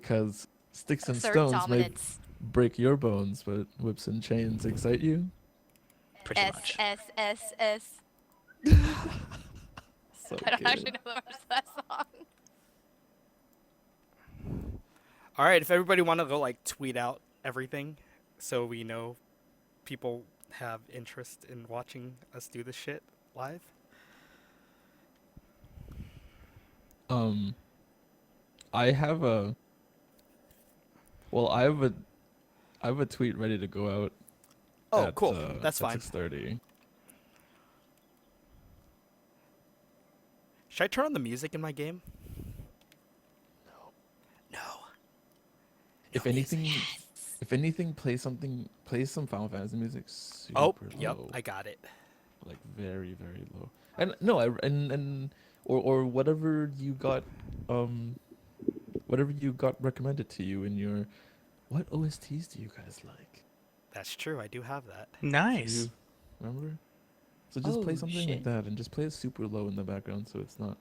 Because sticks and Assert stones may dominance. break your bones, but whips and chains excite you. Pretty S much. S S S. So I don't good. actually know the words to that song. All right, if everybody want to go like tweet out everything, so we know people have interest in watching us do this shit live. I have a. Well, I have a tweet ready to go out. Oh, cool. That's at fine. 6:30. Should I turn on the music in my game? No. If anything, play some Final Fantasy music super Oh, low. yep, I got it. Like very, very low. And no, or whatever you got recommended to you in your, what OSTs do you guys like? That's true. I do have that. Do Nice. you remember? So just play Oh, something shit. like that and just play it super low in the background so it's not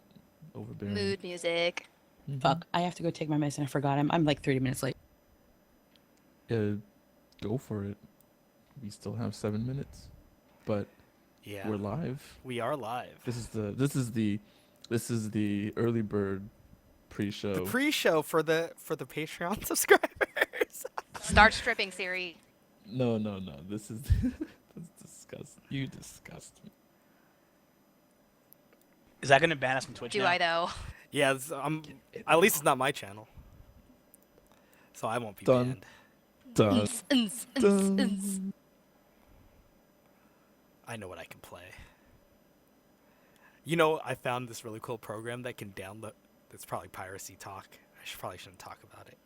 overbearing. Mood music. Mhm. Fuck, I have to go take my medicine. I forgot. I'm like 30 minutes late. Yeah, go for it. We still have 7 minutes, but Yeah. we're live. We are live. This is the early bird pre-show. The pre-show for the Patreon subscribers. Start stripping, Siri. No. This is that's disgusting. You disgust me. Is that gonna ban us from Twitch Do now? I though? Yeah, at least it's not my channel, so I won't be Done. banned. Dun, Uns. dun. I know what I can play. You know, I found this really cool program that can download. It's probably piracy talk. Probably shouldn't talk about it.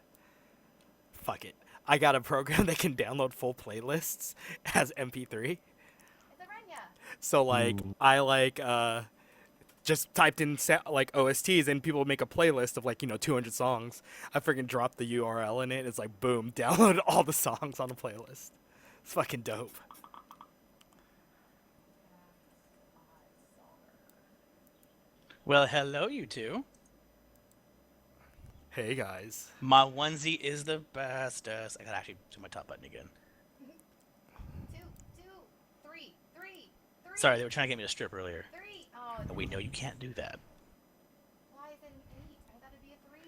Fuck it. I got a program that can download full playlists as MP3. So like, Ooh. I just typed in like OSTs and people make a playlist of like 200 songs. I freaking dropped the URL in it. It's like boom, download all the songs on a playlist. It's fucking dope. Well, hello, you two. Hey guys. My onesie is the bestest. I gotta actually do my top button again. 2, 3. Sorry, they were trying to get me to strip earlier. 3. Oh, But we know you can't do that. why is it an 8? I thought it'd be a 3.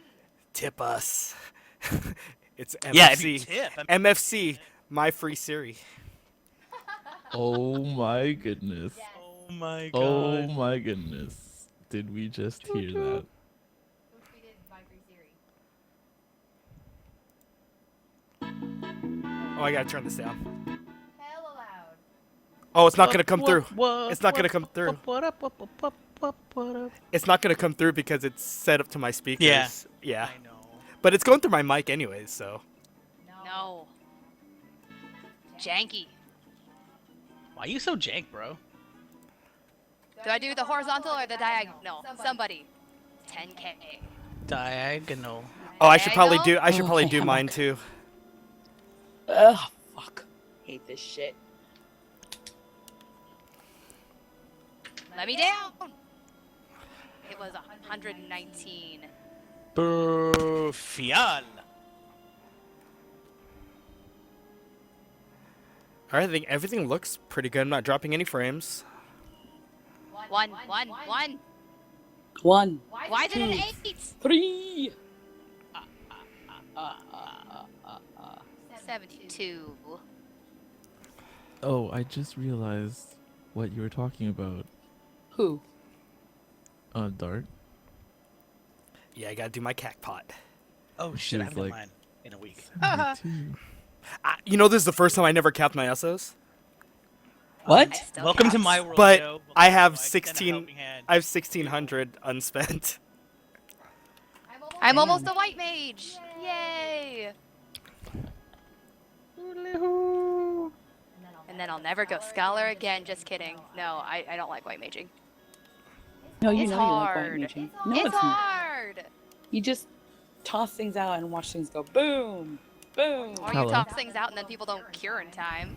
Tip us. It's MFC. Yeah, if you tip. MFC, my free Siri. Oh my goodness. Oh my god. Oh my goodness. Did we just hear that? Who tweeted my free Siri? Oh, I gotta turn this down. Hella loud. Oh, it's not gonna come through. What, It's not gonna come through. What up? What up? It's not gonna come through because it's set up to my speakers. Yeah. Yeah. I know. But it's going through my mic anyways, so. No. Janky. Why you so jank, bro? Do I do the horizontal or the diagonal? Somebody. 10K. Diagonal. Oh, I should probably Diagonal? do. I should probably Okay, do I'm mine okay. too. Ugh, fuck. Hate this shit. Let me down. It was 119. Fial. Alright, I think everything looks pretty good. I'm not dropping any frames. One. One, Why did it 8? 3. 72. Oh, I just realized what you were talking about. Who? Dart. Yeah, I gotta do my cack pot. Oh She shit, I was haven't done like- mine in a week. 72. This is the first time I never capped my SOs. What? Still Welcome to counts. my world, But Joe. Welcome I to have my extended 16 helping hand. I have 1,600 unspent. I'm almost a white mage. Yay. And then I'll never go scholar again. Just kidding. No, I don't like white maging. No, you It's know you like hard. white maging. No, It's it's not. hard. You just toss things out and watch things go boom, boom. Or you Hello. toss things out and then people don't cure in time.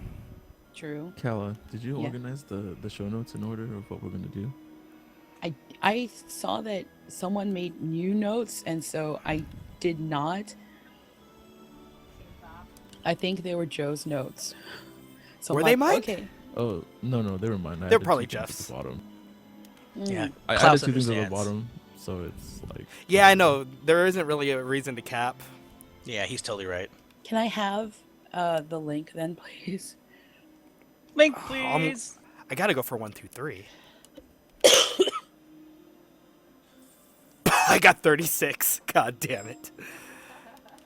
True. Kala, did you Yeah. organize the show notes in order of what we're gonna do? I saw that someone made new notes, and so I did not. I think they were Joe's notes. So Were I'm they like, mine? Okay. Oh no, they were mine. I They're added probably 2 things at Jeff's. the bottom. Yeah. I Klaus added 2 things at the understands. bottom, so it's like. Yeah, I know. There isn't really a reason to cap. Yeah, he's totally right. Can I have the link then, please? Link, I'm- please. I gotta go for 1, 2, 3. I got 36. God damn it.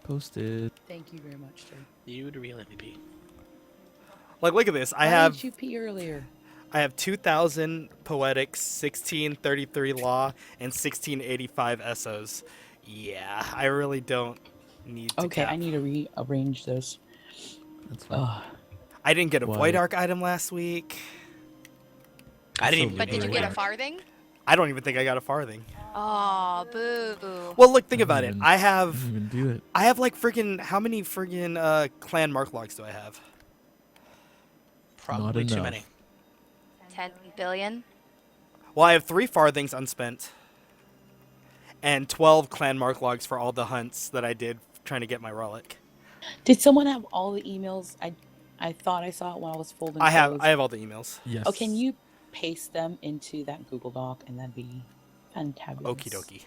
Posted. Thank you very much, Joe. You the real MVP. Like, look at this. I Why have didn't you pee earlier? 2,000 poetics, 1633 law, and 1685 SOs. Yeah, I really don't need to Okay, cap. I need to rearrange those. That's fine. Ugh. I didn't get a Why? Void Arc item last week. I didn't So even. But did you Yeah. get a farthing? I don't even think I got a farthing. Oh, boo. Well, look, think I about it. didn't I I have didn't even do it. like freaking how many freaking clan mark logs do I have? Probably too enough. many. 10 billion. Well, I have 3 farthings unspent, and 12 clan mark logs for all the hunts that I did trying to get my relic. Did someone have all the emails? I thought I saw it when I was folding I have clothes. all the emails. Yes. Oh, can you paste them into that Google Doc and that'd be fantabulous. Okie dokie.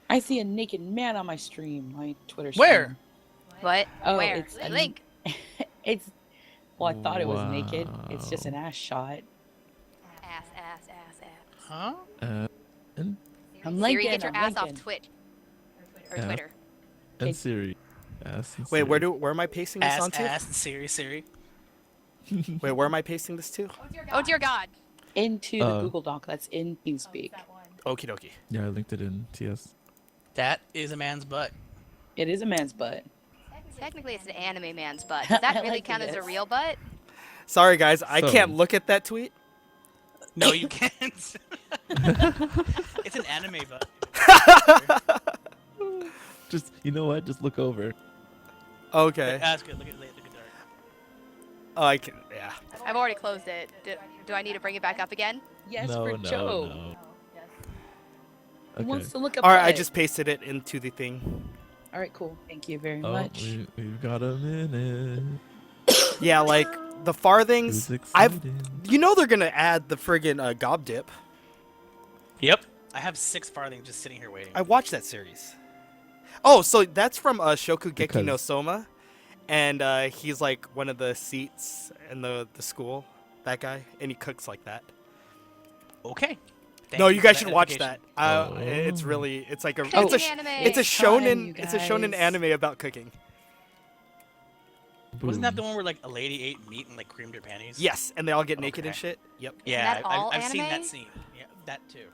I see a naked man on my stream, my Twitter stream. Where? What? Oh, Where? it's a- Link. It's well, I thought it was naked. It's just an Wow. ass shot. Ass. Huh? And I'm Siri, linking. get your I'm ass off linking. Twitch. Or Yeah. Twitter. and Siri. Yes. and Wait, Siri. where am I pasting this Ass, onto? ass, Siri. Wait, where am I pasting this to? Oh, dear God. Into the Uh, Google Doc that's in TeamSpeak. Okie dokie. Yeah, I linked it in TS. That is a man's butt. It is a man's butt. Technically, it's an anime man's butt. Does that I really like count as a this. real butt? Sorry, guys, I So- can't look at that tweet. No, you can't. It's an anime butt. Just you know what? Just look over. Okay. That's good. Look at Art. Oh, I can. Yeah. I've already closed it. Do I need to bring it back up again? Yes, no, for no, Joe. no. Who Okay. wants to look up? All right, I butt? just pasted it into the thing. All right, cool. Thank you very Oh, much. we've got a minute. Yeah, like the farthings. Who's I've. excited? You know they're gonna add the friggin' gob dip. Yep. I have 6 farthings just sitting here waiting. I watched that series. Oh, so that's from Shokugeki no Because- Soma, and he's like one of the seats in the school. That guy, and he cooks like that. Okay. Thank No, you for guys that should watch edification. that. Oh. It's really, it's like a, Cooking it's a, anime. it's a It's time, shonen, you it's a shonen guys. anime about cooking. Wasn't that Boom. the one where like a lady ate meat and like creamed her panties? Yes, and they all get naked and Okay. shit. Yep. Yeah, that all I've seen that anime? scene. Yeah, that too.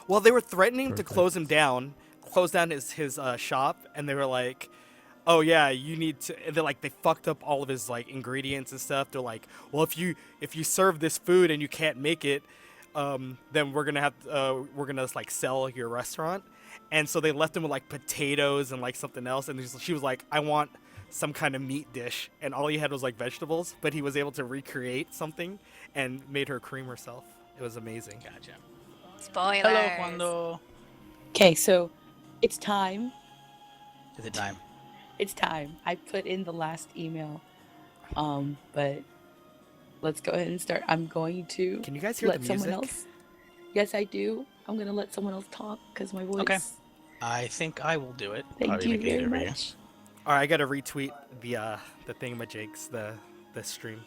Well, they were threatening to close him Perfect. down, close down his shop, and they were like, "Oh yeah, you need to." And they fucked up all of his like ingredients and stuff. They're like, "Well, if you serve this food and you can't make it, then we're gonna like sell your restaurant." And so they left him with like potatoes and like something else. And she was like, "I want some kind of meat dish," and all he had was like vegetables. But he was able to recreate something and made her cream herself. It was amazing. Gotcha. Spoilers. Hello, Quando. Okay, so it's time. Is it time? It's time. I put in the last email, but let's go ahead and start. I'm going to Can you guys hear let the someone music? else. Yes, I do. I'm gonna let someone else talk because my voice. Okay. I think I will do it. Thank Probably you make it very easier for you. much. All right, I gotta retweet the thingamajigs, the stream.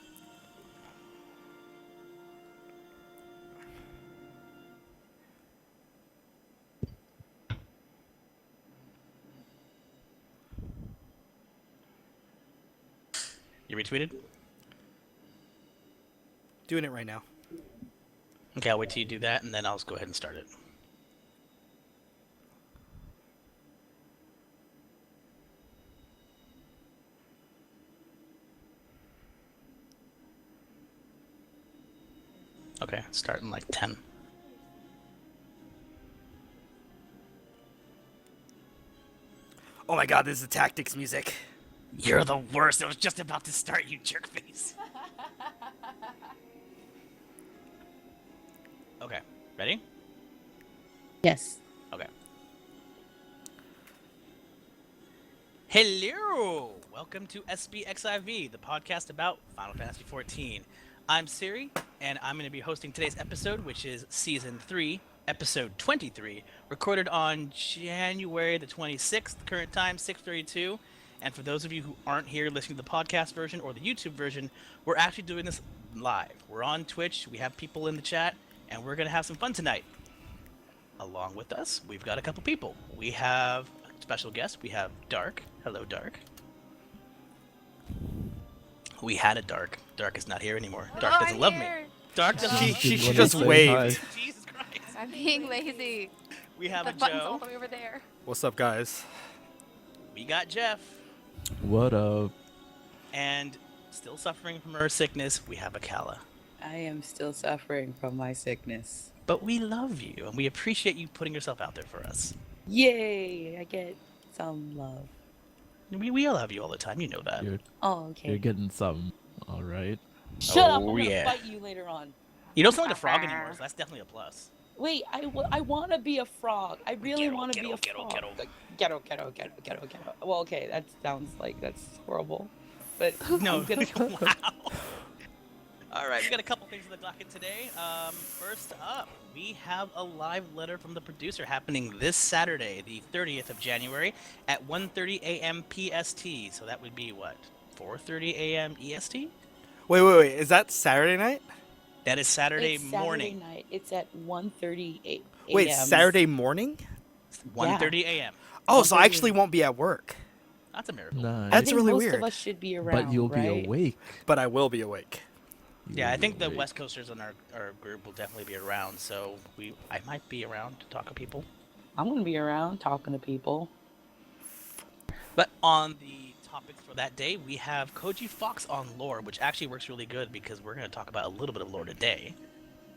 You retweeted? Doing it right now. Okay, I'll wait till you do that, and then I'll just go ahead and start it. Okay, start in like 10. Oh my god, this is the tactics music. You're the worst. I was just about to start, you jerkface. Okay, ready? Yes. Okay. Hello! Welcome to SBXIV, the podcast about Final Fantasy XIV. I'm Siri, and I'm going to be hosting today's episode, which is Season 3, Episode 23, recorded on January the 26th, current time 6:32. And for those of you who aren't here listening to the podcast version or the YouTube version, we're actually doing this live. We're on Twitch, we have people in the chat, and we're going to have some fun tonight. Along with us, we've got a couple people. We have a special guest. We have Dark. Hello, Dark. We had a Dark. Dark is not here anymore. Dark doesn't love me. Dark doesn't. She Wanna just say waved. hi. Jesus Christ. I'm being lazy. We have The a button's all Joe. the way over there. What's up, guys? We got Jeff. What up? And still suffering from her sickness, we have a Kala. I am still suffering from my sickness. But we love you, and we appreciate you putting yourself out there for us. Yay! I get some love. We all love you all the time. You know that. You're Oh, okay. you're getting some. All right. Shut up! I'm Oh, gonna yeah. fight you later on. You don't sound like a frog anymore, so that's definitely a plus. Wait, I want to be a frog. I really Ghetto, want to be a ghetto, frog. ghetto. Like, ghetto. Well, okay, that sounds like that's horrible. But No. I'm gonna... Wow. All right, we got a couple things in the docket today. First up, we have a live letter from the producer happening this Saturday, the 30th of January, at 1:30 a.m. PST. So that would be what, 4:30 a.m. EST? Wait. Is that Saturday night? That is Saturday it's morning, Saturday night. It's at 1:30 a.m. Wait, Saturday morning? 1:30 a.m. Oh, so I 1:30. actually won't be at work, That's a miracle. Nice. That's I think really most weird. of us should be around, But you'll right? be awake. but I will be awake. Yeah, I think the You'll be West Coasters in our group will definitely be around, so I might be around to talk to people. I'm gonna be around talking to people. But on the topics for that day, we have Koji Fox on lore, which actually works really good because we're going to talk about a little bit of lore today.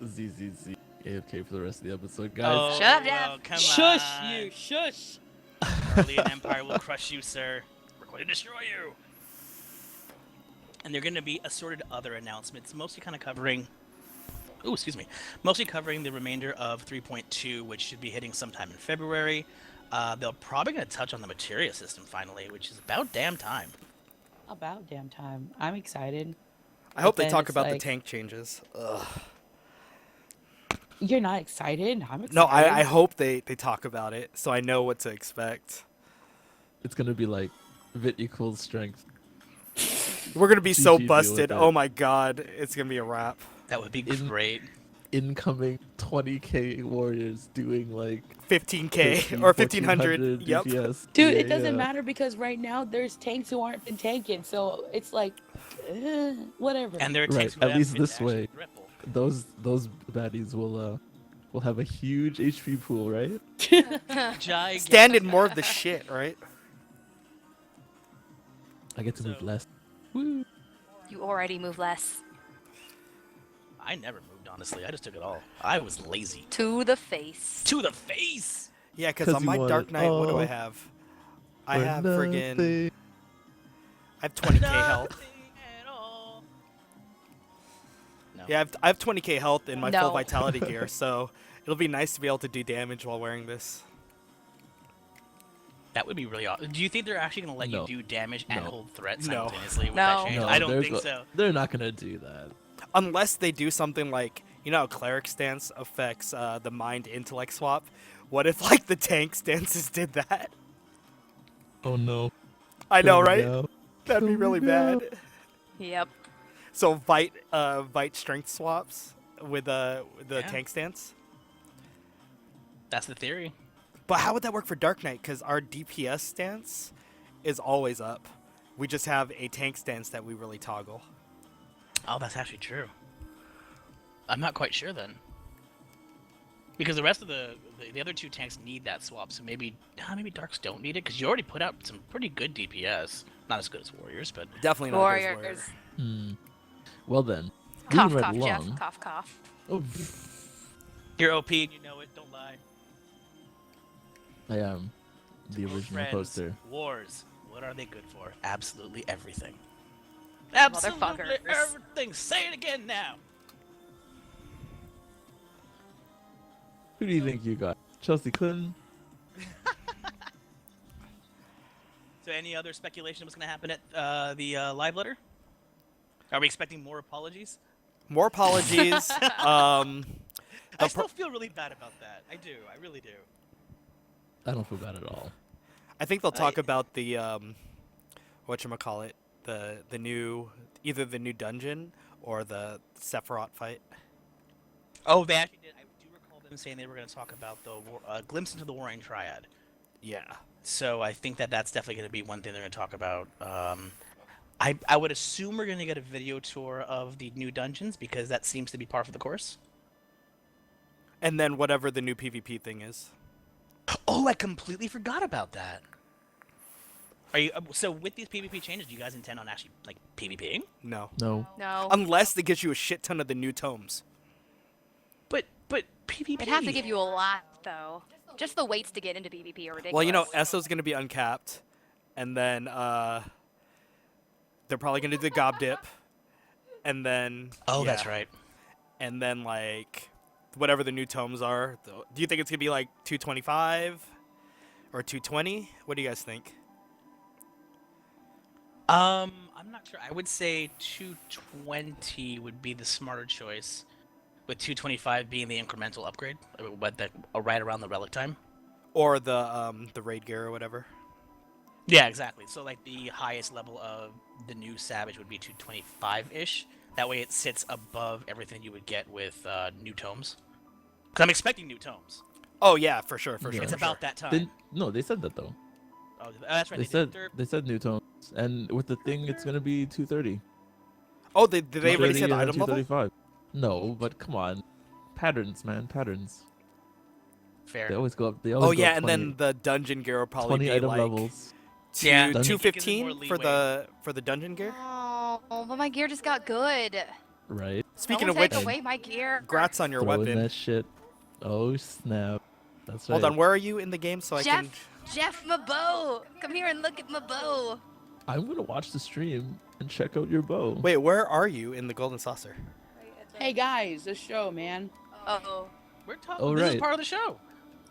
ZZZ. AFK for the rest of the episode, guys. Shut up, Jeff. Oh, come Shush on. you! Shush! Garlean Empire will crush you, sir. We're going to destroy you. And they're going to be assorted other announcements, mostly kind of covering... Ooh, excuse me. Mostly covering the remainder of 3.2, which should be hitting sometime in February. They're probably going to touch on the materia system finally, which is about damn time. About damn time. I'm excited. I hope they then talk it's about the like- tank changes. Ugh. You're not excited? I'm excited. No, I hope they talk about it so I know what to expect. It's gonna be like Vit equals strength. We're gonna be so GG deal busted. with it. Oh my god, it's gonna be a wrap. That would be In- great. Incoming 20k warriors doing like 15k 13, or 1500. Yep. DPS. Dude, Yeah, it doesn't yeah. matter because right now there's tanks who aren't been tanking, so it's like, whatever. And there are Right, tanks who at have least fit this to actually way. grapple. Those baddies will have a huge HP pool, right? Gigantic. Stand in more of the shit, right? I get to move So- less. Woo. You already move less. I never moved, honestly. I just took it all. I was lazy. To the face. To the face! Yeah, because 'Cause on you my want Dark it Knight, what do I all have? I Or have friggin' nothing. I have 20k health. Nothing at all. No. Yeah, I have 20k health in my full No. vitality gear, so it'll be nice to be able to do damage while wearing this. That would be really awesome. Do you think they're actually going to let No. you do damage and No. hold threats No. simultaneously with No. that change? No, I don't there's think a- so. They're not gonna do that. Unless they do something like, you know how cleric stance affects the mind intellect swap? What if like the tank stances did that? Oh no. I know, Kill me right? now. That'd be Kill really me now. bad. Yep. So Vite strength swaps with the Yeah. tank stance. That's the theory. But how would that work for Dark Knight? Because our DPS stance is always up. We just have a tank stance that we really toggle. Oh, that's actually true. I'm not quite sure then. Because the rest of the other two tanks need that swap, so maybe Darks don't need it, because you already put out some pretty good DPS. Not as good as Warriors, but Definitely not against Warriors. Warrior. Well then. Cough, moving right cough, Jeff. along. Cough, cough. Oh, you're OP and you know it, don't lie. I am the original Friends, poster. Wars, what are they good for? Absolutely everything. Absolutely Motherfuckers. everything. Say it again now. Who do you think you got? Chelsea Clinton? So, any other speculation of what's going to happen at the live letter? Are we expecting more apologies? More apologies. I The still feel really bad about that. I do. I really do. I don't feel bad at all. I think they'll talk about the whatchamacallit, the new, either the new dungeon or the Sephiroth fight. Oh, they actually did. I do recall them saying they were going to talk about the glimpse into the Warring Triad. Yeah. So I think that that's definitely going to be one thing they're going to talk about. I would assume we're going to get a video tour of the new dungeons because that seems to be par for the course. And then whatever the new PvP thing is. Oh, I completely forgot about that. Are you so with these PvP changes? Do you guys intend on actually like PvPing? No. No. No. Unless they get you a shit ton of the new tomes. But PvP. It'd have to give you a lot, though. Just the weights to get into PvP are ridiculous. Well, you know, Esso's going to be uncapped. And then they're probably going to do the Gob Dip. And then... Oh, yeah. that's right. And then, like, whatever the new tomes are. Do you think it's going to be, like, 225? Or 220? What do you guys think? I'm not sure. I would say 220 would be the smarter choice, with 225 being the incremental upgrade, but that right around the relic time. Or the raid gear or whatever. Yeah, exactly. So like the highest level of the new Savage would be 225-ish. That way it sits above everything you would get with new tomes. Because I'm expecting new tomes. Oh, yeah, for sure, for Yeah. sure. It's for about sure. that time. No, they said that though. Oh, that's right. They did. said They're- they said new tones, and with the thing, it's gonna be 230. Oh, did they already 230 say the and item level? 235. No, but come on, patterns, man, patterns. Fair. They always go up. They always Oh, go yeah, up and 20, then the dungeon gear will probably 20 be item like levels. Yeah, Dungeon- 215 for the dungeon gear. Oh, but my gear just got good. Right. Speaking Don't of which, take away my gear. congrats on your Throw in weapon. that shit. Oh snap! That's right. Hold on, where are you in the game so I can... Jeff, my bow. Come here and look at my bow. I'm gonna watch the stream and check out your bow. Wait, where are you in the Golden Saucer? Hey guys, the show, man. Oh. We're talking. Oh, This is right. part of the show.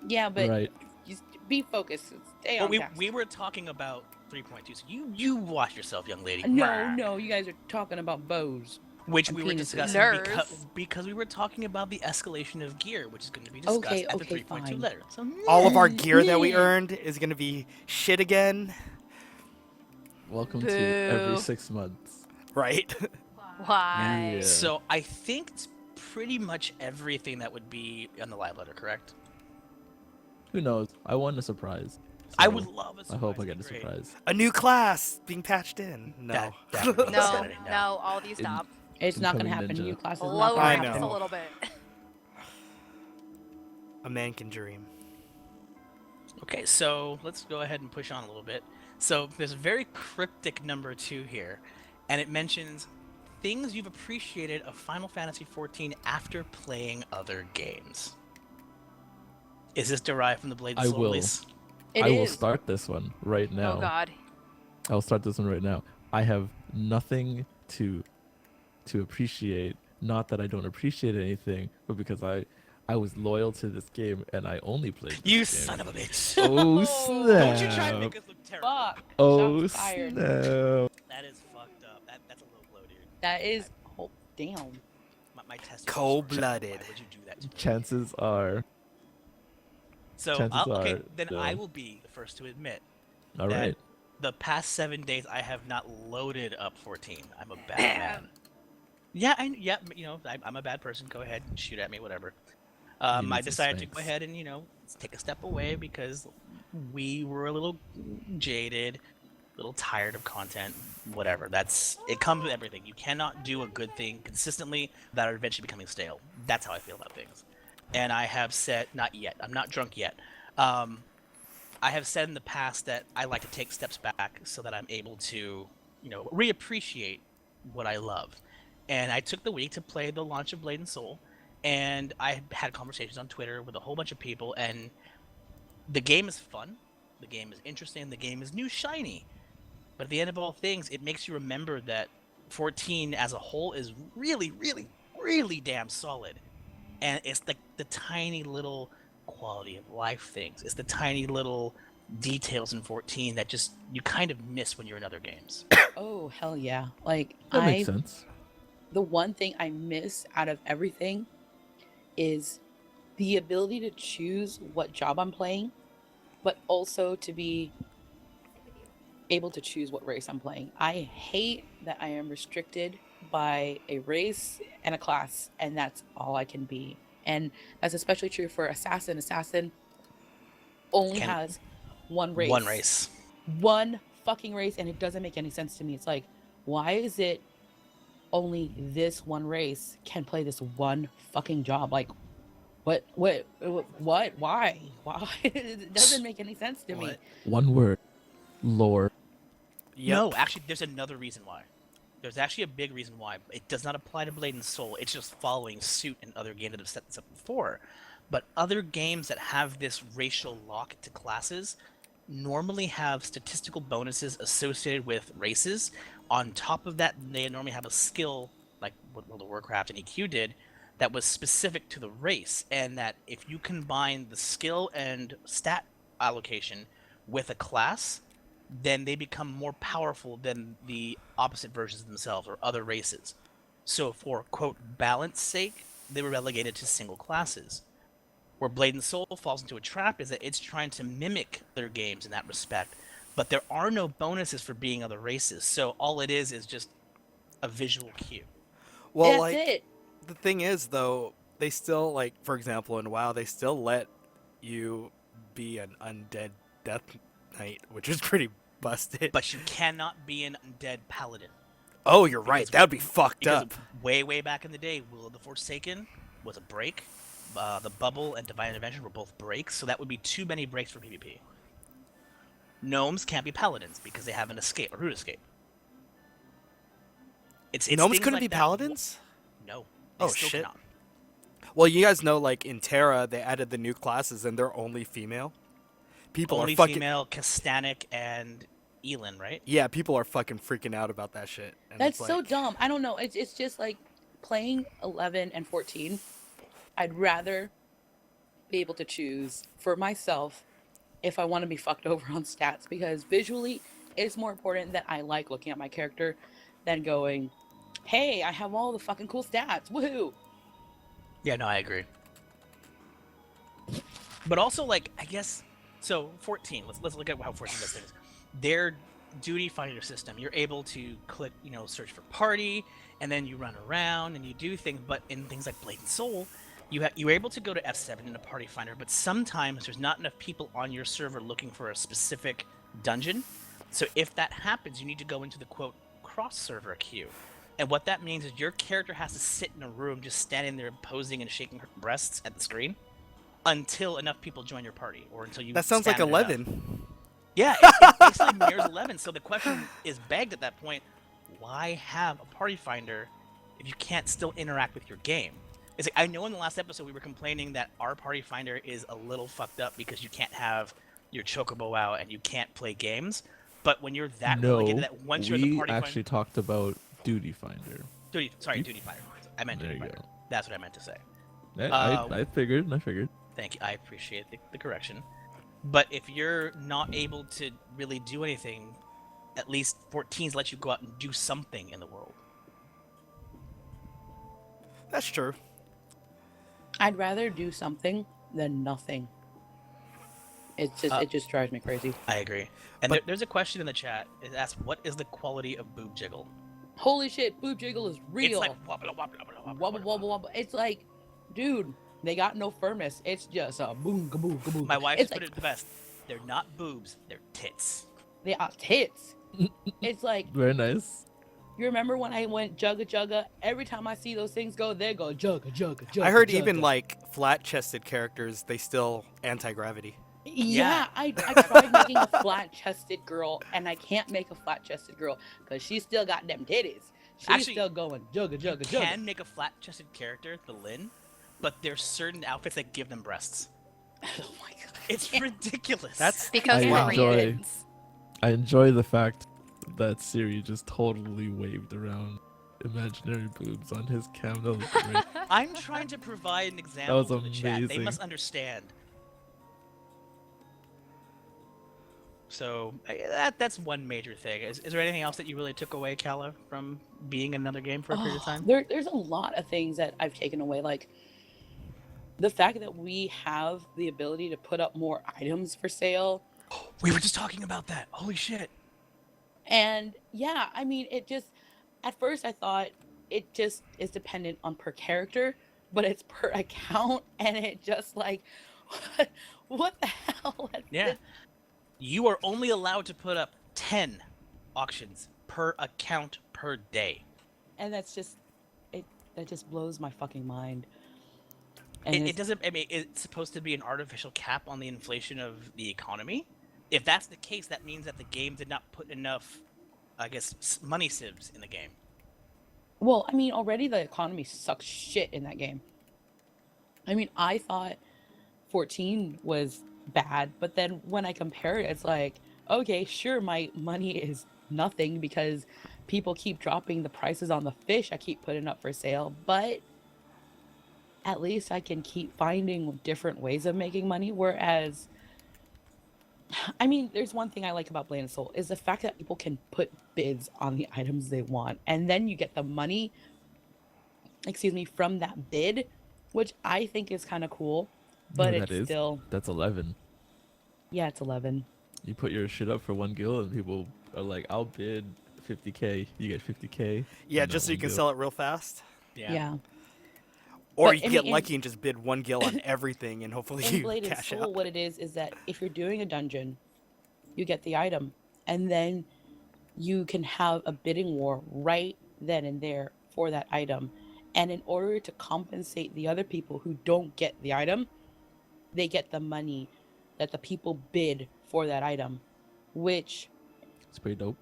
Yeah, but Right. just be focused. Stay Well, on task. we were talking about 3.2. So you watch yourself, young lady. No, you guys are talking about bows. Which And we were penises. discussing Nerds. because we were talking about the escalation of gear, which is going to be discussed Okay, at the okay, 3.2 fine. letter. So All of our gear that we Yeah. earned is going to be shit again, Welcome to Boo. every 6 months. right? Why? Yeah. So I think it's pretty much everything that would be on the live letter, correct? Who knows? I want a surprise. I so would love a surprise. I hope I that'd get a be great. surprise. A new class being patched in. No. That would be No, insanity, no, all of you stop. It's not gonna Incoming happen. ninja. New classes not Lower gonna I it happen. just a know. little bit. A man can dream. Okay, so let's go ahead and push on a little bit. So there's a very cryptic number 2 here, and it mentions things you've appreciated of Final Fantasy XIV after playing other games. Is this derived from the Blade and I Soul will. release? It I will is. start this one right now. Oh God. I'll start this one right now. I have nothing to appreciate. Not that I don't appreciate anything, but because I was loyal to this game and I only played this You game. son of a bitch! Oh snap! Don't you try and make us look terrible. Fuck. Oh Shots fired. snap! That is fucked up. That's a low blow, dude. That is. Oh, damn. My testicles. Cold-blooded. Why would you do that to me? Chances are. So chances okay, are, then no. I will be the first to admit All that right. the past 7 days I have not loaded up 14. I'm a bad man. Yeah, I'm a bad person. Go ahead and shoot at me, whatever. You I need decided to some go ahead and take a step away because we were a little jaded, a little tired of content. Whatever. It comes with everything. You cannot do a good thing consistently without it eventually becoming stale. That's how I feel about things. And I have said, not yet. I'm not drunk yet. I have said in the past that I like to take steps back so that I'm able to, reappreciate what I love. And I took the week to play the launch of Blade and Soul, and I had conversations on Twitter with a whole bunch of people, and the game is fun, the game is interesting, the game is new shiny. But at the end of all things, it makes you remember that 14 as a whole is really, really, really damn solid. And it's the tiny little quality of life things. It's the tiny little details in 14 that just you kind of miss when you're in other games. Oh hell yeah! Like That makes I, sense. the one thing I miss out of everything is the ability to choose what job I'm playing, but also to be able to choose what race I'm playing. I hate that I am restricted by a race and a class, and that's all I can be. And that's especially true for assassin. Assassin only Can has one race. one race. One fucking race, and it doesn't make any sense to me. It's like, why is it only this one race can play this one fucking job? Like, what, why? It doesn't make any sense to me. What? One word. Lore. Yep. No, actually, there's another reason why. There's actually a big reason why. It does not apply to Blade and Soul. It's just following suit in other games that have set this up before. But other games that have this racial lock to classes normally have statistical bonuses associated with races. On top of that, they normally have a skill, like what World of Warcraft and EQ did, that was specific to the race. And that if you combine the skill and stat allocation with a class, then they become more powerful than the opposite versions of themselves or other races. So for, quote, balance sake, they were relegated to single classes. Where Blade and Soul falls into a trap is that it's trying to mimic their games in that respect, but there are no bonuses for being other races, so all it is just a visual cue. Well, That's like it. the thing is though, they still like, for example, in WoW, they still let you be an undead death knight, which is pretty busted. But you cannot be an undead paladin. Oh, you're right. Because- That would be fucked Because up. way back in the day, Will of the Forsaken was a break. The Bubble and Divine Intervention were both breaks, so that would be too many breaks for PvP. Gnomes can't be paladins because they have an escape, a root escape. It's Gnomes things couldn't like be that. paladins? No. They Oh, still shit. cannot. Well, you guys know, like in Terra, they added the new classes and they're only female. People Only are fucking female, Castanic, and Elin, right? yeah. People are fucking freaking out about that shit. And That's it's so like, dumb. I don't know. It's just like playing 11 and 14. I'd rather be able to choose for myself if I want to be fucked over on stats, because visually it's more important that I like looking at my character than going, hey, I have all the fucking cool stats. Woohoo. Yeah, no, I agree. But also, like, I guess, so 14. Let's look at how 14 does things. Their duty finder system, you're able to click, search for party, and then you run around and you do things. But in things like Blade and Soul, you're able to go to F7 in a party finder, but sometimes there's not enough people on your server looking for a specific dungeon. So if that happens, you need to go into the quote cross server queue. And what that means is your character has to sit in a room just standing there posing and shaking her breasts at the screen until enough people join your party, or until you that sounds like stand there enough. 11. Yeah, it basically mirrors 11. So the question is begged at that point, why have a party finder if you can't still interact with your game? It's like, I know in the last episode we were complaining that our party finder is a little fucked up because you can't have your chocobo out and you can't play games. But when you're that No, relegated, that once you're in the we party actually talked about Duty Finder. duty finder. I meant There duty you finder. go. That's what I meant to say. I figured. Thank you. I appreciate the correction. But if you're not able to really do anything, at least 14s let you go out and do something in the world. That's true. I'd rather do something than nothing. It's just it just drives me crazy. I agree. And But- there's a question in the chat. It asks, what is the quality of boob jiggle? Holy shit, boob jiggle is real. It's like wobble, wobble, wobble, wobble, wobble wobble wobble. It's like, dude, they got no firmness. It's just a boom kaboom kaboom. My wife it's put like, it the best. They're not boobs, they're tits. they are tits. It's like, Very nice. you remember when I went jugga jugga? Every time I see those things go, they go jugga jugga jugga. I heard jugga. even like flat-chested characters, they still anti-gravity. Yeah, I tried making a flat-chested girl, and I can't make a flat-chested girl because she's still got them titties. She's Actually, still going jugga jugga You jugga. can make a flat-chested character, the Lin, but there's certain outfits that give them breasts. Oh my god. It's ridiculous. That's Because I we're enjoy- readings. I enjoy the fact that Siri just totally waved around imaginary boobs on his cam. That was great. I'm trying to provide an example was for the chat. They amazing. must understand. So that's one major thing. Is there anything else that you really took away, Kala, from being in another game for a period of Oh, time? there's a lot of things that I've taken away. Like the fact that we have the ability to put up more items for sale. We were just talking about that. Holy shit. And yeah, I mean, it just, at first I thought it just is dependent on per character, but it's per account. And it just like, what the hell? Yeah. You are only allowed to put up 10 auctions per account per day. And that's just, that just blows my fucking mind. And It doesn't, I mean, it's supposed to be an artificial cap on the inflation of the economy. If that's the case, that means that the game did not put enough, I guess, money sieves in the game. Well, I mean, already the economy sucks shit in that game. I mean, I thought 14 was bad, but then when I compare it, it's like, okay, sure, my money is nothing because people keep dropping the prices on the fish I keep putting up for sale, but at least I can keep finding different ways of making money. Whereas, I mean, there's one thing I like about Blade and Soul is the fact that people can put bids on the items they want, and then you get the money, from that bid, which I think is kind of cool. But No, it's still, that's 11. yeah, it's 11. You put your shit up for 1 gil, and people are like, "I'll bid 50k." You get 50k. Yeah, on just that so you 1 can gil. sell it real fast. Yeah. Or But, you can I get mean, lucky and just bid 1 gil on everything, and hopefully In you Blade and cash Soul, out. what it is that if you're doing a dungeon, you get the item, and then you can have a bidding war right then and there for that item. And in order to compensate the other people who don't get the item, they get the money that the people bid for that item, which It's pretty dope.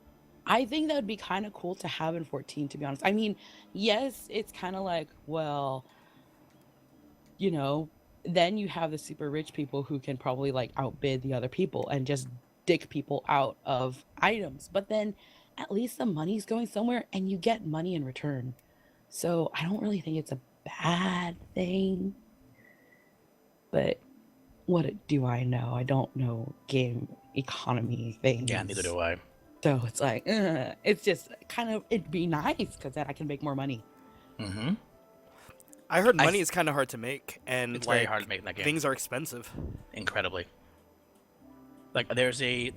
I think that would be kind of cool to have in 14, to be honest. I mean, yes, it's kind of like, well, you know, then you have the super rich people who can probably like outbid the other people and just dick people out of items. But then at least the money's going somewhere and you get money in return. So I don't really think it's a bad thing. But what do I know? I don't know game economy things. Yeah, neither do I. So it's like, it's just kind of, it'd be nice because then I can make more money. Mm-hmm. I heard I money th- is kind of hard to make, and It's like very hard to make in that game. things are expensive. Incredibly. Like there's a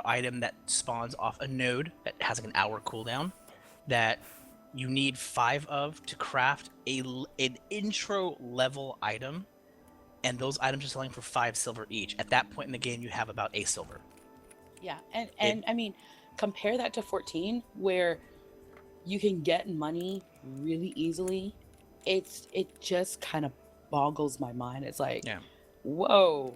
item that spawns off a node that has like an hour cooldown that you need 5 of to craft an intro level item, and those items are selling for 5 silver each. At that point in the game, you have about a silver. Yeah, and I mean, compare that to 14, where you can get money really easily. It just kind of boggles my mind. It's like, Yeah. whoa.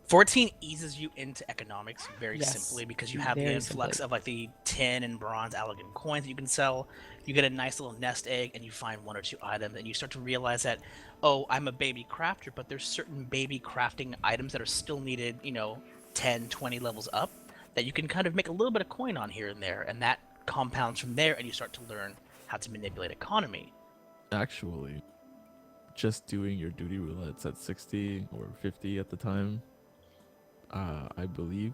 14 eases you into economics very Yes, simply because you have the very influx simply. of like the tin and bronze Allegan coins that you can sell. You get a nice little nest egg and you find 1 or 2 items and you start to realize that, oh, I'm a baby crafter, but there's certain baby crafting items that are still needed, 10, 20 levels up that you can kind of make a little bit of coin on here and there, and that compounds from there and you start to learn how to manipulate economy. Actually, just doing your duty roulettes at 60 or 50 at the time, I believe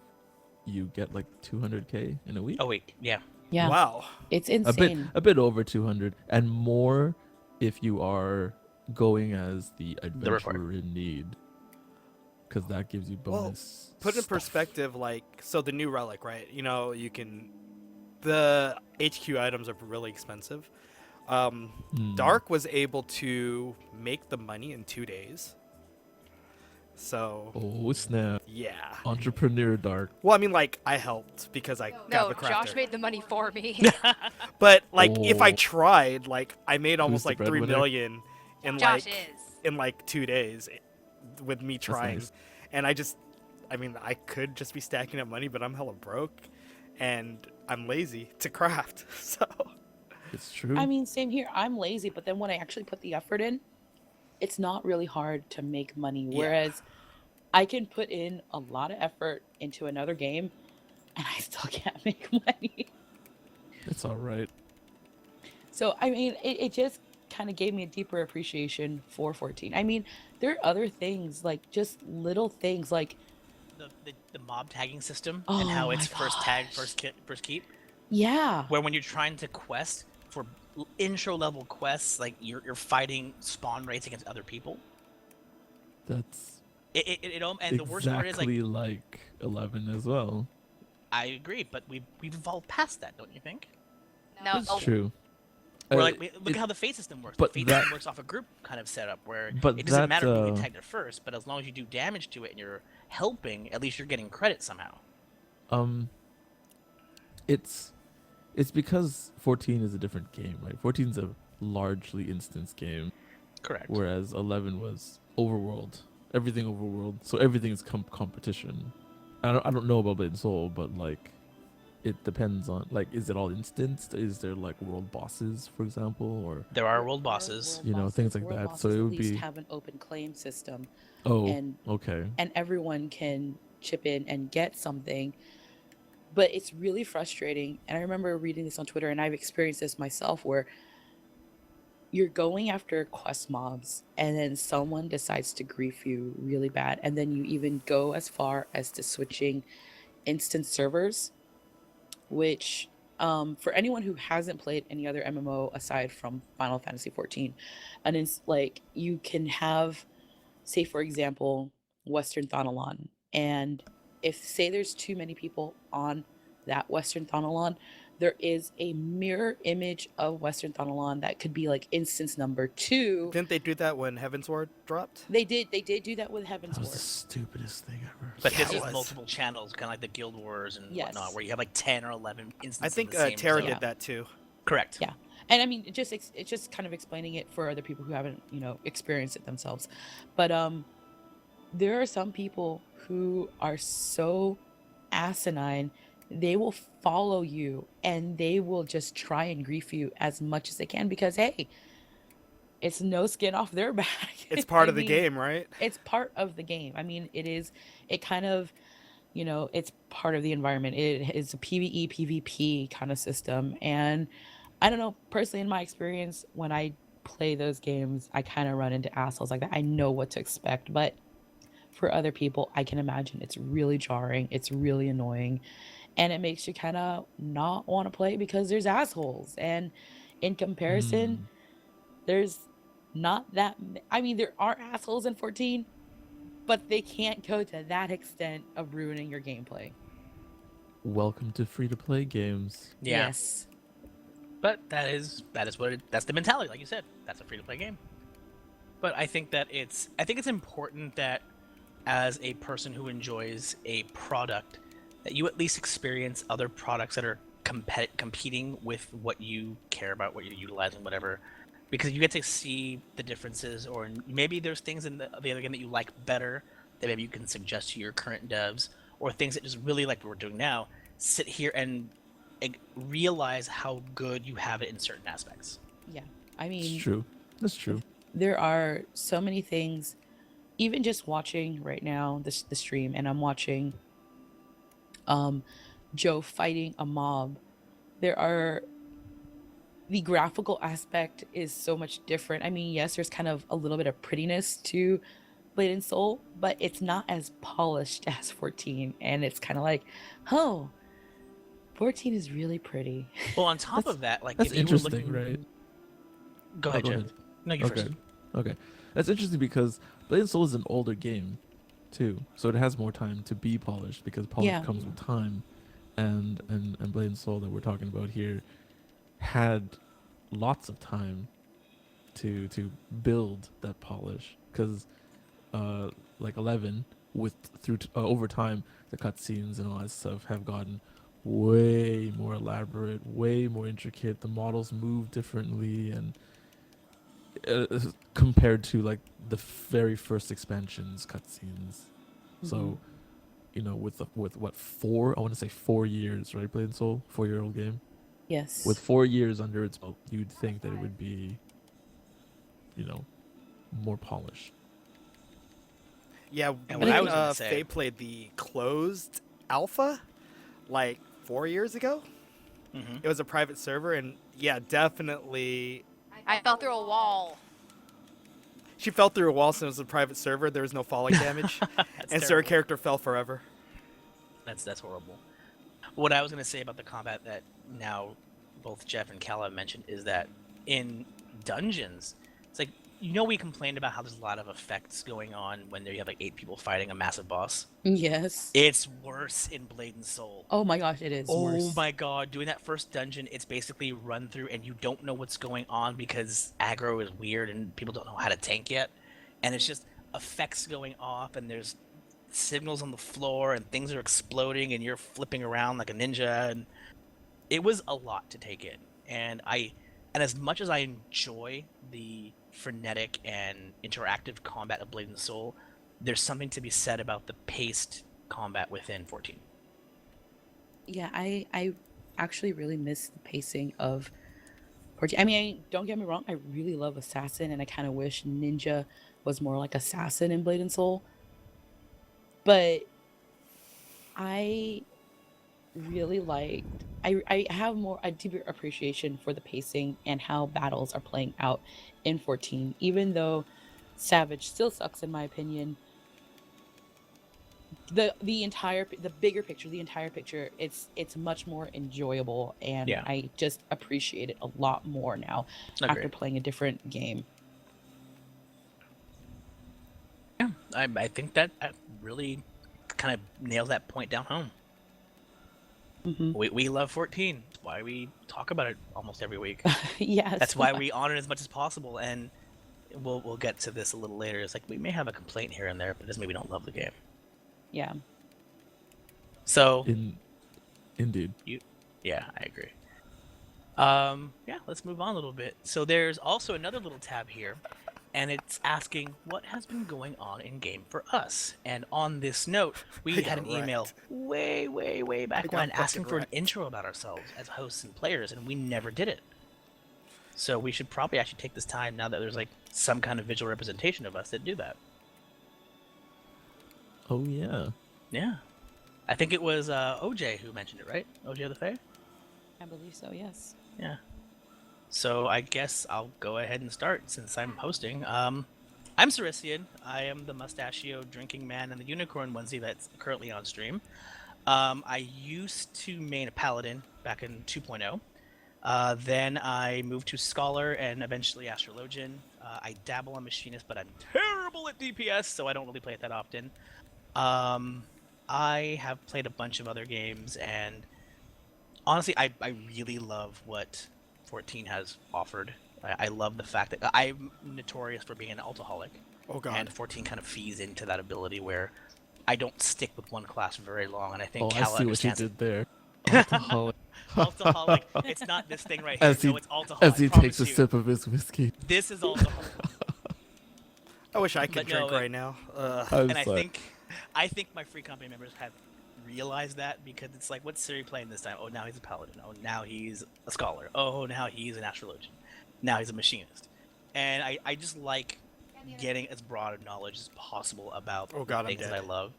you get like 200k in a week. Oh wait, yeah. Yeah, Wow. it's a bit insane. over 200, and more if you are going as the required. adventurer in need, because that gives you Well, bonus. Put in stuff. perspective, like, so the new relic, right? The HQ items are really expensive. Dark was able to make the money in 2 days. So, Oh snap! yeah. Entrepreneur Dark. Well, I mean, like, I helped because I got No, the crafter. Josh made the money for me. But like, if I Oh. tried, like, I made almost the like 3 breadwinner? million in Josh like is. in like 2 days with me trying. nice. And I mean, I could just be stacking up money, but I'm hella broke and I'm lazy to craft. So, It's true. I mean, same here. I'm lazy, but then when I actually put the effort in, it's not really hard to make money. Yeah. Whereas I can put in a lot of effort into another game and I still can't make money. It's all right. So, I mean, it just kind of gave me a deeper appreciation for 14. I mean, there are other things, like just little things, like the mob tagging system Oh and how my it's first tag, gosh. first keep. Yeah. Where when you're trying to quest for intro level quests, like you're fighting spawn rates against other people. That's And the worst part is like exactly like 11 as well. I agree, but we've evolved past that, don't you think? No. That's true. Or Uh, like look it- at how the fate system works. but The fate that- system works off a group kind of setup where But it doesn't that, matter who you tagged it first, but as long as you do damage to it and you're helping, at least you're getting credit somehow. It's because 14 is a different game, right? 14 is a largely instance game, Correct. whereas 11 was overworld, everything overworld. So everything is competition. I don't know about Blade and Soul, but like, it depends on like, is it all instanced? Is there like world bosses, for example, or There are world bosses. You know, things like World that. So bosses it at would least be- have an open claim system, oh, and okay, everyone can chip in and get something. But it's really frustrating. And I remember reading this on Twitter, and I've experienced this myself, where you're going after quest mobs, and then someone decides to grief you really bad, and then you even go as far as to switching instance servers, which for anyone who hasn't played any other MMO aside from Final Fantasy 14, and it's like you can have, say for example, Western Thanalan, and if say there's too many people on that Western Thanalan, there is a mirror image of Western Thanalan that could be like instance number 2. Didn't they do that when Heavensward dropped? They did do that with Heaven's that was the Ward. stupidest thing ever. But Yeah, this it is was. multiple channels, kind of like the Guild Wars and Yes. whatnot, where you have like 10 or 11 instances. I think of the same Terra zone. Yeah. did that too. Correct. Yeah. And I mean, it's just kind of explaining it for other people who haven't, experienced it themselves. But there are some people who are so asinine, they will follow you and they will just try and grief you as much as they can because hey, it's no skin off their back. It's part I of the mean, game, right? It's part of the game. I mean, it kind of, it's part of the environment. It is a PvE, PvP kind of system. And I don't know, personally, in my experience, when I play those games, I kind of run into assholes like that. I know what to expect, but for other people, I can imagine it's really jarring. It's really annoying. And it makes you kind of not want to play because there's assholes. And in comparison, there's not that. I mean, there are assholes in 14, but they can't go to that extent of ruining your gameplay. Welcome to free-to-play games. Yeah. Yes. But that's the mentality, like you said. That's a free to play game. But I think it's important that as a person who enjoys a product, that you at least experience other products that are competing with what you care about, what you're utilizing, whatever, because you get to see the differences, or maybe there's things in the other game that you like better that maybe you can suggest to your current devs, or things that just really like what we're doing now. Sit here and realize how good you have it in certain aspects. Yeah. I mean, It's true. That's true. there are so many things, even just watching right now the stream, and I'm watching Joe fighting a mob. The graphical aspect is so much different. I mean, yes, there's kind of a little bit of prettiness to Blade and Soul, but it's not as polished as 14, and it's kind of like, oh, 14 is really pretty. Well, on top of that, like That's if you were interesting, looking... right? Go ahead, Oh, Jeff. No, you Okay. first. Okay. That's interesting because Blade and Soul is an older game, too. So it has more time to be polished because polish Yeah. comes with time. And Blade and Soul that we're talking about here had lots of time to build that polish. Because like 11, over time, the cutscenes and all that stuff have gotten way more elaborate, way more intricate. The models move differently, and compared to like the very first expansion's cutscenes. So, with what 4? I want to say 4 years, right? Blade and Soul, 4-year-old game. Yes. With 4 years under its belt, you'd think that it would be, more polished. Yeah, And when what I was gonna say- Faye played the closed alpha, like 4 years ago, Mm-hmm. it was a private server, and yeah, definitely, I fell through a wall. she fell through a wall since it was a private server. There was no falling damage. And Sarah terrible. character fell forever. That's horrible. What I was gonna say about the combat that now both Jeff and Cal have mentioned is that in dungeons, it's like we complained about how there's a lot of effects going on when you have like 8 people fighting a massive boss. Yes. It's worse in Blade and Soul. Oh my gosh, it is Oh worse. my god, doing that first dungeon, it's basically run through and you don't know what's going on because aggro is weird and people don't know how to tank yet. And it's just effects going off and there's signals on the floor and things are exploding and you're flipping around like a ninja, and it was a lot to take in. And as much as I enjoy the frenetic and interactive combat of Blade and Soul, there's something to be said about the paced combat within 14. Yeah, I actually really miss the pacing of 14. I mean, don't get me wrong, I really love Assassin, and I kind of wish Ninja was more like Assassin in Blade and Soul. But I really liked. I have a deeper appreciation for the pacing and how battles are playing out in 14. Even though Savage still sucks in my opinion, the bigger picture, the entire picture, it's much more enjoyable, and Yeah. I just appreciate it a lot more now after Agreed. playing a different game. Yeah, I think that really kind of nails that point down home. Hmm. We love 14. That's why we talk about it almost every week. Yes. That's why we honor it as much as possible. And we'll get to this a little later. It's like we may have a complaint here and there, but it doesn't mean we don't love the game. Yeah. So Indeed. yeah, I agree. Yeah, let's move on a little bit. So there's also another little tab here, and it's asking what has been going on in game for us. And on this note, we I had got an email wrecked. way back I got when asking fucking for an wrecked. intro about ourselves as hosts and players, and we never did it. So we should probably actually take this time now that there's like some kind of visual representation of us that do that. Oh yeah. Yeah. I think it was OJ who mentioned it, right? OJ the Fae? I believe so, yes. Yeah. So I guess I'll go ahead and start since I'm hosting. I'm Cerician. I am the mustachio drinking man and the unicorn onesie that's currently on stream. I used to main a paladin back in 2.0. Then I moved to scholar and eventually astrologian. I dabble on machinist, but I'm terrible at DPS, so I don't really play it that often. I have played a bunch of other games, and honestly, I really love what 14 has offered. I love the fact that I'm notorious for being an altaholic, Oh god. and 14 kind of feeds into that ability where I don't stick with one class very long, and I think Oh, I Cal see what you understands did there. Alcoholic. altaholic. It's not this thing right here. As he, No, it's altaholic. as he I promise takes a you. sip of his whiskey. This is altaholic. I wish I could But no, drink right now. I'm And sorry. I think my free company members have realized that, because it's like, what's Siri playing this time? Oh, now he's a paladin. Oh, now he's a scholar. Oh, now he's an astrologian. Now he's a machinist. And I just like getting as broad of knowledge as possible about Oh god, the I'm things dead. that I love.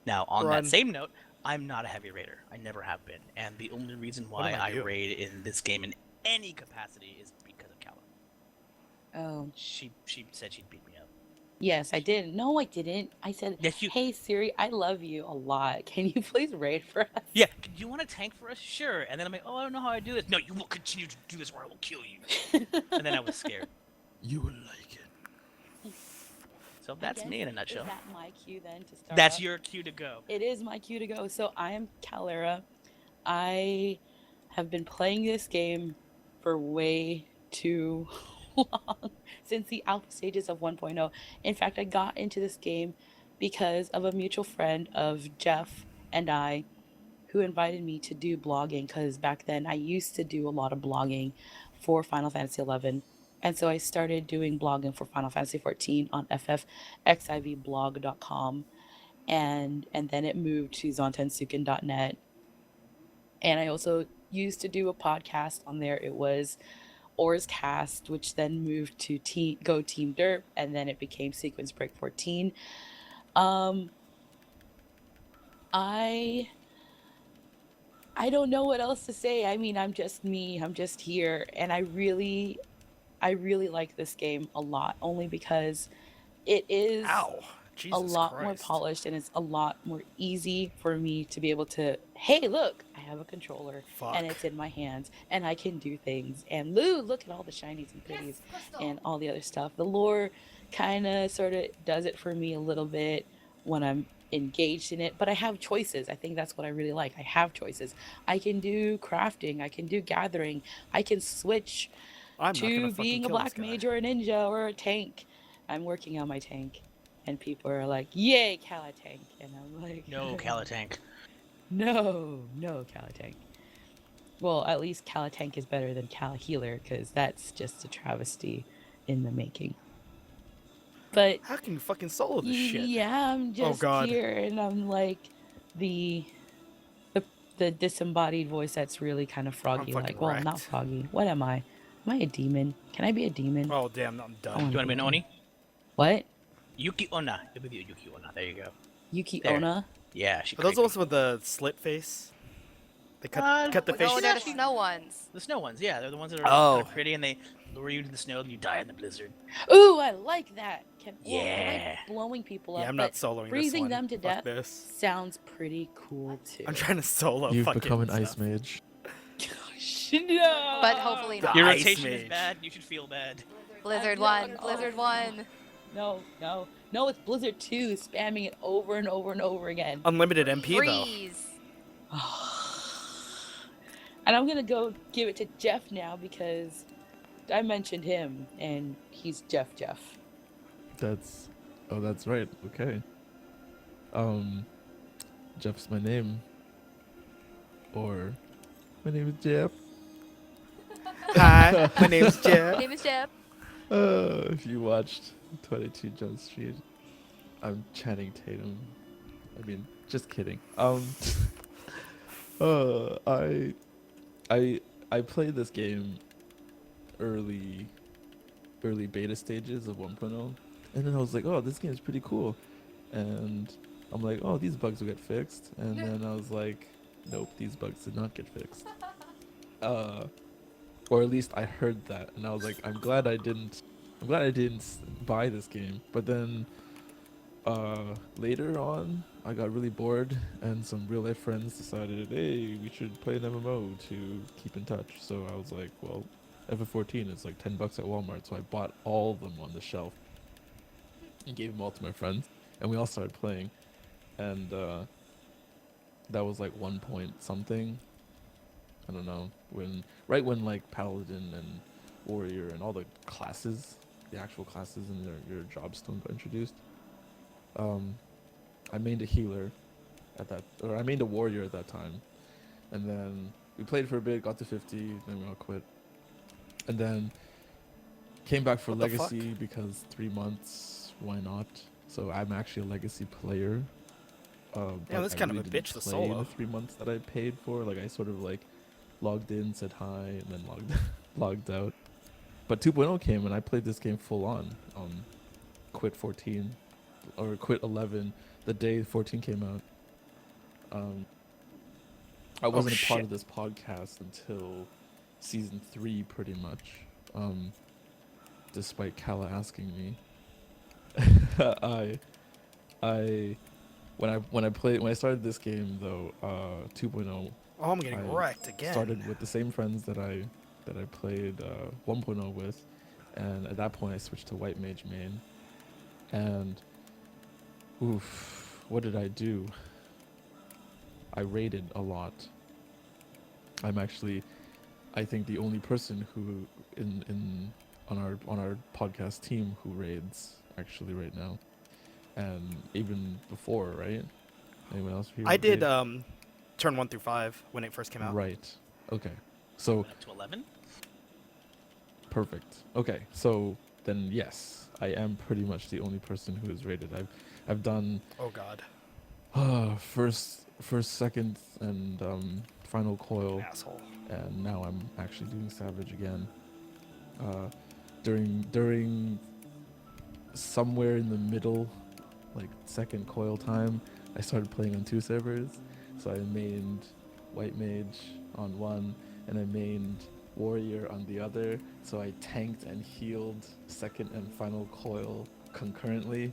Now, on Run. that same note, I'm not a heavy raider. I never have been. And the only reason why am I I doing? raid in this game in any capacity is because of Calla. Oh. She said she'd beat me up. Yes, I did. No, I didn't. I said, Yes, you- hey, Siri, I love you a lot. Can you please raid for us? Yeah, do you want to tank for us? Sure. And then I'm like, oh, I don't know how I do this. No, you will continue to do this or I will kill you. And then I was scared. You will like it. So that's me in a nutshell. Is that my cue then to start? That's off? your cue to go. It is my cue to go. So I am Calera. I have been playing this game for way too long, since the alpha stages of 1.0. In fact, I got into this game because of a mutual friend of Jeff and I, who invited me to do blogging, because back then I used to do a lot of blogging for Final Fantasy XI. And so I started doing blogging for Final Fantasy XIV on ffxivblog.com. And then it moved to zontensuken.net. And I also used to do a podcast on there. It was Or's Cast, which then moved to Go Team Derp, and then it became Sequence Break 14. I don't know what else to say. I mean, I'm just me. I'm just here, and I really like this game a lot, only because it is. Ow. Jesus a lot more Christ. polished, and it's a lot more easy for me to be able to, hey, look, I have a controller and Fuck. it's in my hands and I can do things. And look at all the shinies and pretties Yes, Crystal. and all the other stuff. The lore kind of sort of does it for me a little bit when I'm engaged in it, but I have choices. I think that's what I really like. I have choices. I can do crafting, I can do gathering, I can switch I'm not gonna to fucking being a kill this black guy. mage or a ninja or a tank. I'm working on my tank. And people are like, yay, Calatank. And I'm like, No, Calatank. no, Calatank. Well, at least Calatank is better than Calahealer, because that's just a travesty in the making. But How can you fucking solo this shit? yeah, I'm Oh, just God. here, and I'm like the the disembodied voice that's really kind of froggy. fucking Like, well, not wrecked. froggy. What am I? Am I a demon? Can I be a demon? Oh, damn, I'm I done. Do you want to be an be- Oni? What? Yuki Onna. You'll be the Yuki Onna. There you go. Yuki There. Onna? Yeah, she Are those creepy. ones with the slit face? They cut the no, face. No, she's they're the actually- snow ones. The snow ones, yeah, they're the ones that are Oh. kind of pretty and they lure you into the snow and you die in the blizzard. Ooh, I like that. I Yeah. like blowing people up. Yeah, I'm not but soloing this freezing one. them to Fuck death this. sounds pretty cool too. I'm trying to solo You've fucking become an stuff. ice mage. No. But hopefully not. Your Ice rotation is mage. bad, you should feel bad. Blizzard I'm 1, not- Blizzard oh. 1. No, it's Blizzard 2, spamming it over and over and over again. Unlimited MP though. Freeze. And I'm gonna go give it to Jeff now because I mentioned him and he's Jeff. That's right. Okay. Jeff's my name. Or my name is Jeff. Hi, my name's My Jeff. name is Jeb. If you watched 22 Jump Street, I'm Channing Tatum. I mean, just kidding. I played this game early beta stages of 1.0, and then I was like, oh, this game is pretty cool, and I'm like, oh, these bugs will get fixed, and then I was like, nope, these bugs did not get fixed. Or at least I heard that, and I was like, I'm glad I didn't buy this game. But then later on, I got really bored, and some real life friends decided, hey, we should play an MMO to keep in touch. So I was like, well, FF14 is like $10 at Walmart, so I bought all of them on the shelf and gave them all to my friends, and we all started playing, and that was like 1 point something. I don't know, right when like Paladin and Warrior and all the classes, the actual classes and your job stone got introduced. I mained a healer I mained a warrior at that time, and then we played for a bit, got to 50, then we all quit, and then came back for What the legacy because 3 months, why not? So I'm actually a legacy player. Yeah, but that's I kind of a didn't bitch to play solo. the 3 months that I paid for. Like I sort of like logged in, said hi, and then logged out. But 2.0 came and I played this game full on. Quit 14 or quit 11 the day 14 came out. I wasn't a part shit. of this podcast until season 3 pretty much. Despite Kala asking me. When I started this game though, 2.0, Oh, I'm getting I wrecked again. started with the same friends that I played 1.0 with, and at that point I switched to white mage main, and oof, what did I do? I raided a lot. I'm actually, I think, the only person who on our podcast team who raids actually right now, and even before, right? Anyone else here? I did raid? turn 1 through 5 when it first came out. Right. Okay. So Went up to 11? perfect. Okay. So then yes, I am pretty much the only person who is rated. I've done Oh god, first, second, and final coil, asshole. and now I'm actually doing savage again. During somewhere in the middle, like second coil time, I started playing on 2 servers. So I mained white mage on one, and I mained warrior on the other. So I tanked and healed second and final coil concurrently.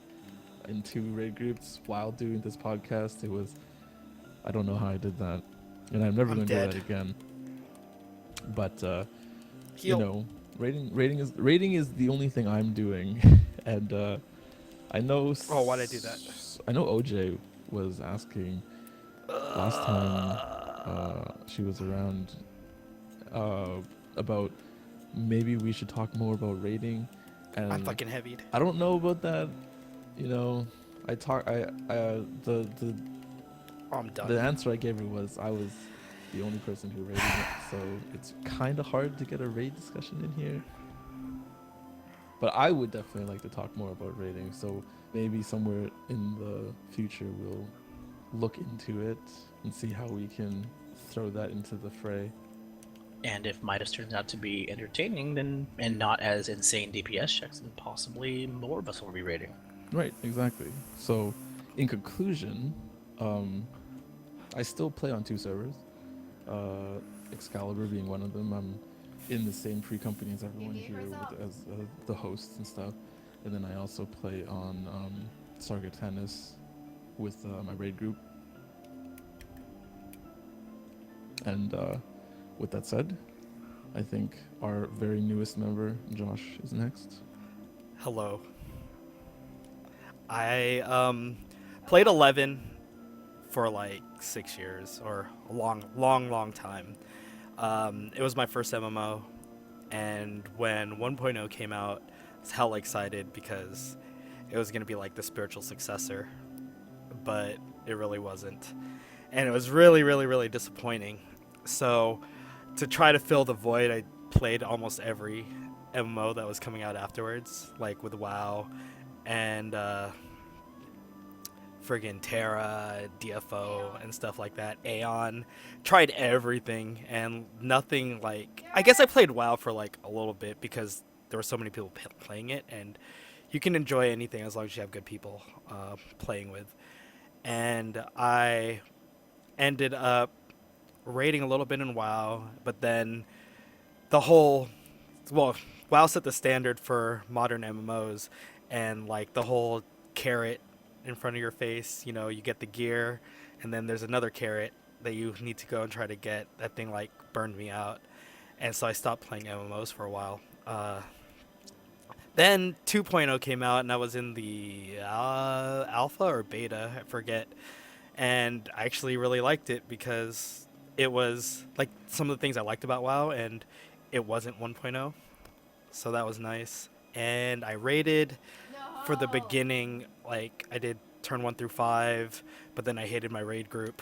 in 2 raid groups while doing this podcast. I don't know how I did that, and I'm never I'm going to do dead. that again. But Heal. you know, rating is the only thing I'm doing, and I know. Oh, why'd I do that? I know OJ was asking last time she was around about maybe we should talk more about rating, and I'm fucking heavied. I don't know about that. You know, the Oh, I'm done. the answer I gave her was I was the only person who rated it, so it's kind of hard to get a raid discussion in here. But I would definitely like to talk more about rating, so maybe somewhere in the future we'll look into it and see how we can throw that into the fray. And if Midas turns out to be entertaining, then and not as insane DPS checks, then possibly more of us will be rating. Right, exactly. So, in conclusion, I still play on 2 servers. Excalibur being one of them. I'm in the same pre-company as everyone here as the hosts and stuff. And then I also play on Sarga Tennis with my raid group. And with that said, I think our very newest member, Josh, is next. Hello. I played 11 for like 6 years, or a long time. It was my first MMO, and when 1.0 came out, I was hella excited because it was gonna be like the spiritual successor, but it really wasn't, and it was really disappointing. So to try to fill the void, I played almost every MMO that was coming out afterwards, like with WoW and friggin' Terra, DFO, and stuff like that. Aeon. Tried everything, and nothing like... I guess I played WoW for like a little bit because there were so many people playing it, and you can enjoy anything as long as you have good people playing with. And I ended up raiding a little bit in WoW, but then the whole... Well, WoW set the standard for modern MMOs, and like the whole carrot in front of your face, you know, you get the gear, and then there's another carrot that you need to go and try to get. That thing like burned me out, and so I stopped playing MMOs for a while. Then 2.0 came out, and I was in the alpha or beta, I forget, and I actually really liked it because it was like some of the things I liked about WoW, and it wasn't 1.0, so that was nice. And I raided for the beginning, like I did turn 1 through 5, but then I hated my raid group,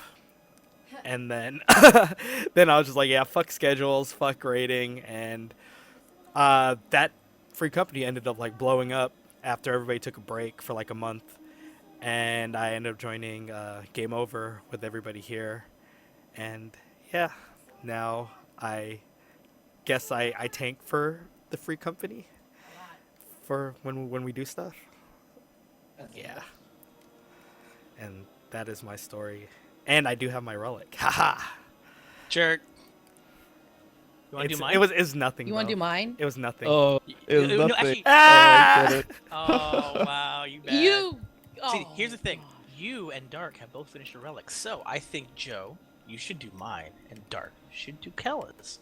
and then then I was just like, yeah, fuck schedules, fuck raiding, and that free company ended up like blowing up after everybody took a break for like a month, and I ended up joining Game Over with everybody here, and yeah, now I guess I tank for the free company for when we do stuff. Yeah. And that is my story. And I do have my relic. Haha. Jerk. You want to do mine? It was nothing. You want to do mine? It was nothing. Oh, it was No, nothing. actually- Oh, I get it. Oh, wow, you bad. You. See, Oh, here's the thing. God. You and Dark have both finished a relic, so I think, Joe, you should do mine, and Dark should do Kella's.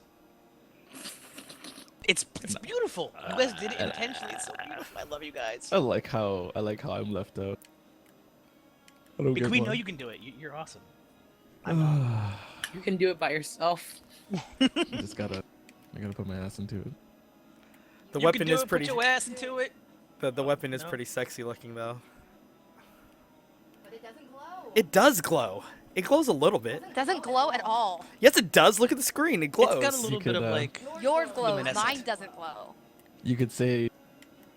It's beautiful. You guys did it intentionally. It's so beautiful. I love you guys. I like how I'm left out. I don't Because get we one. know you can do it. You're awesome. I'm not. You can do it by yourself. I gotta put my ass into it. The You weapon can do is it, pretty Put your ass into it. the weapon is No. pretty sexy looking though. But it doesn't glow. It does glow. It glows a little bit. It doesn't glow at all. Yes, it does. Look at the screen. It glows. It's got a little You bit could, of like. Yours glows. Luminescent. Mine doesn't glow. You could say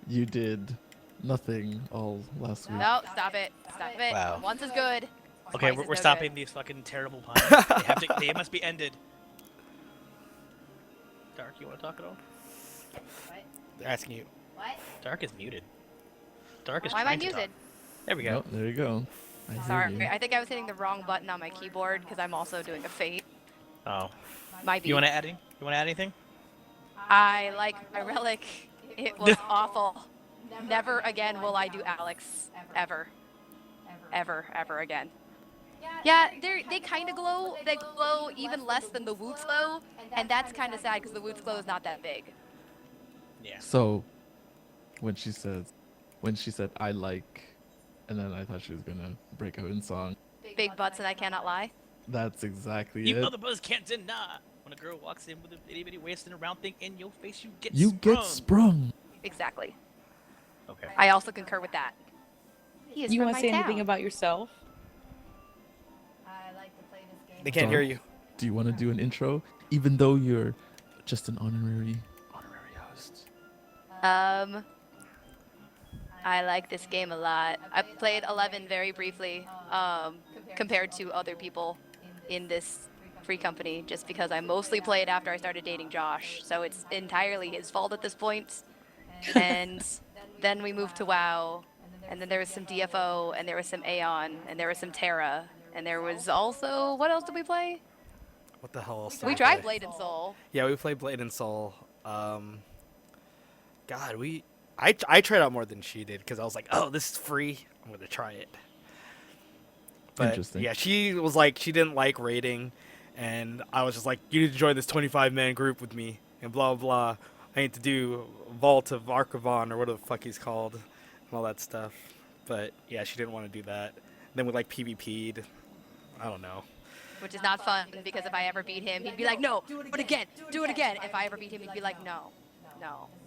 you did nothing all last week. No, stop it. Stop it. Wow. Once is good. Okay, Twice is we're no stopping good. these fucking terrible puns. They must be ended. Dark, you want to talk at all? What? They're asking you. What? Dark is muted. Dark is Why am I trying to talk. muted? There we go. No, there you go. I hear Sorry, you. I think I was hitting the wrong button on my keyboard because I'm also doing a fate. Oh, Might be. you want to add anything? You want to add anything? I like my relic. It was awful. never again will I do Alex ever, ever again. Yeah, they kind of glow. They glow even less than the Woots glow, and that's kind of sad because the Woots glow is not that big. Yeah. So when she said I like, and then I thought she was gonna break out in song. Big butts and I cannot lie. That's exactly You it. other brothers can't deny. When a girl walks in with a itty bitty waist and a round thing in your face, you get You sprung. get sprung. Exactly. Okay. I also concur with that. He is You from want my to say anything town. about yourself? I like to play this game. They can't hear you. Do you want to do an intro, even though you're just an honorary host? I like this game a lot. I played 11 very briefly, compared to other people in this free company, just because I mostly played after I started dating Josh. So it's entirely his fault at this point. And then we moved to WoW, and then there was some DFO, and there was some Aeon, and there was some Terra, and there was also, what else did we play? What the hell else? did We play? tried Blade and Soul. Yeah, we played Blade and Soul. God, I tried out more than she did because I was like, oh, this is free. I'm gonna try it. But Interesting. yeah, she was like, she didn't like raiding, and I was just like, you need to join this 25-man group with me, and blah blah. I need to do Vault of Archivon or whatever the fuck he's called, and all that stuff. But yeah, she didn't want to do that. Then we like PvP'd. I don't know. Which is not fun, because if I ever beat him, he'd be like, no, do it again, do it again. If I ever beat him, he'd be like, no,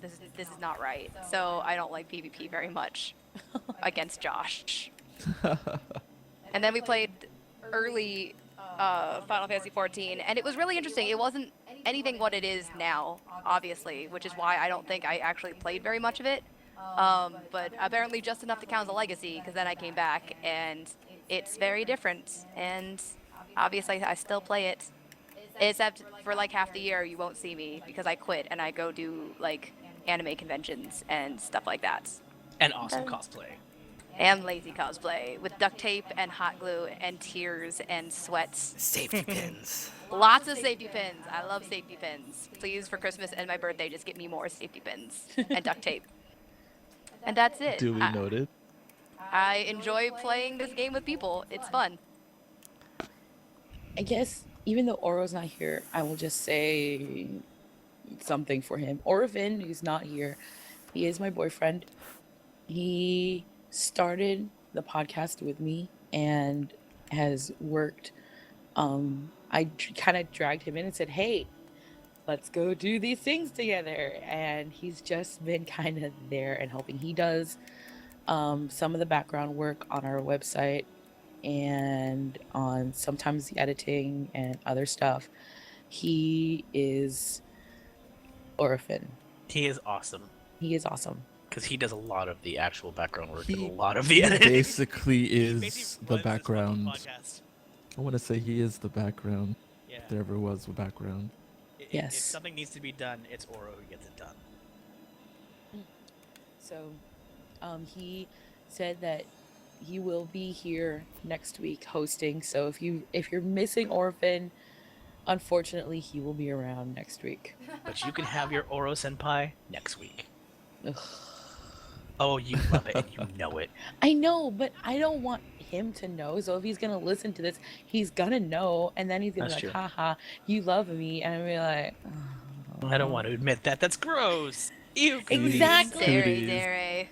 this is not right. So I don't like PvP very much against Josh. And then we played early Final Fantasy 14, and it was really interesting. It wasn't anything what it is now, obviously, which is why I don't think I actually played very much of it. But apparently just enough to count as a legacy, because then I came back, and it's very different. And obviously, I still play it, except for like half the year you won't see me because I quit and I go do like anime conventions and stuff like that. And awesome cosplay. And lazy cosplay with duct tape and hot glue and tears and sweats. Safety pins. Lots of safety pins. I love safety pins. Please, for Christmas and my birthday, just get me more safety pins and duct tape. And that's it. Duly noted. I enjoy playing this game with people. It's fun. I guess even though Oro's not here, I will just say something for him. Orovin, who's not here, he is my boyfriend. He started the podcast with me and has worked. I kind of dragged him in and said, hey, let's go do these things together. And he's just been kind of there and helping. He does some of the background work on our website and on sometimes the editing and other stuff. He is Orphan. He is awesome. He is awesome. Because he does a lot of the actual background work and He a lot of the He editing. basically He is basically the runs this fucking background. podcast. I want to say he is the background. Yeah. If there ever was a background. If Yes. something needs to be done, it's Oro who gets it done. So he said that he will be here next week hosting. So if you're missing Orphan, unfortunately he will be around next week. But you can have your Oro Senpai next week. Ugh. Oh, you love it and you know it. I know, but I don't want him to know. So if he's gonna listen to this, he's gonna know, and then he's gonna That's be like, true. haha, you love me, and I'm gonna be like, I don't want to admit that. That's gross. Ew. Exactly. Dere, Cooties. dere.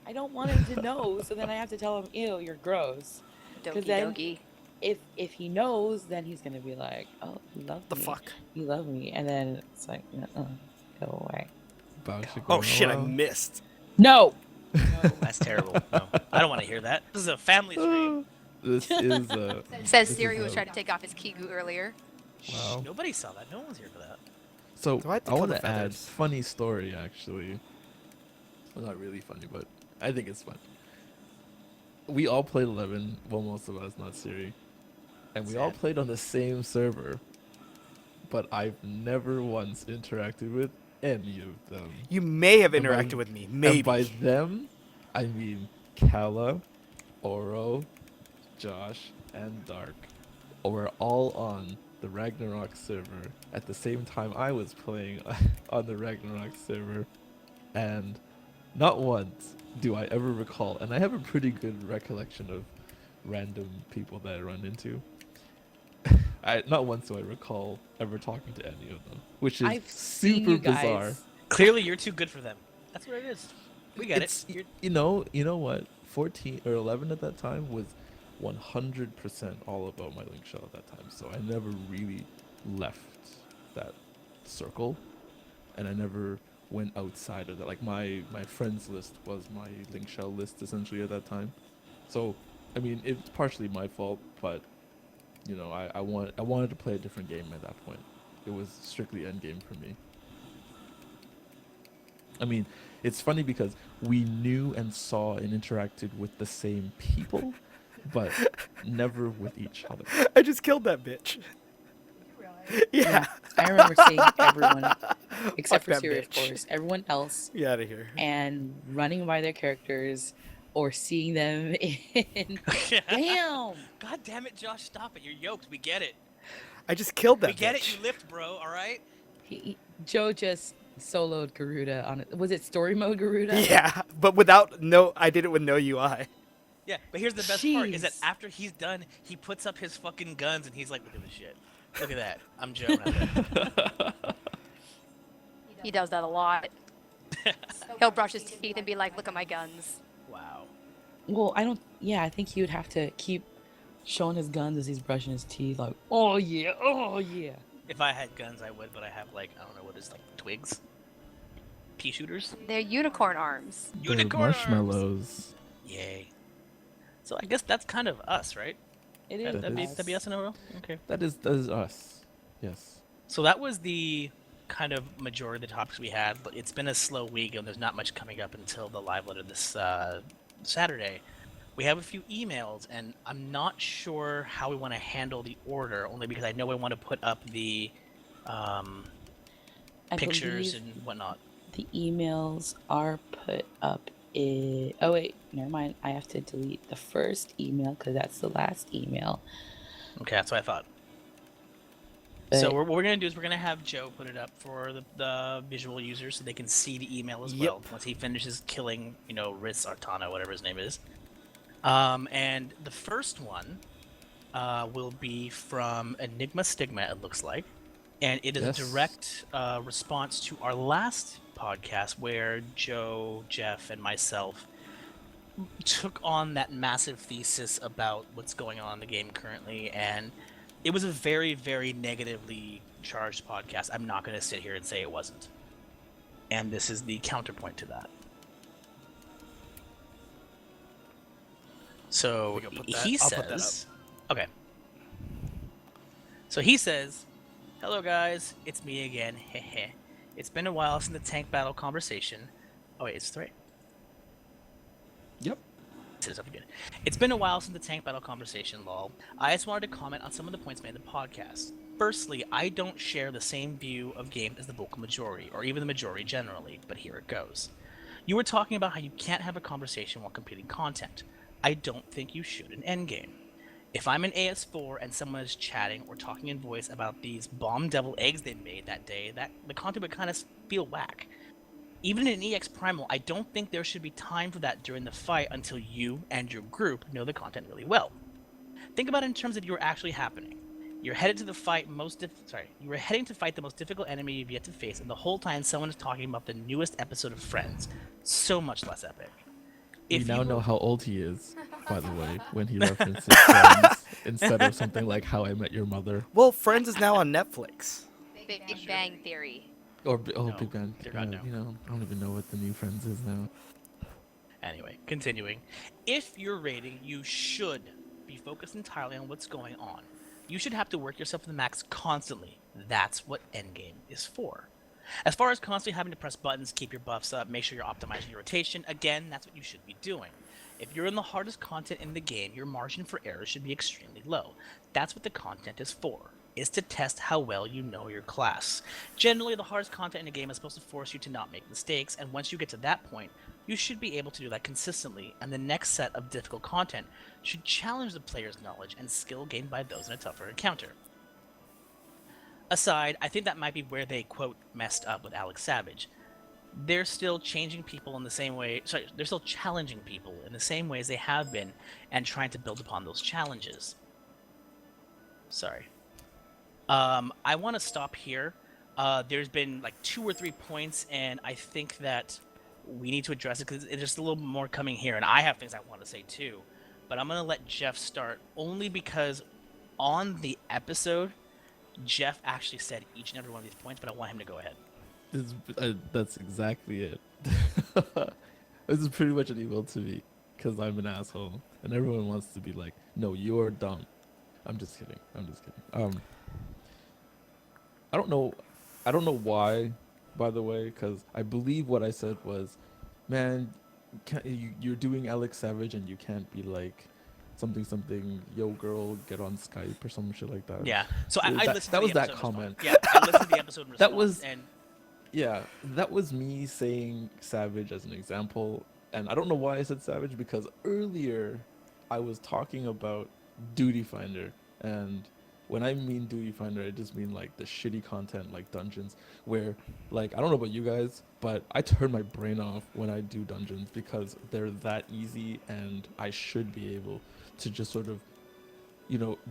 I don't want him to know, so then I have to tell him, ew, you're gross. Doki then- doki. If he knows, then he's gonna be like, oh, you love The me. fuck? You love me, and then it's like, go away. Oh shit! I missed. No. That's terrible. No, I don't want to hear that. This is a family stream. This is Says this Siri is was a- trying to take off his Kigu earlier. Wow. Nobody saw that. No one was here for that. So Do I have to I kill want the to add feathers? funny story actually. Well, not really funny, but I think it's fun. We all played 11. Well, most of us, not Siri, and we all Sad. played on the same server. But I've never once interacted with any of them. You may have And by- interacted with me. Maybe. And by them, I mean Kala, Oro, Josh, and Dark. Were all on the Ragnarok server at the same time I was playing on the Ragnarok server. And not once do I ever recall, and I have a pretty good recollection of random people that I run into. Not once do I recall ever talking to any of them, which is I've seen super you bizarre. guys. Clearly, you're too good for them. That's what it is. We get It's it. You're, you know what? 14 or 11 at that time was 100% all about my link shell at that time. So I never really left that circle, and I never went outside of that. Like my friends list was my link shell list essentially at that time. So I mean, it's partially my fault, but you know, I wanted to play a different game at that point. It was strictly end game for me. I mean, it's funny because we knew and saw and interacted with the same people, but never with each other. I just killed that bitch. Did you realize? Yeah. I remember seeing everyone, except for that Siri, of bitch. course, everyone else, Get out of here. and running by their characters or seeing them in. Damn! God damn it, Josh! Stop it. You're yoked. We get it. I just killed that We get bitch. it. You lift, bro. All right. Joe just soloed Garuda on it. Was it story mode Garuda? Yeah, but I did it with no UI. Yeah, but here's the best part: is that Jeez. after he's done, he puts up his fucking guns and he's like, "Look at this shit. Look at that. I'm Joe." Now." He does that a lot. He'll brush his teeth and be like, "Look at my guns." Wow. Well, I don't. Yeah, I think he would have to keep showing his guns as he's brushing his teeth. Like, oh yeah, oh yeah. If I had guns, I would, but I have like I don't know what is like twigs, pea shooters. They're unicorn arms. They're Unicorn arms. marshmallows. Yay. So I guess that's kind of us, right? It Yeah, is. That'd be, is- that'd be us in a row. Okay. That is us. Yes. So that was the kind of majority of the topics we had, but it's been a slow week and there's not much coming up until the live letter this Saturday. We have a few emails, and I'm not sure how we want to handle the order, only because I know we want to put up the I pictures believe and whatnot. the emails are put up. Oh wait, never mind. I have to delete the first email because that's the last email. Okay, that's what I thought. But So what we're going to do is we're going to have Joe put it up for the visual users so they can see the email as well once he finishes killing, Riz Artana, whatever his name is. And the first one will be from Enigma Stigma, it looks like. And it is Yes. a direct response to our last podcast where Joe, Jeff, and myself took on that massive thesis about what's going on in the game currently. And it was a very, very negatively charged podcast. I'm not going to sit here and say it wasn't. And this is the counterpoint to that. So We can put that- he I'll put that says, okay. So he says, "Hello guys, it's me again. Hehe. It's been a while since the tank battle conversation. Oh wait, it's 3. Yep. It's been a while since the tank battle conversation, lol. I just wanted to comment on some of the points made in the podcast. Firstly, I don't share the same view of games as the vocal majority, or even the majority generally, but here it goes. You were talking about how you can't have a conversation while completing content. I don't think you should in endgame. If I'm in AS4 and someone is chatting or talking in voice about these bomb devil eggs they made that day, that the content would kind of feel whack. Even in EX Primal, I don't think there should be time for that during the fight until you and your group know the content really well. Think about it in terms of you're actually happening. You're headed to the fight you were heading to fight the most difficult enemy you've yet to face, and the whole time someone is talking about the newest episode of Friends. So much less epic. We If now you know were- how old he is, by the way, when he references Friends instead of something like How I Met Your Mother Well, Friends is now on Netflix. Big Bang Theory. or No, Big Bang. dear God, no. I don't even know what the new Friends is now. Anyway, continuing. If you're raiding, you should be focused entirely on what's going on. You should have to work yourself to the max constantly. That's what endgame is for. As far as constantly having to press buttons, keep your buffs up, make sure you're optimizing your rotation, again, that's what you should be doing. If you're in the hardest content in the game, your margin for error should be extremely low. That's what the content is for, is to test how well you know your class. Generally, the hardest content in a game is supposed to force you to not make mistakes, and once you get to that point, you should be able to do that consistently, and the next set of difficult content should challenge the player's knowledge and skill gained by those in a tougher encounter. Aside, I think that might be where they, quote, messed up with Alex Savage. they're still changing people in the same way. Sorry, they're still challenging people in the same ways they have been, and trying to build upon those challenges. Sorry. I want to stop here. There's been like 2 or 3 points, and I think that we need to address it because there's just a little more coming here, and I have things I want to say too. But I'm gonna let Jeff start only because on the episode, Jeff actually said each and every one of these points, but I want him to go ahead. That's exactly it. This is pretty much an email to me because I'm an asshole, and everyone wants to be like, "No, you're dumb." I'm just kidding. I'm just kidding. I don't know. I don't know why, by the way, because I believe what I said was, "Man, you're doing Alex Savage, and you can't be like." Something, yo girl, get on Skype or some shit like that. Yeah. So I That- listened that to was the that episode in comment. response. Yeah, I listened to the episode in response. That was- and Yeah, that was me saying Savage as an example. And I don't know why I said Savage because earlier I was talking about Duty Finder. And when I mean Duty Finder, I just mean like the shitty content like dungeons where like I don't know about you guys, but I turn my brain off when I do dungeons because they're that easy and I should be able to just sort of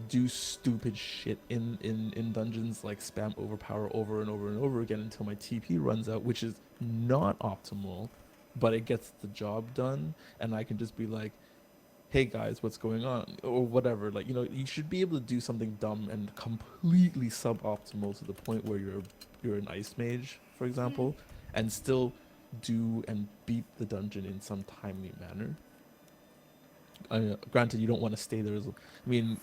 do stupid shit in dungeons, like spam overpower over and over and over again until my TP runs out, which is not optimal, but it gets the job done, and I can just be like, hey guys, what's going on, or whatever. Like, you should be able to do something dumb and completely suboptimal to the point where you're an ice mage, for example, and still do and beat the dungeon in some timely manner. Granted, you don't want to stay there. I mean,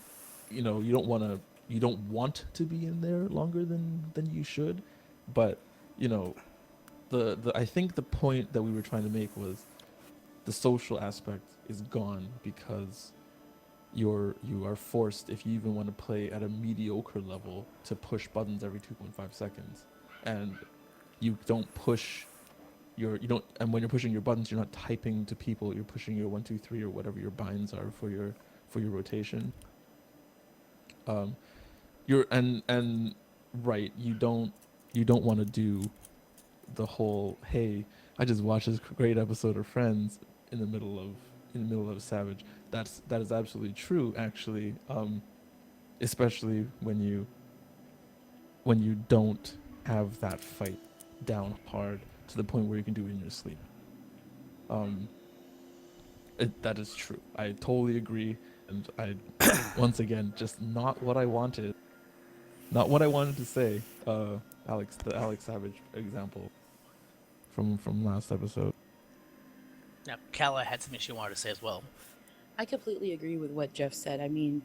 you don't want to be in there longer than you should, but the I think the point that we were trying to make was the social aspect is gone because you are forced, if you even want to play at a mediocre level, to push buttons every 2.5 seconds, and you don't push you don't, and when you're pushing your buttons, you're not typing to people, you're pushing your 1 2 3 or whatever your binds are for your rotation. You're and right, you don't want to do the whole, hey, I just watched this great episode of Friends in the middle of Savage. That is absolutely true, actually. Especially when you don't have that fight down hard to the point where you can do it in your sleep. That is true. I totally agree, and I once again, just not what I wanted. Not what I wanted to say. The Alex Savage example from last episode. now, Kala had something she wanted to say as well. I completely agree with what Jeff said. I mean,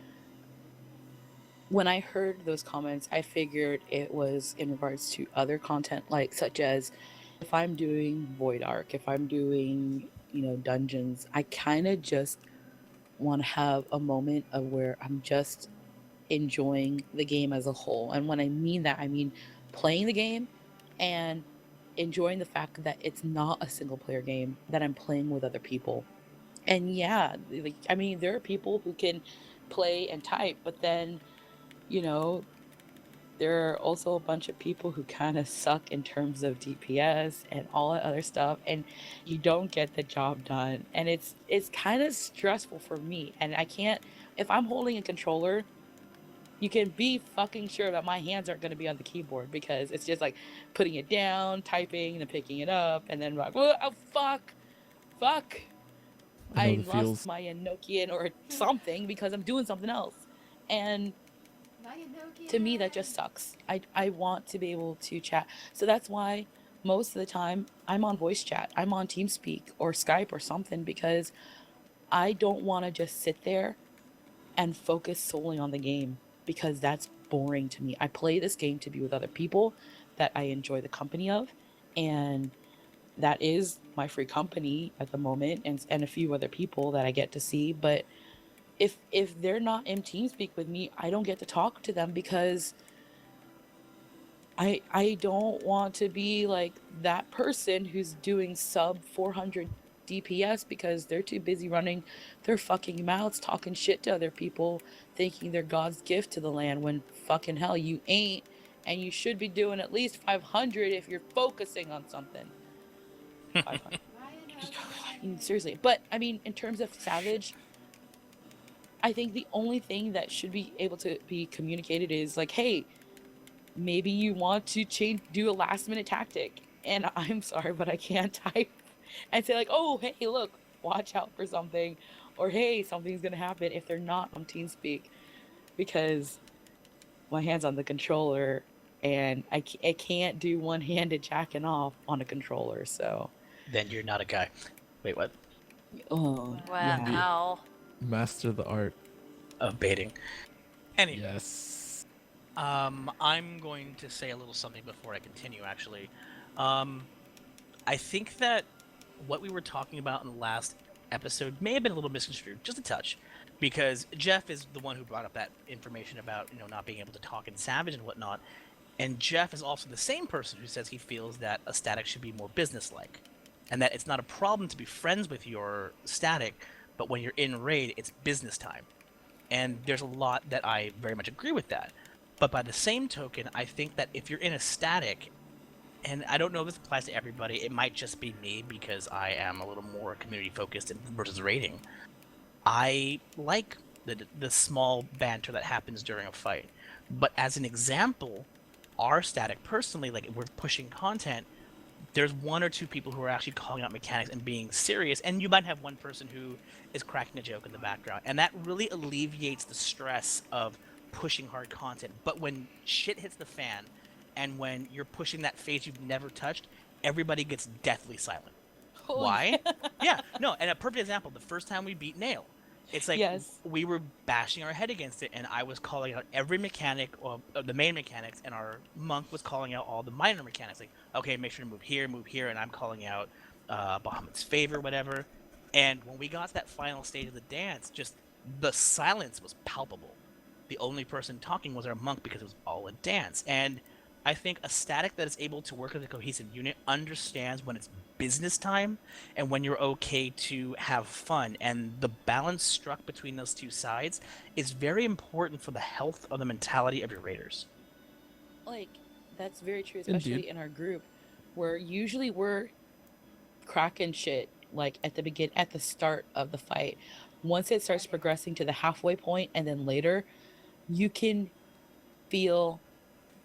when I heard those comments, I figured it was in regards to other content, like such as if I'm doing Void Arc, if I'm doing, dungeons, I kind of just want to have a moment of where I'm just enjoying the game as a whole. And when I mean that, I mean playing the game and enjoying the fact that it's not a single player game, that I'm playing with other people. And yeah, like, I mean, there are people who can play and type, but then, there are also a bunch of people who kind of suck in terms of DPS and all that other stuff, and you don't get the job done. And it's kind of stressful for me. And I can't, if I'm holding a controller, you can be fucking sure that my hands aren't going to be on the keyboard because it's just like putting it down, typing, and then picking it up, and then like, oh fuck. I know I the lost feels. my Nokian or something because I'm doing something else. And to me, that just sucks. I want to be able to chat. So that's why most of the time I'm on voice chat. I'm on TeamSpeak or Skype or something because I don't want to just sit there and focus solely on the game because that's boring to me. I play this game to be with other people that I enjoy the company of, and that is my free company at the moment, and a few other people that I get to see. But if they're not in TeamSpeak with me, I don't get to talk to them because I don't want to be like that person who's doing sub 400 DPS because they're too busy running their fucking mouths talking shit to other people, thinking they're God's gift to the land when fucking hell you ain't, and you should be doing at least 500 if you're focusing on something. Seriously. But I mean, in terms of Savage, I think the only thing that should be able to be communicated is like, hey, maybe you want to do a last minute tactic. And I'm sorry, but I can't type and say like, oh, hey, look, watch out for something, or hey, something's gonna happen if they're not on TeamSpeak, because my hand's on the controller and I can't do one-handed jacking off on a controller. So, Then you're not a guy. Wait, what? oh yeah, Wow. Master the art. Of baiting. Anyway, Yes. I'm going to say a little something before I continue. Actually, I think that what we were talking about in the last episode may have been a little misconstrued, just a touch, because Jeff is the one who brought up that information about not being able to talk in Savage and whatnot, and Jeff is also the same person who says he feels that a static should be more businesslike, and that it's not a problem to be friends with your static, but when you're in raid, it's business time. And there's a lot that I very much agree with that. But by the same token, I think that if you're in a static, and I don't know if this applies to everybody, it might just be me because I am a little more community focused versus raiding. I like the small banter that happens during a fight. But as an example, our static personally, like if we're pushing content, there's one or two people who are actually calling out mechanics and being serious, and you might have one person who is cracking a joke in the background, and that really alleviates the stress of pushing hard content. But when shit hits the fan, and when you're pushing that phase you've never touched, everybody gets deathly silent. oh, Why? Yeah, no, and a perfect example, the first time we beat Nail, it's like Yes. we were bashing our head against it, and I was calling out every mechanic, or the main mechanics, and our monk was calling out all the minor mechanics. Like, okay, make sure to move here, and I'm calling out Bahamut's favor, whatever. And when we got to that final stage of the dance, just the silence was palpable. The only person talking was our monk because it was all a dance. And I think a static that is able to work as a cohesive unit understands when it's business time and when you're okay to have fun. And the balance struck between those two sides is very important for the health of the mentality of your raiders. like that's very true, especially Indeed. in our group, where usually we're cracking shit like at the start of the fight. Once it starts progressing to the halfway point, and then later, you can feel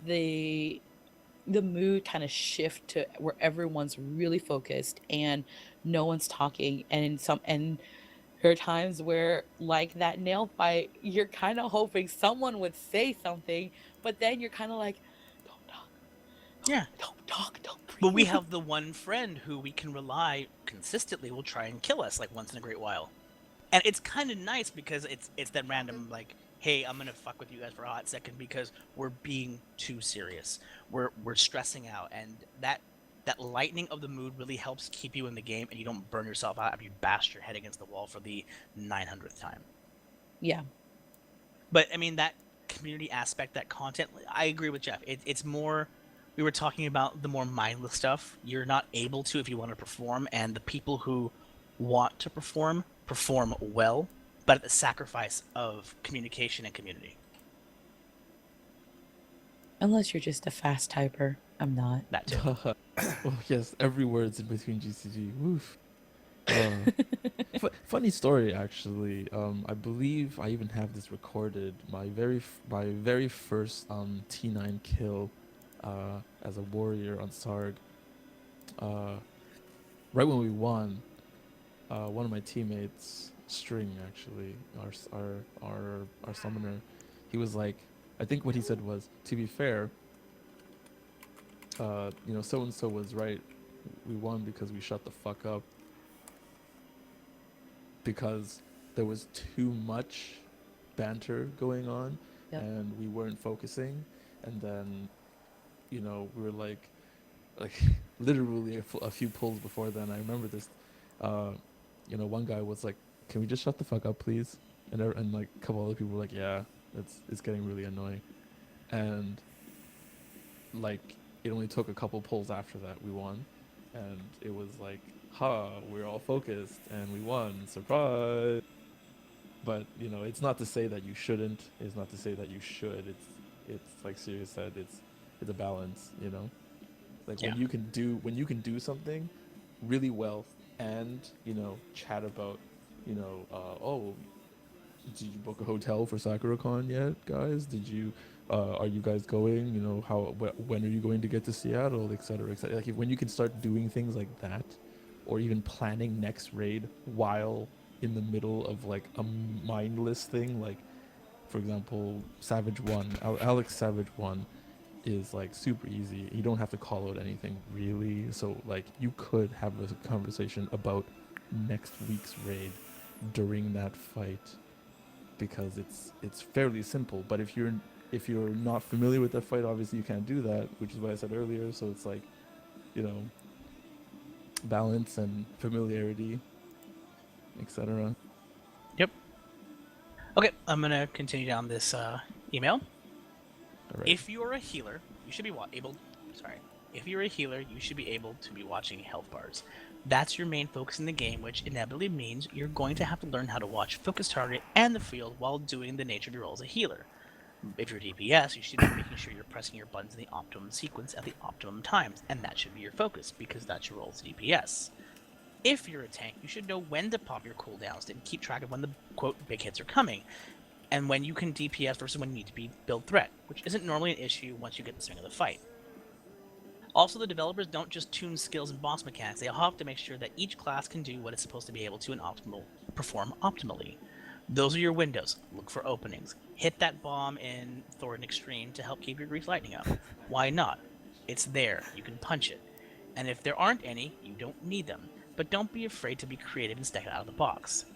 the the mood kind of shift to where everyone's really focused and no one's talking, and there are times where, like that nail fight, you're kind of hoping someone would say something, but then you're kind of like, don't talk, Yeah. don't talk, don't breathe. But we have the one friend who we can rely consistently will try and kill us like once in a great while. And it's kind of nice because it's that random like, hey, I'm gonna fuck with you guys for a hot second because we're being too serious. We're stressing out, and that lightening of the mood really helps keep you in the game, and you don't burn yourself out after you bash your head against the wall for the 900th time. Yeah. But I mean that community aspect, that content, I agree with Jeff. It's more. We were talking about the more mindless stuff. You're not able to if you want to perform, and the people who want to perform well, but at the sacrifice of communication and community. Unless you're just a fast typer. I'm not. That too. Oh yes, every word's in between GCG. Woof. Funny story actually. I believe I even have this recorded. My very first T9 kill as a warrior on Sarg. Right when we won, one of my teammates, String actually, our summoner, he was like, I think what he said was, to be fair, so and so was right. We won because we shut the fuck up. Because there was too much banter going on, Yep. and we weren't focusing. And then, we were like literally a few pulls before then. I remember this. One guy was like, "Can we just shut the fuck up, please?" And like a couple other people were like, "Yeah, it's getting really annoying." And like it only took a couple pulls after that we won, and it was like, we're all focused and we won, surprise. But it's not to say that you shouldn't, it's not to say that you should. It's like Sirius said, it's a balance. Like Yeah. when you can do something, really well and, you know, chat about, you know, oh, did you book a hotel for SakuraCon yet, guys? Did you, are you guys going? You know, when are you going to get to Seattle, et cetera, et cetera. Like when you can start doing things like that, or even planning next raid while in the middle of like a mindless thing, like for example, Savage One, Alex Savage One is like super easy. You don't have to call out anything really. So like you could have a conversation about next week's raid during that fight because it's fairly simple. But if you're not familiar with that fight, obviously you can't do that, which is what I said earlier. So it's like, you know, balance and familiarity, etc. Yep. Okay, I'm gonna continue down this email. All right. If you're a healer, you should be If you're a healer, you should be able to be watching health bars. That's your main focus in the game, which inevitably means you're going to have to learn how to watch focus target and the field while doing the nature of your role as a healer. If you're DPS, you should be making sure you're pressing your buttons in the optimum sequence at the optimum times, and that should be your focus because that's your role as DPS. If you're a tank, you should know when to pop your cooldowns and keep track of when the quote big hits are coming, and when you can DPS versus when you need to be build threat, which isn't normally an issue once you get the swing of the fight. Also, the developers don't just tune skills and boss mechanics, they have to make sure that each class can do what it's supposed to be able to and perform optimally. Those are your windows. Look for openings. Hit that bomb in Thorin Extreme to help keep your Grease Lightning up. Why not? It's there. You can punch it. And if there aren't any, you don't need them. But don't be afraid to be creative and stack it out of the box.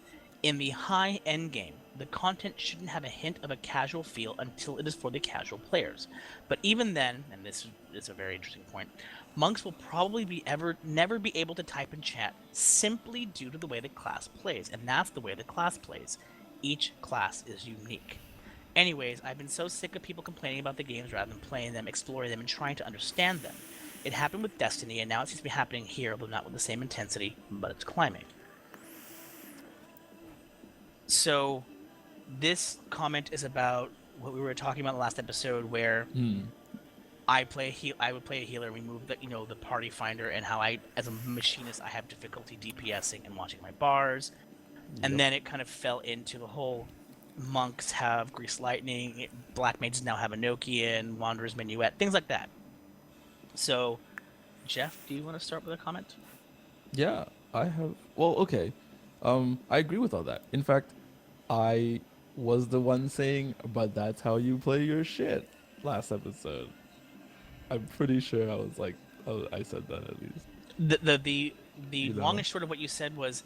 In the high end game, the content shouldn't have a hint of a casual feel until it is for the casual players. But even then, and this is a very interesting point, monks will probably never be able to type in chat simply due to the way the class plays, and that's the way the class plays. Each class is unique. Anyways, I've been so sick of people complaining about the games rather than playing them, exploring them, and trying to understand them. It happened with Destiny, and now it seems to be happening here, although not with the same intensity, but it's climbing. So, this comment is about what we were talking about in the last episode, where I would play a healer. We move the party finder, and how I, as a machinist, I have difficulty DPSing and watching my bars, and then it kind of fell into the whole monks have Grease Lightning, Black Mages now have Enochian, Wanderer's Minuet, things like that. So, Jeff, do you want to start with a comment? Yeah, I have. Well, okay. I agree with all that. In fact, I was the one saying, but that's how you play your shit last episode. I'm pretty sure I was like, I said that at least. The long and short of what you said was,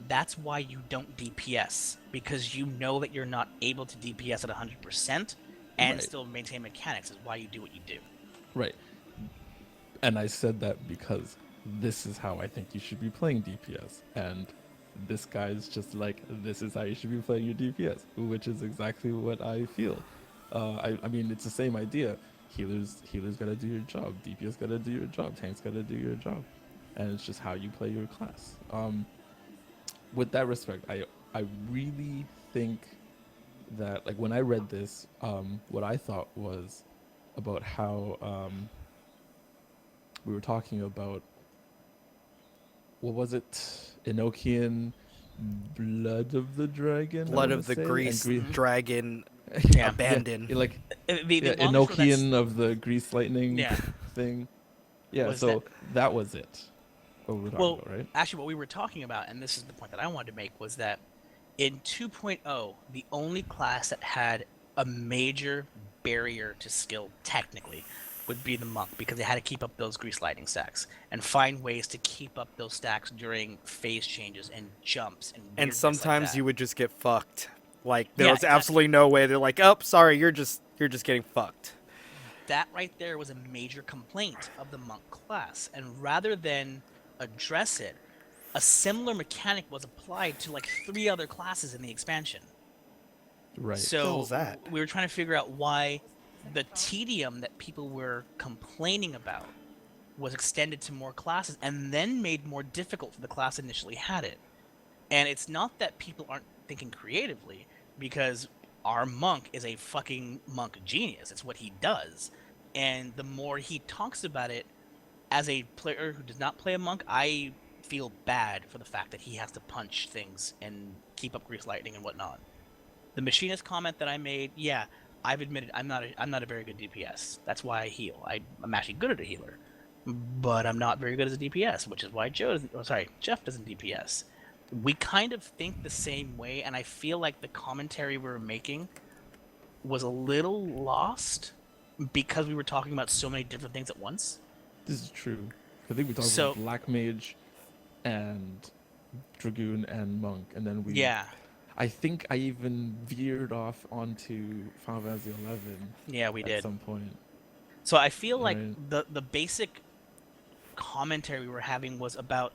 that's why you don't DPS, because you know that you're not able to DPS at 100% and still maintain mechanics is why you do what you do. Right. And I said that because this is how I think you should be playing DPS. And this guy's just like, this is how you should be playing your DPS, which is exactly what I feel. I mean, it's the same idea. Healers gotta do your job. DPS gotta do your job. Tanks gotta do your job. And it's just how you play your class. With that respect, I really think that, like, when I read this, what I thought was about how we were talking about, what was it? Enochian Blood of the Dragon? Blood of the Grease Dragon Abandon. Yeah, like The Enochian of the Grease Lightning thing. Yeah, so that was it. What we were talking about, right? Actually, what we were talking about, and this is the point that I wanted to make, was that in 2.0, the only class that had a major barrier to skill, technically, would be the monk, because they had to keep up those Grease Lightning stacks and find ways to keep up those stacks during phase changes and jumps and sometimes like you would just get fucked. Like there was absolutely no way. They're like, "Oh, sorry, you're just getting fucked." That right there was a major complaint of the monk class, and rather than address it, a similar mechanic was applied to like 3 other classes in the expansion. Right. So we were trying to figure out why the tedium that people were complaining about was extended to more classes and then made more difficult for the class initially had it. And it's not that people aren't thinking creatively, because our monk is a fucking monk genius. It's what he does. And the more he talks about it, as a player who does not play a monk, I feel bad for the fact that he has to punch things and keep up grease lightning and whatnot. The machinist comment that I made, yeah, I've admitted I'm not a very good DPS. That's why I heal. I'm actually good at a healer, but I'm not very good as a DPS, which is why Jeff doesn't DPS. We kind of think the same way, and I feel like the commentary we were making was a little lost because we were talking about so many different things at once. This is true. I think we talked So- about Black Mage and Dragoon and Monk, and then we. Yeah, I think I even veered off onto Final Fantasy 11 yeah, we at did. some point. So I feel like Right. the basic commentary we were having was about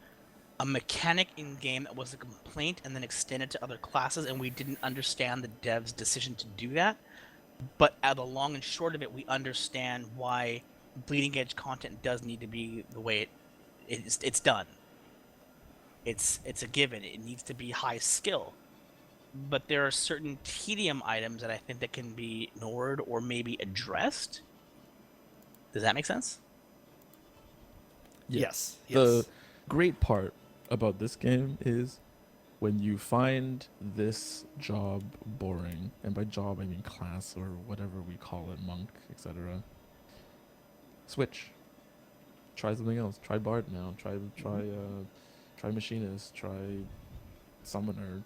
a mechanic in game that was a complaint and then extended to other classes, and we didn't understand the dev's decision to do that. But at the long and short of it, we understand why bleeding edge content does need to be the way it's done. It's a given. It needs to be high skill. But there are certain tedium items that I think that can be ignored or maybe addressed. Does that make sense? Yeah. Yes. The great part about this game is when you find this job boring, and by job I mean class or whatever we call it, monk, etc. Switch. Try something else. Try bard now. Try machinist. Try summoner.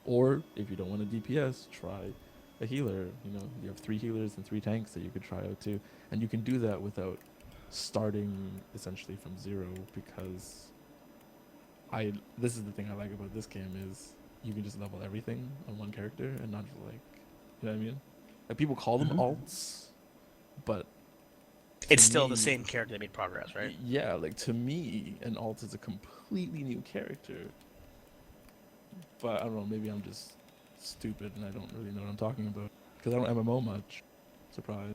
Or if you don't want a DPS, try a healer. You know, you have 3 healers and 3 tanks that you could try out too, and you can do that without starting essentially from zero, because this is the thing I like about this game is you can just level everything on one character and not just like, you know what I mean? Like people call them alts, but It's to still the me- same character that made progress, right? Yeah, like to me, an alt is a completely new character. But I don't know, maybe I'm just stupid and I don't really know what I'm talking about because I don't MMO much. Surprise.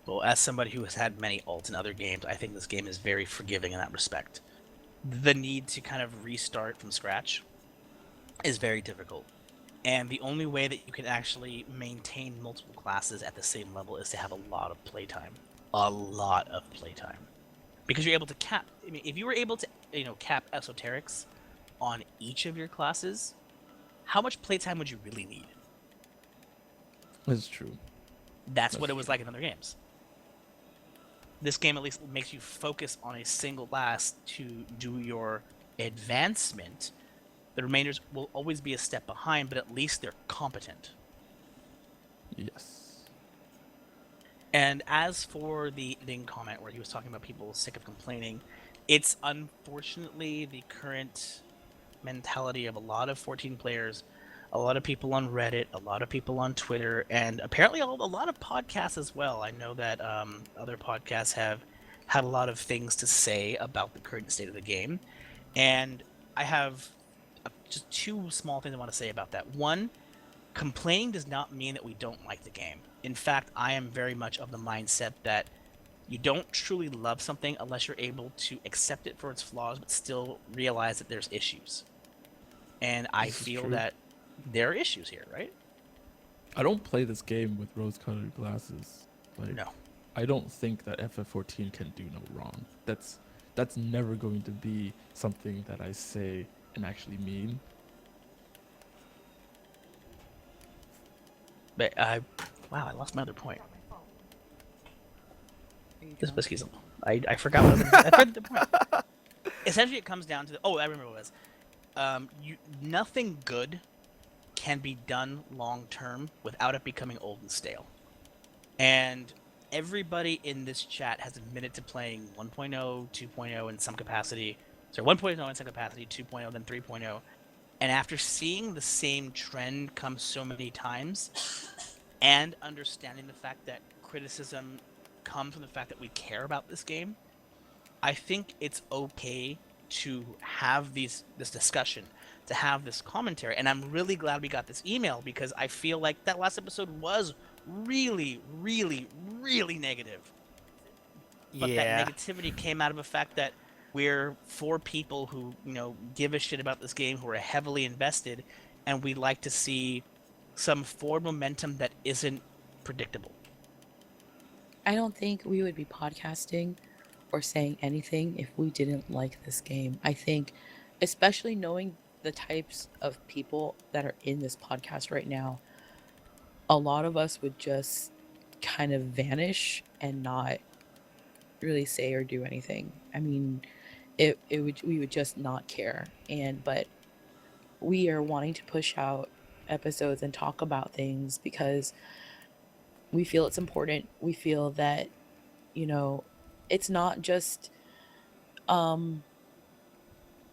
Well, as somebody who has had many alts in other games, I think this game is very forgiving in that respect. The need to kind of restart from scratch is very difficult. And the only way that you can actually maintain multiple classes at the same level is to have a lot of playtime. A lot of playtime. Because you're able to cap... I mean, if you were able to, cap esoterics on each of your classes, how much playtime would you really need? It's true. That's what it was like in other games. This game at least makes you focus on a single class to do your advancement. The remainders will always be a step behind, but at least they're competent. Yes. And as for the ending comment where he was talking about people sick of complaining, it's unfortunately the current mentality of a lot of 14 players, a lot of people on Reddit, a lot of people on Twitter, and apparently a lot of podcasts as well. I know that other podcasts have had a lot of things to say about the current state of the game, and I have just 2 small things I want to say about that. One, complaining does not mean that we don't like the game. In fact, I am very much of the mindset that you don't truly love something unless you're able to accept it for its flaws, but still realize that there's issues. And I This is feel true. that there are issues here, right? I don't play this game with rose-colored glasses. Like, No. I don't think that FF14 can do no wrong. That's never going to be something that I say and actually mean. But wow, I lost my other point. This whiskey's. I forgot what I was gonna say. I forgot the point. Essentially, it comes down to I remember what it was. Nothing good can be done long term without it becoming old and stale. And everybody in this chat has admitted to playing 1.0, 2.0 in some capacity. Sorry, 1.0 in some capacity, 2.0, then 3.0. And after seeing the same trend come so many times, and understanding the fact that criticism comes from the fact that we care about this game, I think it's okay to have this discussion, to have this commentary. And I'm really glad we got this email because I feel like that last episode was really, really, really negative. But that negativity came out of the fact that we're 4 people who, give a shit about this game, who are heavily invested, and we like to see some forward momentum that isn't predictable. I don't think we would be podcasting or saying anything if we didn't like this game. I think, especially knowing the types of people that are in this podcast right now, a lot of us would just kind of vanish and not really say or do anything. I mean, it would we would just not care. And but we are wanting to push out episodes and talk about things because we feel it's important. We feel that, you know, it's not just um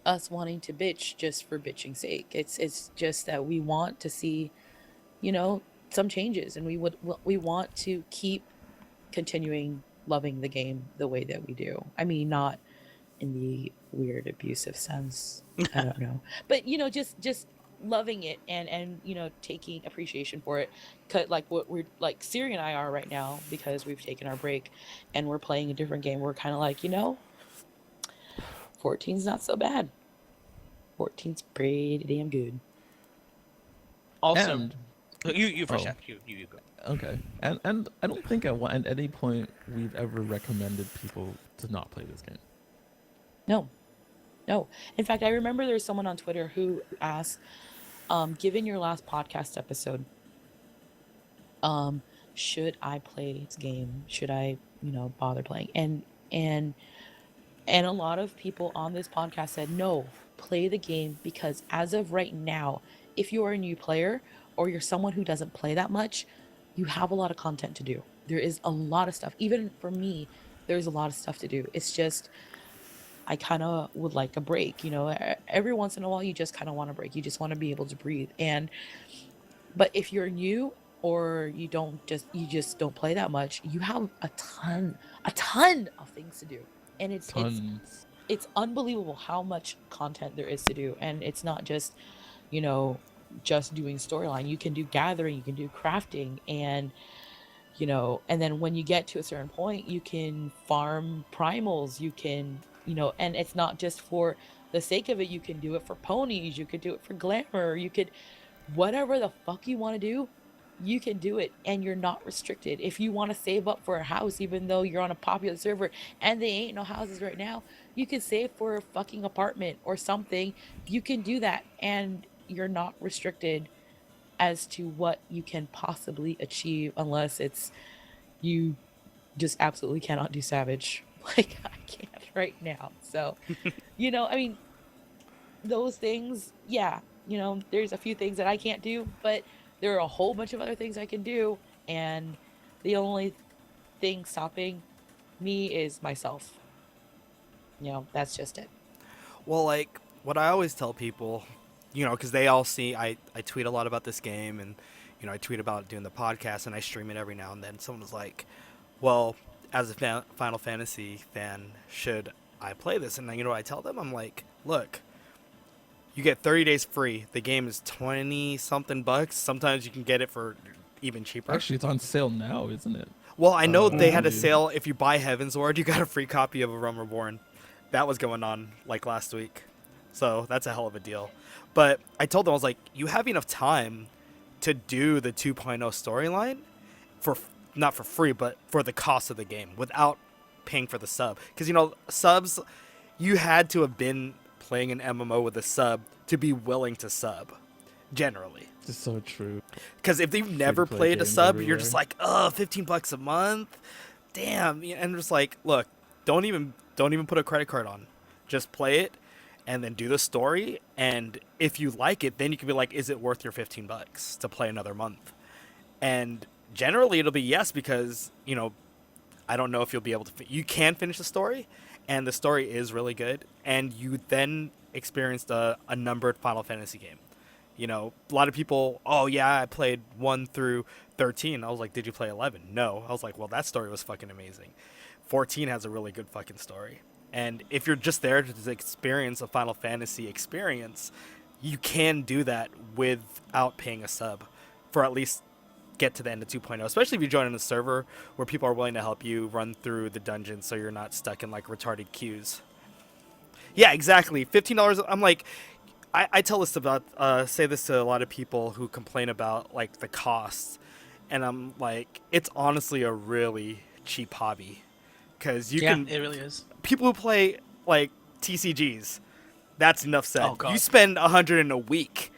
us wanting to bitch just for bitching sake. It's just that we want to see, you know, some changes, and we want to keep continuing loving the game the way that we do. I mean, not in the weird abusive sense. I don't know. But you know, just loving it and you know, taking appreciation for it. Like what we're like Siri and I are right now, because we've taken our break and we're playing a different game. We're kind of like, you know, 14's not so bad. 14's pretty damn good. Also, And you first, oh. Chef. You go. okay, and I don't think at any point we've ever recommended people to not play this game. No. No. In fact, I remember there's someone on Twitter who asked, given your last podcast episode, should I play this game? Should I, you know, bother playing? And a lot of people on this podcast said, no, play the game, because as of right now, if you are a new player or you're someone who doesn't play that much, you have a lot of content to do. There is a lot of stuff. Even for me, there's a lot of stuff to do. It's just, I kind of would like a break, you know. Every once in a while, you just kind of want a break. You just want to be able to breathe. But if you're new or you just don't play that much, you have a ton of things to do. And Tons. it's unbelievable how much content there is to do. And it's not just, you know, just doing storyline. You can do gathering, you can do crafting, and you know, and then when you get to a certain point, you can farm primals, you can, you know, and it's not just for the sake of it. You can do it for ponies, you could do it for glamour, you could, whatever the fuck you want to do, you can do it, and you're not restricted. If you want to save up for a house, even though you're on a popular server and they ain't no houses right now, you can save for a fucking apartment or something. You can do that, and you're not restricted as to what you can possibly achieve, unless it's you just absolutely cannot do savage like I can't right now. So, you know, I mean, those things, yeah, you know, there's a few things that I can't do, but there are a whole bunch of other things I can do, and the only thing stopping me is myself. You know, that's just it. Well, like, what I always tell people, you know, because they all see I tweet a lot about this game, and, you know, I tweet about doing the podcast, and I stream it every now and then. Someone was like, well, as a Final Fantasy fan, should I play this? And, you know what I tell them? I'm like, look, you get 30 days free. The game is 20-something bucks. Sometimes you can get it for even cheaper. Actually, it's on sale now, isn't it? Well, I know they had a Indeed. sale. If you buy Heaven's Ward, you got a free copy of A Realm Reborn. That was going on like last week. So that's a hell of a deal. But I told them, I was like, you have enough time to do the 2.0 storyline for not for free, but for the cost of the game without paying for the sub. Because, you know, subs, you had to have been playing an MMO with a sub to be willing to sub, generally. It's so true. Because if you've never Free-to-play played a games sub, you're just everywhere. like, oh, $15 a month, damn. And just like, look, don't even put a credit card on, just play it, and then do the story. And if you like it, then you can be like, is it worth your $15 to play another month? And generally, it'll be yes, because, you know, I don't know if you'll be able to. You can finish the story, and the story is really good, and you then experienced a numbered Final Fantasy game. You know, a lot of people, oh yeah, I played 1 through 13. I was like, did you play 11? No. I was like, well, that story was fucking amazing. 14 has a really good fucking story. And if you're just there to experience a Final Fantasy experience, you can do that without paying a sub for at least get to the end of 2.0, especially if you join in a server where people are willing to help you run through the dungeon so you're not stuck in like retarded queues. Yeah, exactly. $15. I'm like, I tell this about, say this to a lot of people who complain about like the costs. And I'm like, it's honestly a really cheap hobby. because you Yeah, can. it really is. People who play like TCGs, that's enough said. Oh, God. You spend 100 in a week,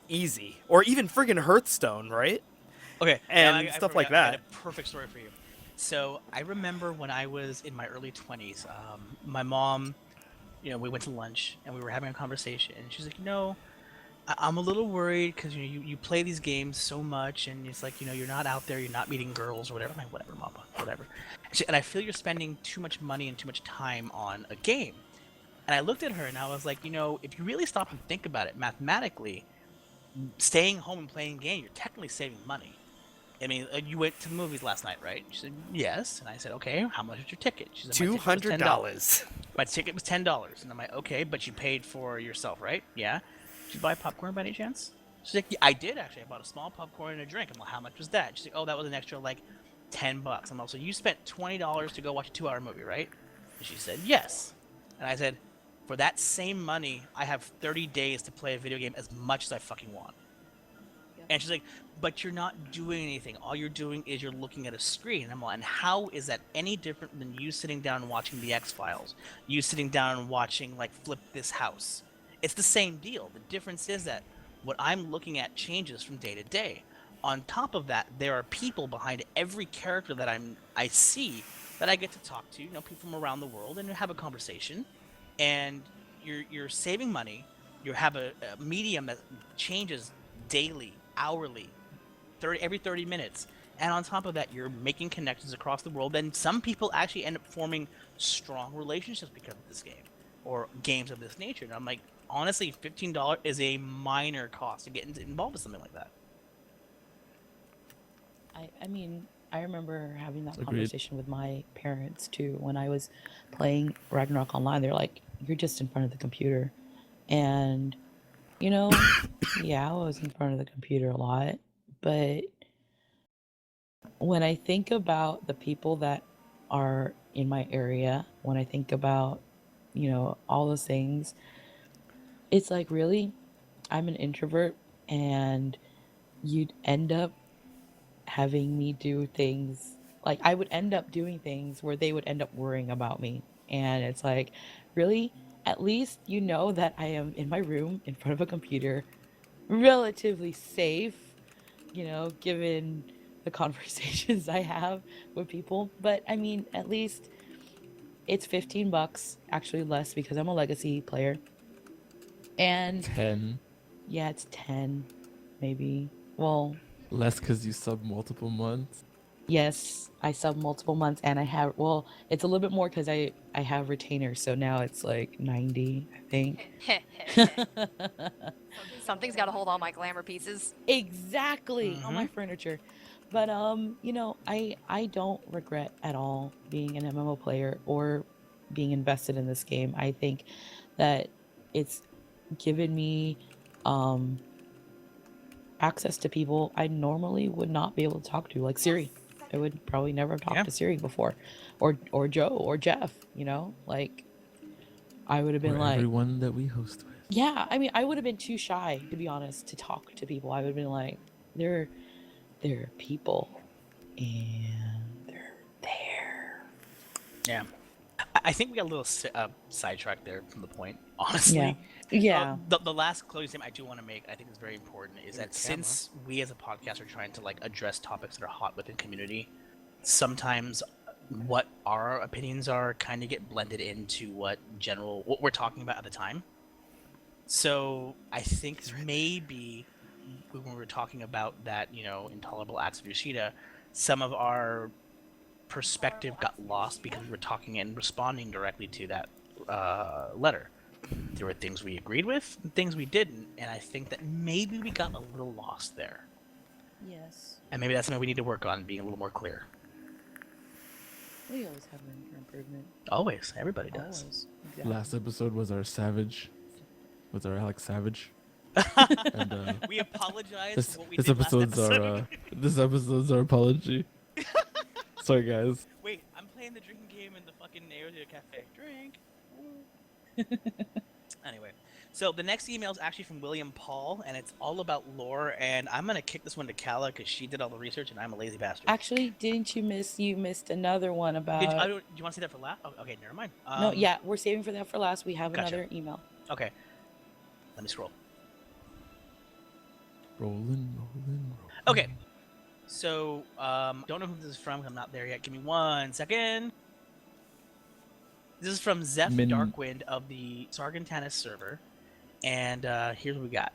easy, or even friggin' Hearthstone, right? Okay, And I stuff forgot- like I got that. a perfect story for you. So I remember when I was in my early 20s, my mom, we went to lunch and we were having a conversation, and she's like, I'm a little worried because you play these games so much, and it's like you're not out there, you're not meeting girls or whatever. I'm like, whatever, mama, whatever. And I feel you're spending too much money and too much time on a game. And I looked at her and I was like, if you really stop and think about it mathematically, staying home and playing a game, you're technically saving money. I mean, you went to the movies last night, right? She said, yes. And I said, okay, how much was your ticket? She said, $200. My ticket was $10. And I'm like, okay, but you paid for yourself, right? Yeah. Did you buy popcorn by any chance? She's like, yeah, I did actually. I bought a small popcorn and a drink. I'm like, how much was that? She's like, oh, that was an extra like $10. I'm like, so you spent $20 to go watch a 2-hour movie, right? And she said, yes. And I said, for that same money, I have 30 days to play a video game as much as I fucking want. And she's like, but you're not doing anything. All you're doing is you're looking at a screen. And I'm like, and how is that any different than you sitting down and watching the X-Files? You sitting down and watching, like, Flip This House? It's the same deal. The difference is that what I'm looking at changes from day to day. On top of that, there are people behind every character that I see that I get to talk to, people from around the world, and have a conversation. And you're saving money. You have a medium that changes daily, hourly, every 30 minutes. And on top of that, you're making connections across the world. And some people actually end up forming strong relationships because of this game or games of this nature. And I'm like, honestly, $15 is a minor cost to get involved with something like that. I mean, I remember having that Agreed. conversation with my parents too when I was playing Ragnarok Online. They're like, you're just in front of the computer. And, yeah, I was in front of the computer a lot. But when I think about the people that are in my area, when I think about, all those things, it's like, really, I'm an introvert, and you'd end up having me do things, like I would end up doing things where they would end up worrying about me. And it's like, really, at least that I am in my room in front of a computer, relatively safe, given the conversations I have with people. But I mean, at least it's $15, actually less because I'm a legacy player. And 10. yeah, it's 10 maybe. Well, Less because you sub multiple months. yes, I sub multiple months, and it's a little bit more because I have retainers, so now it's like 90, I think. Something's got to hold all my glamour pieces. Exactly, on my Mhm. furniture. But I don't regret at all being an MMO player or being invested in this game. I think that it's given me access to people I normally would not be able to talk to, like Siri. I would probably never have talked Yeah. to Siri before, or Joe or Jeff. Like I would have been Or like, everyone that we host with. yeah. I mean, I would have been too shy, to be honest, to talk to people. I would have been like, they're people, and they're there. Yeah. I think we got a little sidetracked there from the point, honestly. Yeah. Yeah. The last closing statement I do want to make, I think is very important, is that the camera. since we as a podcast are trying to address topics that are hot within community, sometimes what our opinions are kind of get blended into what we're talking about at the time. So I think maybe when we were talking about that, intolerable acts of Yoshida, some of our perspective got lost because we were talking and responding directly to that letter. There were things we agreed with and things we didn't, and I think that maybe we got a little lost there. Yes. And maybe that's something we need to work on, being a little more clear. We always have room for improvement. Always. Everybody does. Always. Exactly. Last episode was our Alex Savage. And We apologize this for what we this did last episode's episode. this episode's our apology. Sorry guys. Wait, I'm playing the drinking game in the fucking Aerodea Cafe. Drink. Anyway, so the next email is actually from William Paul, and it's all about lore. And I'm gonna kick this one to Kala because she did all the research, and I'm a lazy bastard. Actually, didn't you missed another one about? Do you want to see that for last? Oh, okay, never mind. No, yeah, we're saving for that for last. We have Gotcha. another email. Okay, let me scroll. Rolling. Okay, so don't know who this is from. 'Cause I'm not there yet. Give me 1 second. This is from Zeph Darkwind of the Sargentanis server, and here's what we got.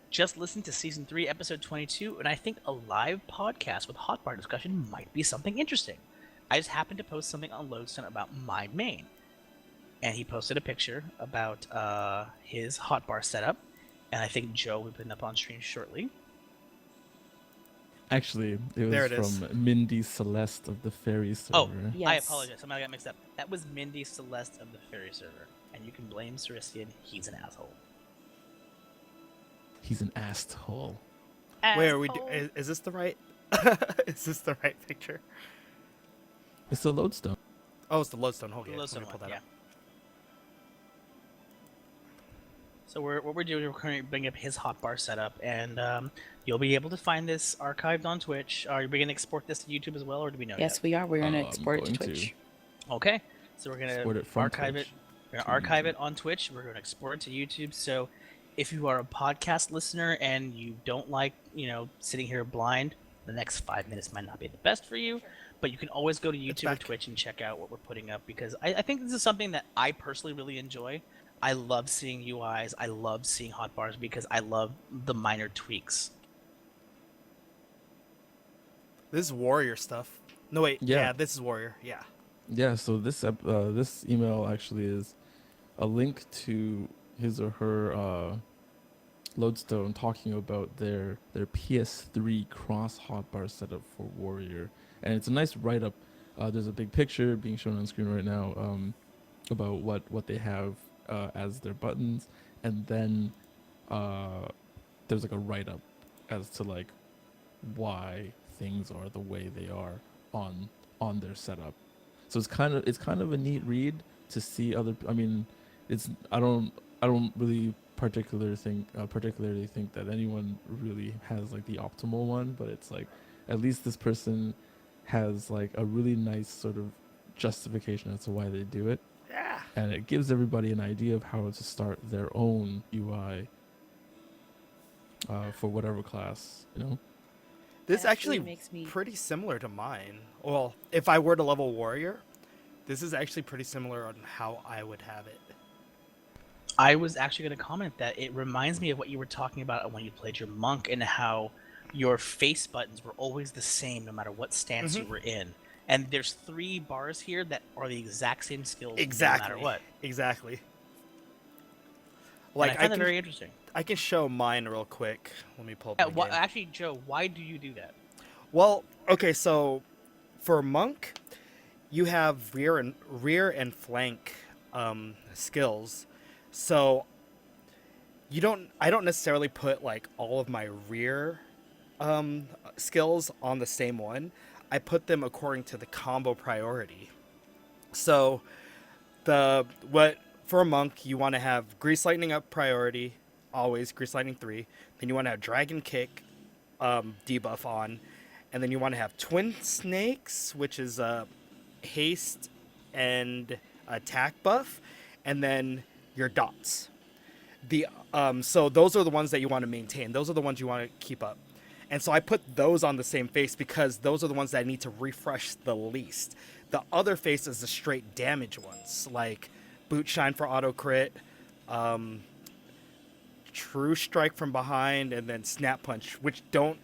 Just listened to season 3, episode 22, and I think a live podcast with hotbar discussion might be something interesting. I just happened to post something on Lodestone about my main, and he posted a picture about his hotbar setup, and I think Joe will be putting up on stream shortly. Actually, There it it was from Mindy Celeste of the Fairy server. Oh, I Yes. apologize. Somebody got mixed up. That was Mindy Celeste of the Fairy server, and you can blame Saristian. He's an asshole. He's an asshole. Wait, are we? Asshole. Is this the right? Is this the right picture? It's a lodestone. Oh, it's the Lodestone. Hold The on, let Lodestone me pull one, that yeah. up. So what we're doing, we're currently bringing up his hotbar setup, and you'll be able to find this archived on Twitch. Are we going to export this to YouTube as well, or do we know Yes, we are. We're gonna I'm export it to going to. Twitch. yet? Okay, so we're going Export to it from archive Twitch it. We're going to to archive YouTube. it on Twitch. We're going to export it to YouTube. So if you are a podcast listener and you don't like, sitting here blind, the next 5 minutes might not be the best for you. But you can always go to YouTube or back. Twitch and check out what we're putting up, because I think this is something that I personally really enjoy. I love seeing UIs. I love seeing hotbars because I love the minor tweaks. This is Warrior stuff. No wait, yeah, Yeah. this is Warrior. Yeah. Yeah, so this email actually is a link to his or her Lodestone talking about their PS3 cross hotbar setup for Warrior, and it's a nice write up. There's a big picture being shown on screen right now about what they have as their buttons, and then there's like a write up as to like why things are the way they are on their setup. So it's kind of a neat read to see other. I mean, I don't really particularly think that anyone really has like the optimal one, but it's like at least this person has like a really nice sort of justification as to why they do it, Yeah. and it gives everybody an idea of how to start their own UI for whatever class, This That actually makes me pretty similar to mine. Well, if I were to level Warrior, this is actually pretty similar on how I would have it. I was actually going to comment that it reminds me of what you were talking about when you played your monk, and how your face buttons were always the same no matter what stance you were in. And there's 3 bars here that are the exact same skills Exactly. no matter what. Exactly. Like, Like I find that very interesting. I can show mine real quick. Let me pull up my game. Actually, Joe, why do you do that? Well, okay, so for monk, you have rear and flank skills. So I don't necessarily put like all of my rear skills on the same one. I put them according to the combo priority. So for a monk, you want to have Grease Lightning up priority, always Grease Lightning 3. Then you want to have Dragon Kick debuff on, and then you want to have Twin Snakes, which is haste and attack buff, and then your dots. So those are the ones that you want to maintain. Those are the ones you want to keep up. And so I put those on the same face because those are the ones that I need to refresh the least. The other face is the straight damage ones, like Boot Shine for auto crit, True Strike from behind, and then Snap Punch, which don't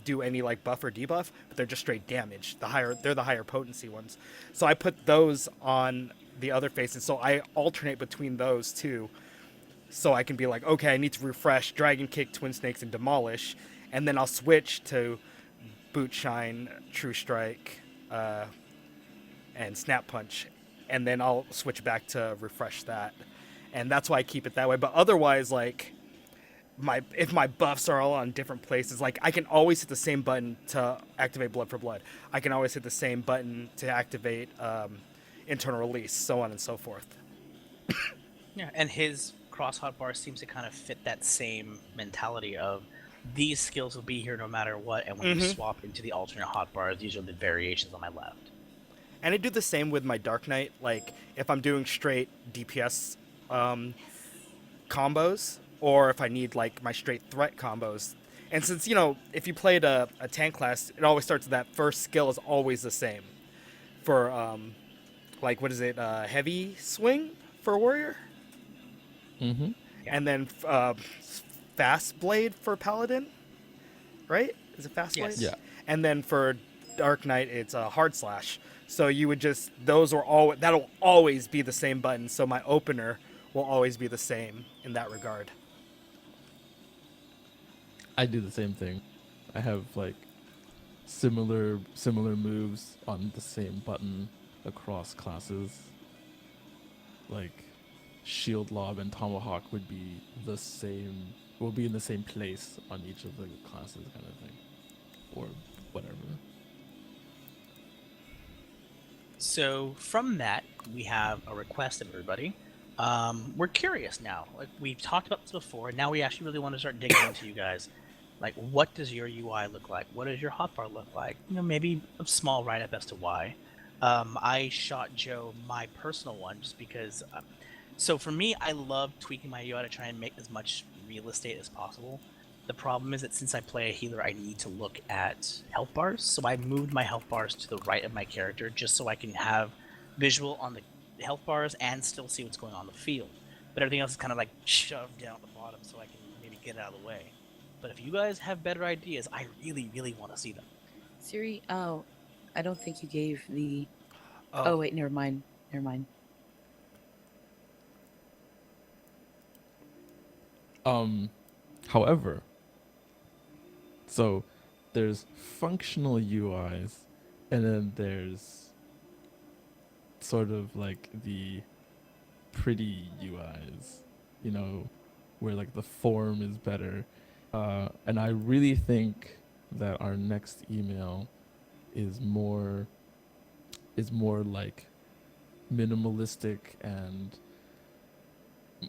do any like buff or debuff, but they're just straight damage. They're the higher potency ones. So I put those on the other faces. So I alternate between those two. So I can be like, okay, I need to refresh Dragon Kick, Twin Snakes, and Demolish, and then I'll switch to Boot Shine, True Strike, and Snap Punch, and then I'll switch back to refresh that. And that's why I keep it that way. But otherwise, like, if my buffs are all on different places, like, I can always hit the same button to activate Blood for Blood. I can always hit the same button to activate Internal Release, so on and so forth. Yeah, and his cross hotbar seems to kind of fit that same mentality of these skills will be here no matter what, and when you swap into the alternate hotbars, these are the variations on my left. And I do the same with my Dark Knight. Like, if I'm doing straight DPS combos, or if I need, like, my straight threat combos. And since, you know, if you played a tank class, it always starts with that first skill is always the same. For, like, what is it, heavy swing for warrior? Mm-hmm. Yeah. And then fast blade for paladin, right? Is it fast blade? Yes. Yeah. And then for Dark Knight, it's a hard slash. So you would just that'll always be the same button. So my opener will always be the same in that regard. I do the same thing. I have like similar moves on the same button across classes. Like shield lob and tomahawk would be the same. Will be in the same place on each of the classes, kind of thing, or whatever. So from that, we have a request of everybody. We're curious now. Like we've talked about this before. Now we actually really want to start digging into you guys. Like, what does your UI look like? What does your hotbar look like? You know, maybe a small write-up as to why. I shot Joe my personal one just because. So for me, I love tweaking my UI to try and make as much real estate as possible. The problem is that since I play a healer, I need to look at health bars. So I moved my health bars to the right of my character just so I can have visual on the health bars and still see what's going on in the field. But everything else is kind of like shoved down at the bottom so I can maybe get it out of the way. But if you guys have better ideas, I really, really want to see them. Siri, oh, I don't think you gave the. Oh. Oh wait, never mind. However, so there's functional UIs, and then there's sort of like the pretty UIs, you know, where like the form is better. And I really think that our next email is more like minimalistic and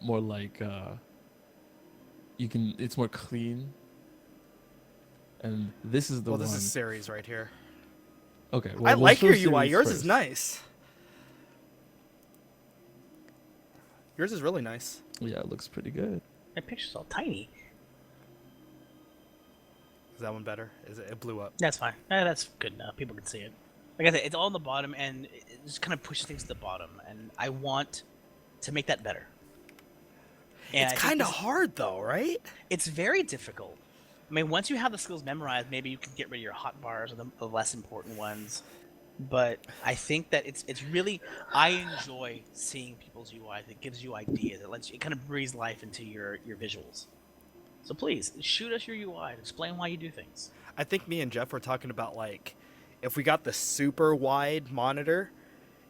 more like it's more clean. And this is the Well, one. this is series right here. Okay. I like show your UI. series Yours first. is nice. Yours is really nice. Yeah, it looks pretty good. My picture's all tiny. Is that one better? It blew up? That's fine. That's good enough. People can see it. Like I said, it's all on the bottom, and it just kind of pushes things to the bottom. And I want to make that better. And It's kind of hard, though, right? It's very difficult. I mean, once you have the skills memorized, maybe you can get rid of your hot bars or the less important ones. But I think that it's really, I enjoy seeing people's UI. It gives you ideas. It kind of breathes life into your visuals. So please shoot us your UI and explain why you do things. I think me and Jeff were talking about, like, if we got the super wide monitor,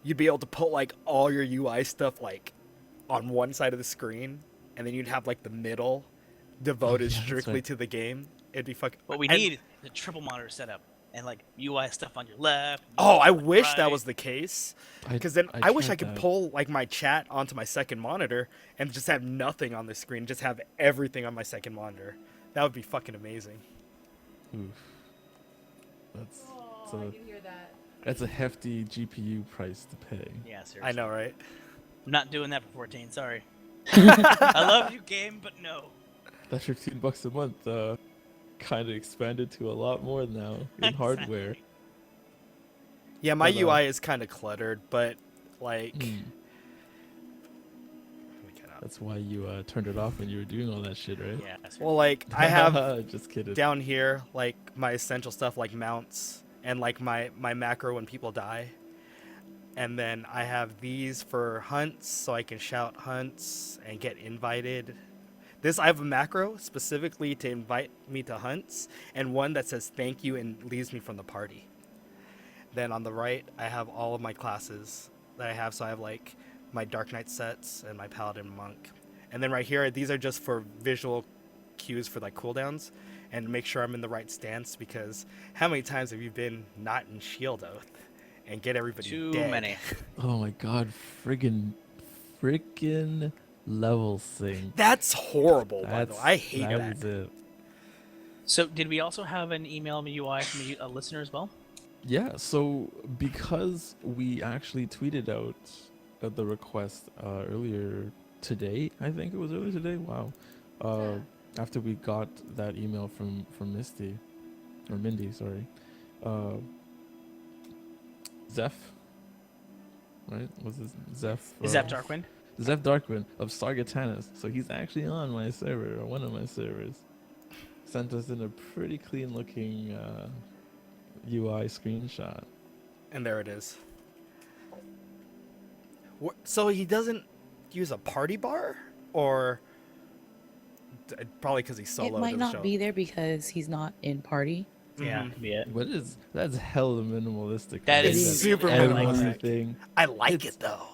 you'd be able to put like all your UI stuff like on one side of the screen, and then you'd have like the middle devoted strictly right. to the game. It'd be fucking. What we need is a triple monitor setup and like UI stuff on your left. Oh, I on your wish that right. was the case. Because then I wish I could tried that. pull like my chat onto my second monitor and just have nothing on the screen, just have everything on my second monitor. That would be fucking amazing. Oof. That's Oh, so. I can hear that. That's a hefty GPU price to pay. Yeah, seriously. I know, right? I'm not doing that for 14. Sorry. I love you, game, but no. That $15 a month kind of expanded to a lot more now in hardware. Yeah, my But, UI is kind of cluttered, but like. Hmm. Let me get out. That's why you turned it off when you were doing all that shit, right? Yeah. Seriously. Well, like I have Just kidding. down here like my essential stuff like mounts and like my macro when people die. And then I have these for hunts so I can shout hunts and get invited. I have a macro specifically to invite me to hunts and one that says thank you and leaves me from the party. Then on the right, I have all of my classes that I have. So I have like my Dark Knight sets and my Paladin Monk. And then right here, these are just for visual cues for like cooldowns and make sure I'm in the right stance, because how many times have you been not in Shield Oath and get everybody Too dead? many. Oh my god, friggin' level sync. That's horrible, by the way. I hate that that. is it. So, did we also have an email UI from a listener as well? Yeah, so because we actually tweeted out the request earlier today, I think it was earlier today. Wow. After we got that email from Misty, or Mindy, sorry. Zeph, right? Was this Zeph? Is that Darkwind? Zeph Darkwind of Sargatanis. So he's actually on my server, or one of my servers. Sent us in a pretty clean looking UI screenshot. And there it is. So he doesn't use a party bar? Or probably because he's solo. It might doesn't not show be there because he's not in party. Yeah, Mhm. could be it. What is that's hella minimalistic. That right? is super everything. I like It's- it though.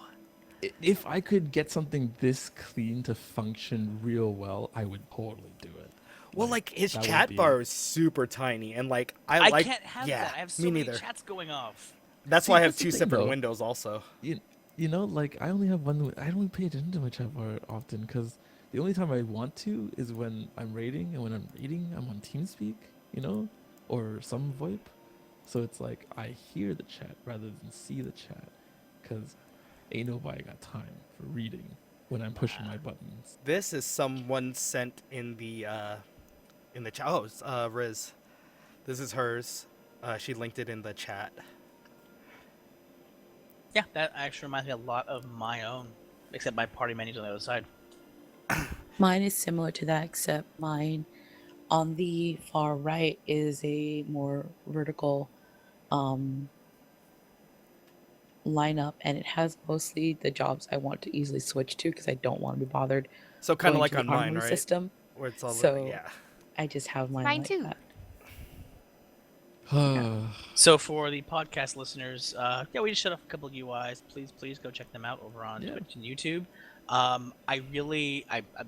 If I could get something this clean to function real well, I would totally do it. Well, like his that would chat be- bar is super tiny, and like I I like. can't have yeah, that. I have so me many neither. chats going off. That's See, why I have that's the two thing, separate though. windows also. You know, like I only have one. I don't pay attention to my chat bar often because the only time I want to is when I'm raiding, and when I'm raiding, I'm on TeamSpeak, you know, or some VoIP. So it's like I hear the chat rather than see the chat, because ain't nobody got time for reading when I'm pushing my buttons. This is someone sent in the chat. Oh, it's Riz. This is hers. She linked it in the chat. Yeah, that actually reminds me a lot of my own, except my party menu's on the other side. Mine is similar to that, except mine on the far right is a more vertical lineup, and it has mostly the jobs I want to easily switch to because I don't want to be bothered So kind of going like to the on mine, armory right? system. Where it's all So- yeah. I just have mine, Mine like too. that. So for the podcast listeners, yeah, we just shut off a couple of UIs. Please go check them out over on Yeah. Twitch and YouTube.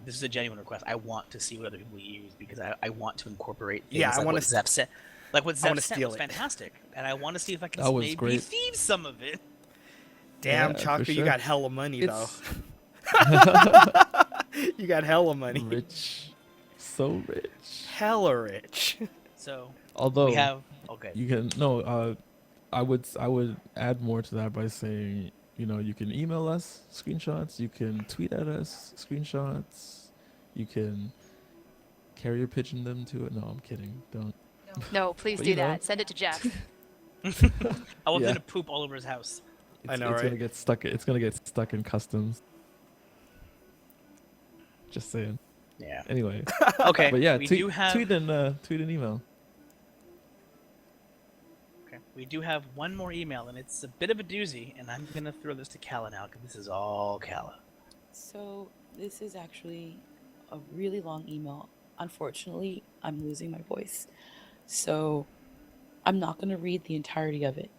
This is a genuine request. I want to see what other people use because I want to incorporate things Yeah, I like wanna what Zep said. Like what I Zep wanna said steal was it. fantastic, and I want to see if I can That was maybe great. thieve some of it. Damn, Yeah, for Chalker, you sure. got hella money It's though. You got hella money. rich, so rich. Hella rich. So Although we have okay. you can no, I would add more to that by saying, you know, you can email us screenshots, you can tweet at us screenshots, you can carrier pigeon them to it. No, I'm kidding. Don't. No, please But do you know. that. Send it to Jeff. I want Yeah. them to poop all over his house. It's, I know, it's gonna right? get stuck. It's gonna get stuck in customs. Just saying. Yeah. Anyway, Okay. but yeah, we tweet, do have tweet and email. okay. We do have one more email, and it's a bit of a doozy. And I'm gonna throw this to Kala now because this is all Kala. So this is actually a really long email. Unfortunately, I'm losing my voice, so I'm not going to read the entirety of it.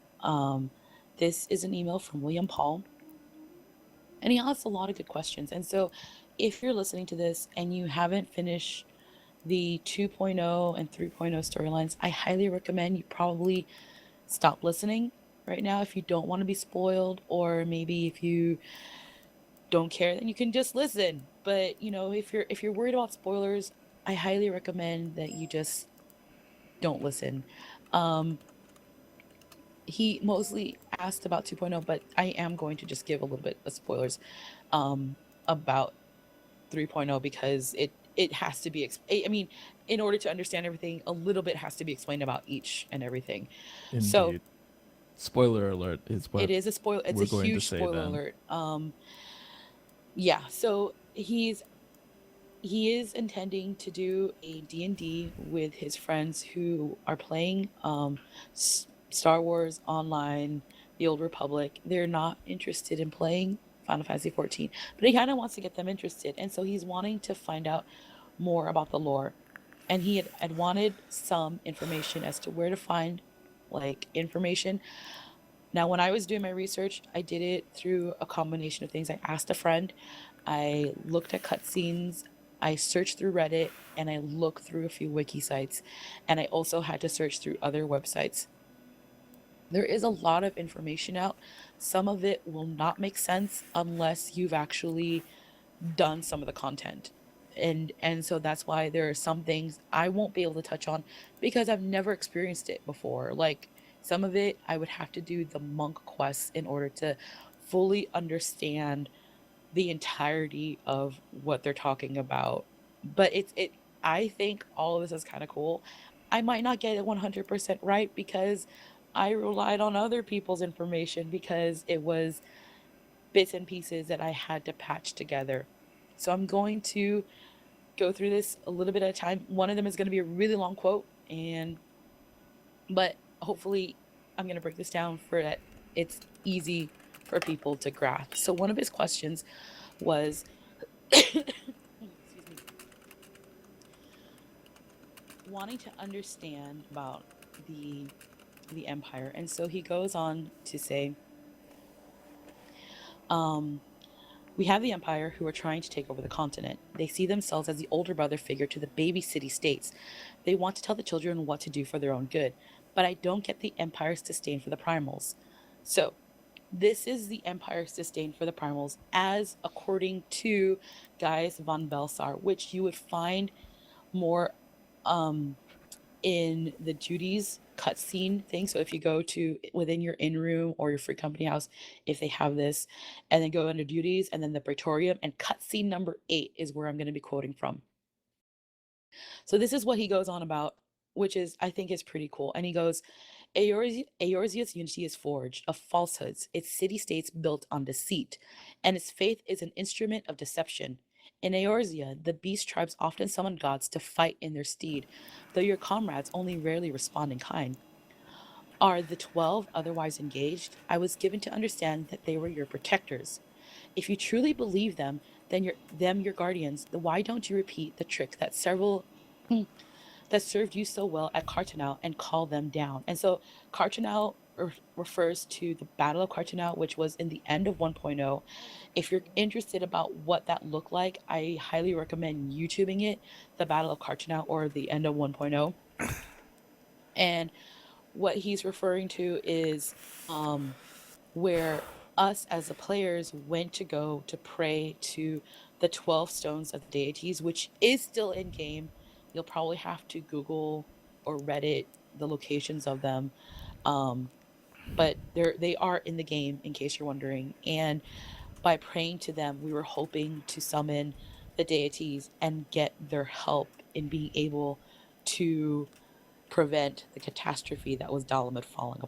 This is an email from William Paul, and he asked a lot of good questions. And so, if you're listening to this and you haven't finished the 2.0 and 3.0 storylines, I highly recommend you probably stop listening right now if you don't want to be spoiled, or maybe if you don't care, then you can just listen. But you know, if you're worried about spoilers, I highly recommend that you just don't listen. He mostly asked about 2.0, but I am going to just give a little bit of spoilers about 3.0 because it has to be I mean, in order to understand everything, a little bit has to be explained about each and everything. Indeed. So- Spoiler alert is what It is a spoiler. It's we're a going to huge say spoiler then. alert. Yeah. So he is intending to do a D&D with his friends who are playing Star Wars Online, the Old Republic. They're not interested in playing Final Fantasy 14, but he kind of wants to get them interested, and so he's wanting to find out more about the lore. And he had wanted some information as to where to find like information. Now, when I was doing my research, I did it through a combination of things. I asked a friend, I looked at cutscenes, I searched through Reddit, and I looked through a few wiki sites, and I also had to search through other websites. There is a lot of information out. Some of it will not make sense unless you've actually done some of the content. And so that's why there are some things I won't be able to touch on because I've never experienced it before. Like some of it I would have to do the monk quests in order to fully understand the entirety of what they're talking about. But it I think all of this is kind of cool. I might not get it 100% right because I relied on other people's information because it was bits and pieces that I had to patch together. So I'm going to go through this a little bit at a time. One of them is going to be a really long quote, but hopefully I'm going to break this down for that it's easy for people to grasp. So one of his questions was excuse me, wanting to understand about the empire. And so he goes on to say, we have the Empire who are trying to take over the continent. They see themselves as the older brother figure to the baby city-states. They want to tell the children what to do for their own good. But I don't get the Empire's disdain for the primals. So, this is the Empire's disdain for the primals as according to Gaius von Belsar, which you would find more in the duties cutscene thing. So if you go to within your in room or your free company house, if they have this, and then go under duties and then the Praetorium, and cutscene number 8 is where I'm going to be quoting from. So this is what he goes on about, which is I think is pretty cool. And he goes, Eorzea's unity is forged of falsehoods, its city-states built on deceit, and its faith is an instrument of deception. In Eorzea, the beast tribes often summon gods to fight in their stead, though your comrades only rarely respond in kind. Are the 12 otherwise engaged? I was given to understand that they were your protectors. If you truly believe them, then your guardians, then why don't you repeat the trick that that served you so well at Cartanau and call them down? And so Cartanau refers to the Battle of Cartanau, which was in the end of 1.0. If you're interested about what that looked like, I highly recommend YouTubing it, the Battle of Cartanau or the end of 1.0. And what he's referring to is where us as the players went to go to pray to the 12 stones of the deities, which is still in game. You'll probably have to Google or Reddit the locations of them. But they are in the game in case you're wondering. And by praying to them, we were hoping to summon the deities and get their help in being able to prevent the catastrophe that was Dalamed falling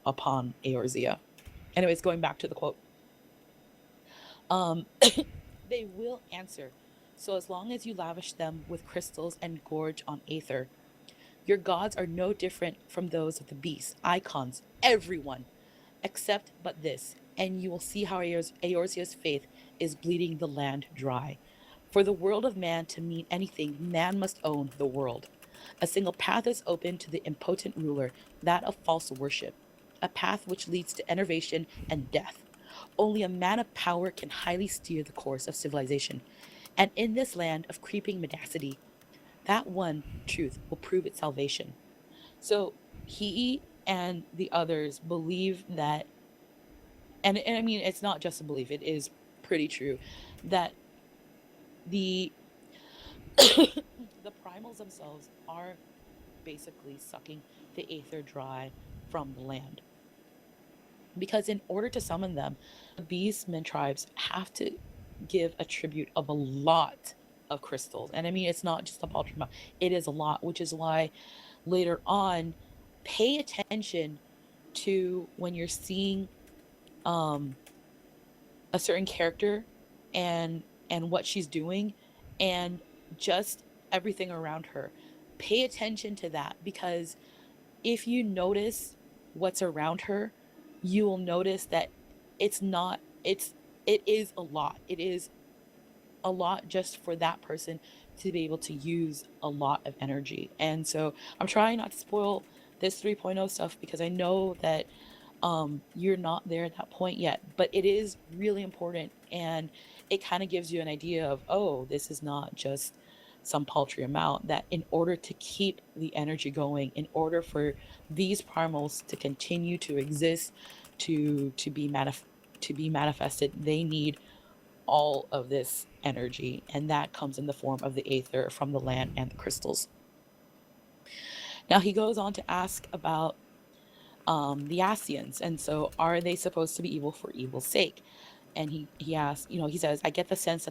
upon Eorzea. Anyways, going back to the quote. They will answer. So as long as you lavish them with crystals and gorge on aether, your gods are no different from those of the beasts, icons, everyone, except but this, and you will see how Eorzea's faith is bleeding the land dry. For the world of man to mean anything, man must own the world. A single path is open to the impotent ruler, that of false worship, a path which leads to enervation and death. Only a man of power can highly steer the course of civilization. And in this land of creeping mendacity, that one truth will prove its salvation. So he and the others believe that, and I mean, it's not just a belief, it is pretty true, that the the primals themselves are basically sucking the aether dry from the land. Because in order to summon them, the beastmen tribes have to give a tribute of a lot of crystals. And I mean, it's not just a paltry amount, it is a lot, which is why later on, pay attention to when you're seeing a certain character and what she's doing and just everything around her. Pay attention to that, because if you notice what's around her, you will notice that it is a lot. It is a lot just for that person to be able to use a lot of energy. And so I'm trying not to spoil this 3.0 stuff because I know that you're not there at that point yet, but it is really important, and it kind of gives you an idea of, oh, this is not just some paltry amount, that in order to keep the energy going, in order for these primals to continue to exist, to be manifested, they need all of this energy, and that comes in the form of the aether from the land and the crystals. Now he goes on to ask about the Asians, and so are they supposed to be evil for evil's sake? And he asks, he says, I get the sense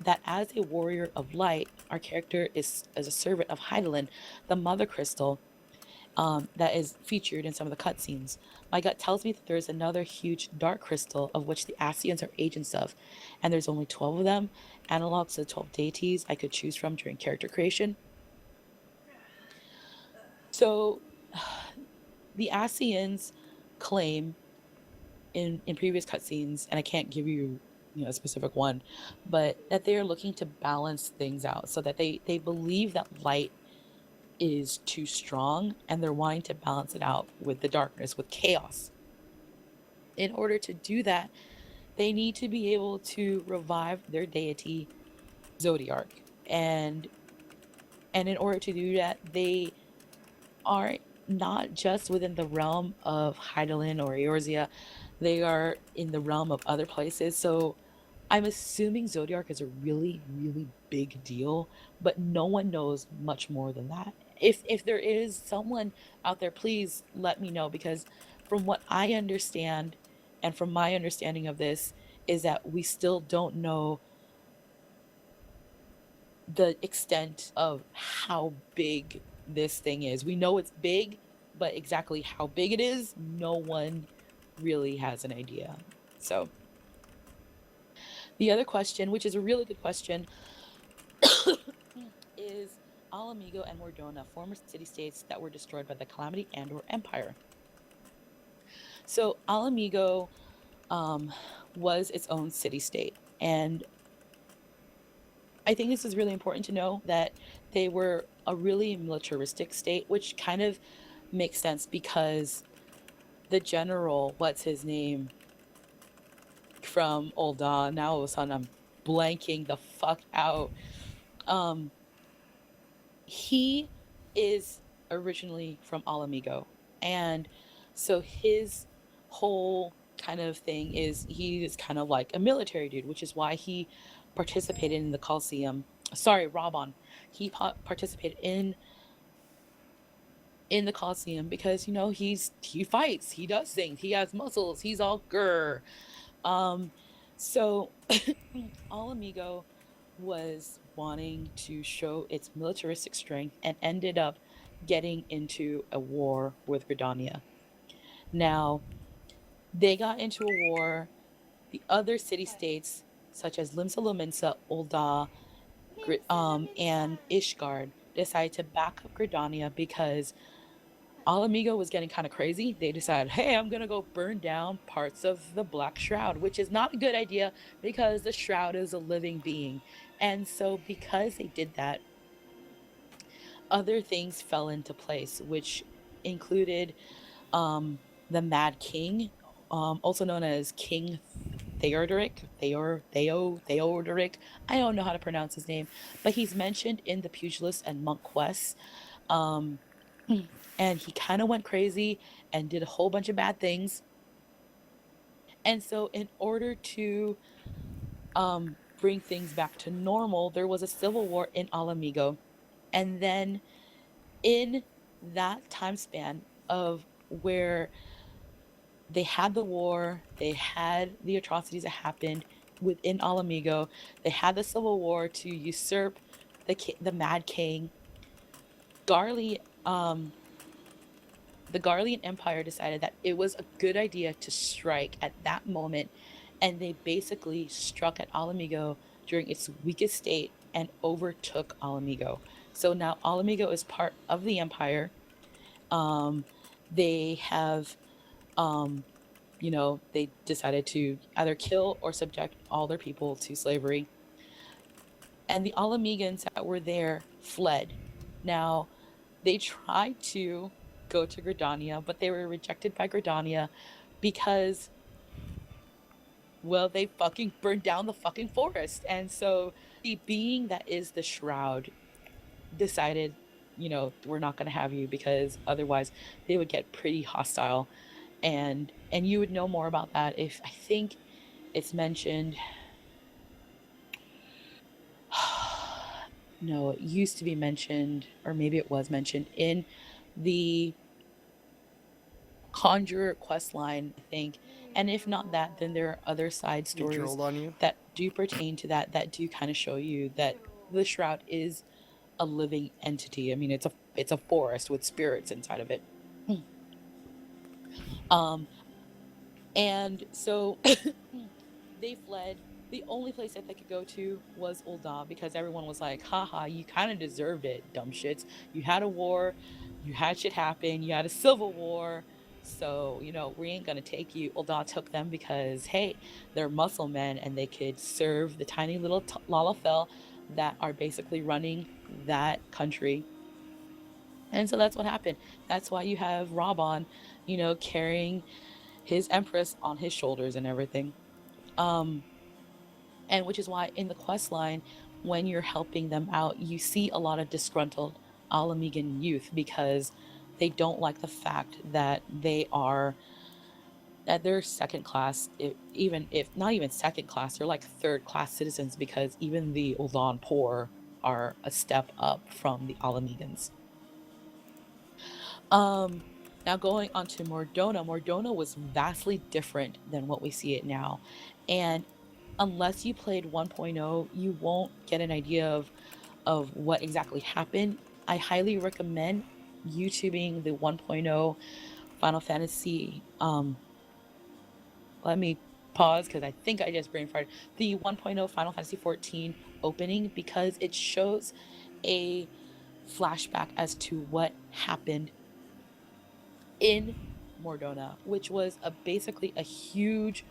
that as a warrior of light, our character is as a servant of Heidelin, the mother crystal, that is featured in some of the cutscenes. My gut tells me that there is another huge dark crystal of which the Asians are agents of, and there's only 12 of them, analogs to the 12 deities I could choose from during character creation. So the Asians claim in previous cutscenes, and I can't give you a specific one, but that they are looking to balance things out, so that they believe that light is too strong and they're wanting to balance it out with the darkness, with chaos. In order to do that, they need to be able to revive their deity Zodiark, and in order to do that, they are not just within the realm of Heidelin or Eorzea, they are in the realm of other places. So I'm assuming Zodiark is a really, really big deal, but no one knows much more than that. If there is someone out there, please let me know, because from what I understand and from my understanding of this is that we still don't know the extent of how big this thing is. We know it's big, but exactly how big it is, no one really has an idea. So the other question, which is a really good question, is Alamigo and Mordona, former city-states that were destroyed by the Calamity and/or Empire. So Alamigo was its own city-state, and I think this is really important to know that they were a really militaristic state, which kind of makes sense because the general, what's his name, from Ul'dah, now all of a sudden I'm blanking the fuck out. He is originally from Alamigo, and so his whole kind of thing is he is kind of like a military dude, which is why he participated in the Colosseum. Sorry, Raban. He participated in the Colosseum because he fights, he does things, he has muscles, he's all grr. So Alamigo was wanting to show its militaristic strength and ended up getting into a war with Gridania. Now, they got into a war. The other city-states, such as Limsa Lominsa, Ul'dah, and Ishgard, decided to back up Gridania because Alamigo was getting kind of crazy. They decided, hey, I'm going to go burn down parts of the Black Shroud, which is not a good idea because the Shroud is a living being. And so because they did that, other things fell into place, which included the Mad King, also known as King Theodoric. I don't know how to pronounce his name, but he's mentioned in the Pugilist and Monk quests. And he kind of went crazy and did a whole bunch of bad things. And so in order to bring things back to normal, there was a civil war in Alamigo. And then in that time span of where they had the war, they had the atrocities that happened within Alamigo, they had the civil war to usurp the Mad King. The Garlean Empire decided that it was a good idea to strike at that moment, and they basically struck at Alamigo during its weakest state and overtook Alamigo. So now Alamigo is part of the Empire. They have, they decided to either kill or subject all their people to slavery. And the Alamegans that were there fled. Now, they tried to go to Gridania, but they were rejected by Gridania because, well, they fucking burned down the fucking forest. And so the being that is the Shroud decided, we're not going to have you because otherwise they would get pretty hostile. And you would know more about that if, I think it's mentioned, no, it used to be mentioned, or maybe it was mentioned in the Conjurer quest line, I think. And if not that, then there are other side He stories drooled on you. that do pertain to that, that do kind of show you that the shroud is a living entity. I mean, it's a forest with spirits inside of it. Um, and so they fled. The only place that they could go to was Ul'dah because everyone was like, haha, you kind of deserved it, dumb shits. You had a war, you had shit happen, you had a civil war. So, we ain't gonna take you. Ul'dah took them because, hey, they're muscle men and they could serve the tiny little Lalafell that are basically running that country. And so that's what happened. That's why you have Raban, carrying his empress on his shoulders and everything. Um, and which is why in the quest line, when you're helping them out, you see a lot of disgruntled Alamigan youth because they don't like the fact that they're second class, even if not even second class, they're like third class citizens because even the Uldan poor are a step up from the Alamegans. Now going on to Mordona. Mordona was vastly different than what we see it now. And unless you played 1.0, you won't get an idea of what exactly happened. I highly recommend YouTubing the 1.0 Final Fantasy. Let me pause because I think I just brain farted. The 1.0 Final Fantasy 14 opening because it shows a flashback as to what happened in Mordona, which was basically a huge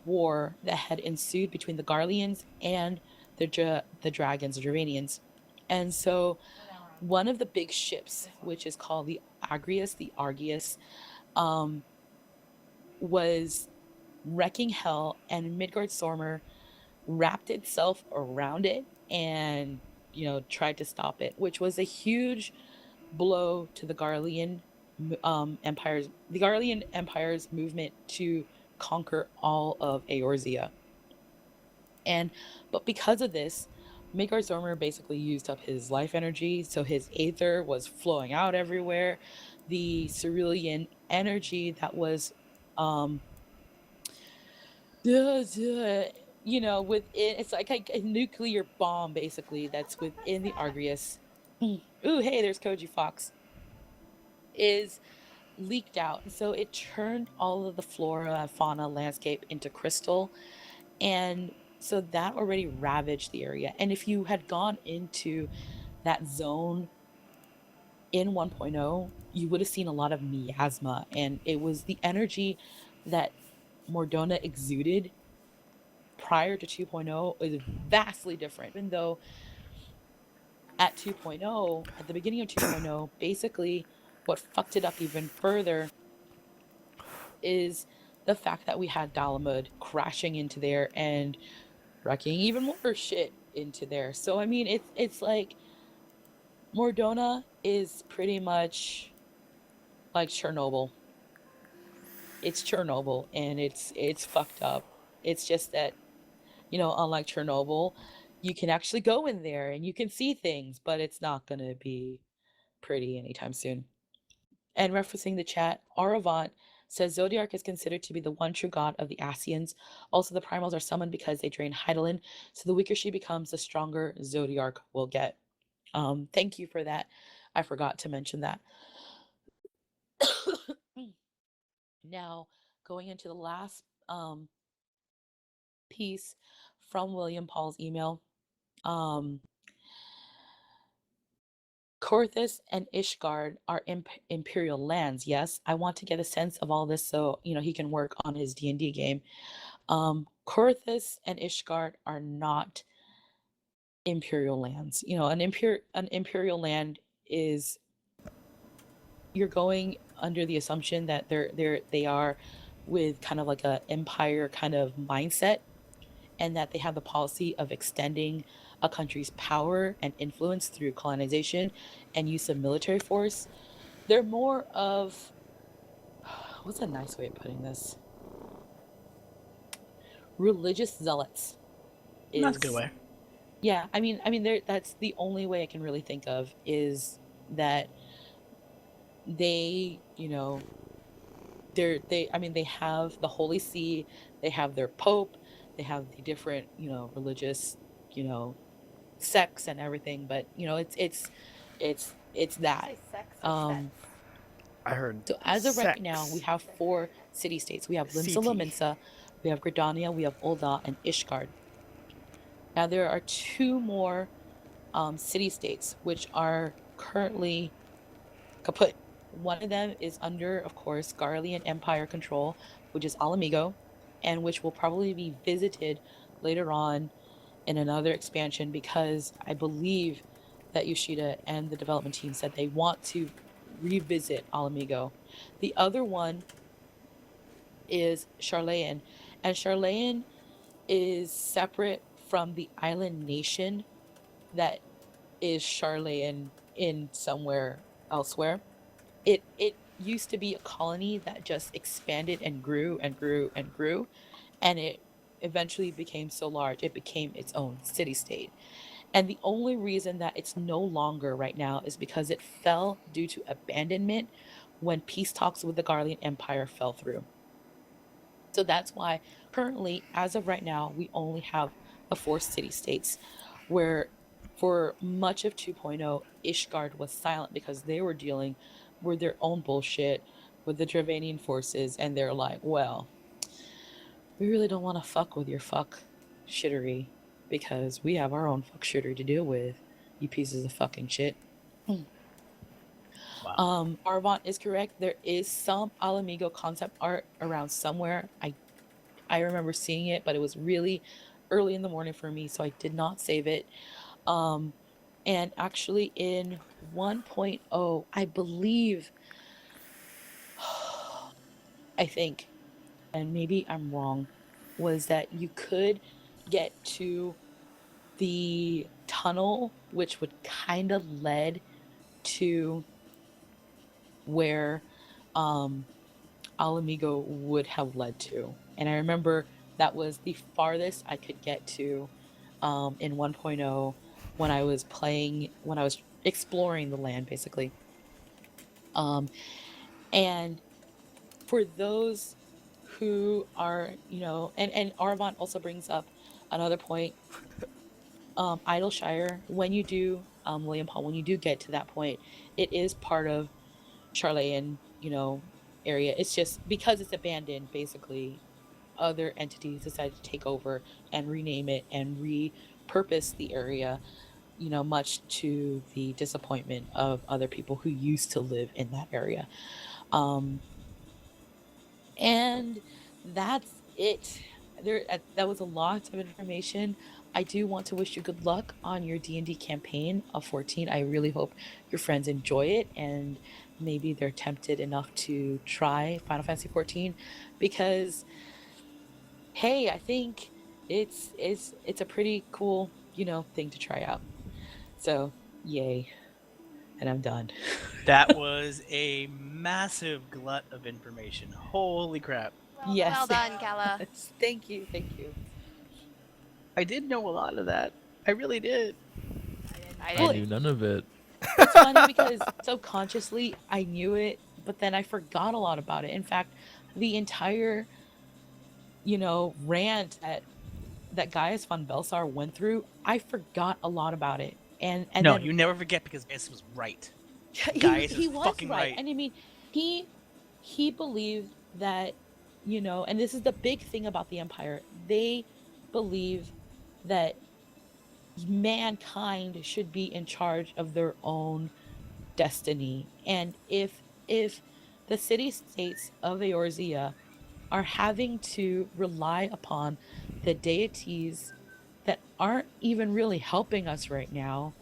war that had ensued between the Garleans and the dragons, the Dravanians. And so one of the big ships, which is called the Argius, was wrecking hell, and Midgard-Sormr wrapped itself around it and tried to stop it, which was a huge blow to the Garlean Empire's movement to conquer all of Eorzea. But because of this, Midgard-Sormr basically used up his life energy, so his aether was flowing out everywhere. The cerulean energy that was within, it's like a nuclear bomb basically that's within the Argius. Ooh, hey, there's Koji Fox. Is leaked out. And so it turned all of the flora, fauna, landscape into crystal. And so that already ravaged the area. And if you had gone into that zone in 1.0, you would have seen a lot of miasma. And it was the energy that Mordona exuded prior to 2.0 is vastly different. Even though at 2.0, at the beginning of 2.0, basically what fucked it up even further is the fact that we had Dalamud crashing into there and wrecking even more shit into there. So I mean, it's like Mordona is pretty much like Chernobyl. It's Chernobyl, and it's fucked up. It's just that unlike Chernobyl, you can actually go in there and you can see things, but it's not gonna be pretty anytime soon. And referencing the chat, Auravant says Zodiark is considered to be the one true god of the Asians. Also, the primals are summoned because they drain Hydaelyn, so the weaker she becomes, the stronger Zodiark will get. Thank you for that. I forgot to mention that. Now, going into the last piece from William Paul's email. Korthus and Ishgard are imperial lands. Yes, I want to get a sense of all this so he can work on his D&D game. Korthus and Ishgard are not imperial lands. An imperial land is, you're going under the assumption that they are with kind of like a empire kind of mindset, and that they have the policy of extending a country's power and influence through colonization and use of military force. They're more of, what's a nice way of putting this? Religious zealots. That's a good way. Yeah, I mean, there. That's the only way I can really think of is that they, I mean, they have the Holy See, they have their Pope, they have the different, religious, you know, sects and everything. But it's Did you that. say sex or Um, sets? I heard so as of right now, we sex. have four city states. We have Limsa CT. Lominsa, we have Gridania, we have Ul'dah, and Ishgard. Now there are two more city states which are currently kaput. One of them is under, of course, Garlean Empire control, which is Alamigo, and which will probably be visited later on in another expansion because I believe that Yoshida and the development team said they want to revisit Alamigo. The other one is Charlayan, and Charlayan is separate from the island nation that is Charlayan in somewhere elsewhere. It used to be a colony that just expanded and grew and grew and grew, and it eventually became so large it became its own city state. And the only reason that it's no longer right now is because it fell due to abandonment when peace talks with the Garlean Empire fell through. So that's why currently, as of right now, we only have the four city states where for much of 2.0, Ishgard was silent because they were dealing with their own bullshit with the Dravanian forces, and they're like, well, we really don't want to fuck with your fuck shittery because we have our own fuck shittery to deal with, you pieces of fucking shit. Wow. Arvont is correct. There is some Alamigo concept art around somewhere. I remember seeing it, but it was really early in the morning for me, so I did not save it. Um, and actually, in 1.0, I believe, I think, and maybe I'm wrong, was that you could get to the tunnel, which would kind of lead to where Alamigo would have led to. And I remember that was the farthest I could get to in 1.0 when I was playing, when I was exploring the land, basically. Um, and for those who are, and Arvon also brings up another point, Idleshire, when you do, William Paul, when you do get to that point, it is part of Charlayan, area. It's just because it's abandoned, basically, other entities decided to take over and rename it and repurpose the area, much to the disappointment of other people who used to live in that area. Um, and that's it. That was a lot of information. I do want to wish you good luck on your D&D campaign of 14. I really hope your friends enjoy it and maybe they're tempted enough to try Final Fantasy 14 because hey, I think it's a pretty cool, thing to try out. So, yay. And I'm done. That was a massive glut of information. Holy crap. Yes. Well done, Kala. Thank you. Thank you. I did know a lot of that. I really did. I I Well, didn't. knew none of it. it's funny because subconsciously I knew it, but then I forgot a lot about it. In fact, the entire, rant that Gaius von Belsar went through, I forgot a lot, about it. And No, then you never forget because Gaius was right. he Gaius he is was fucking right. right. And I mean, he believed that, and this is the big thing about the Empire. They believe that mankind should be in charge of their own destiny. And if the city states of Eorzea are having to rely upon the deities that aren't even really helping us right now,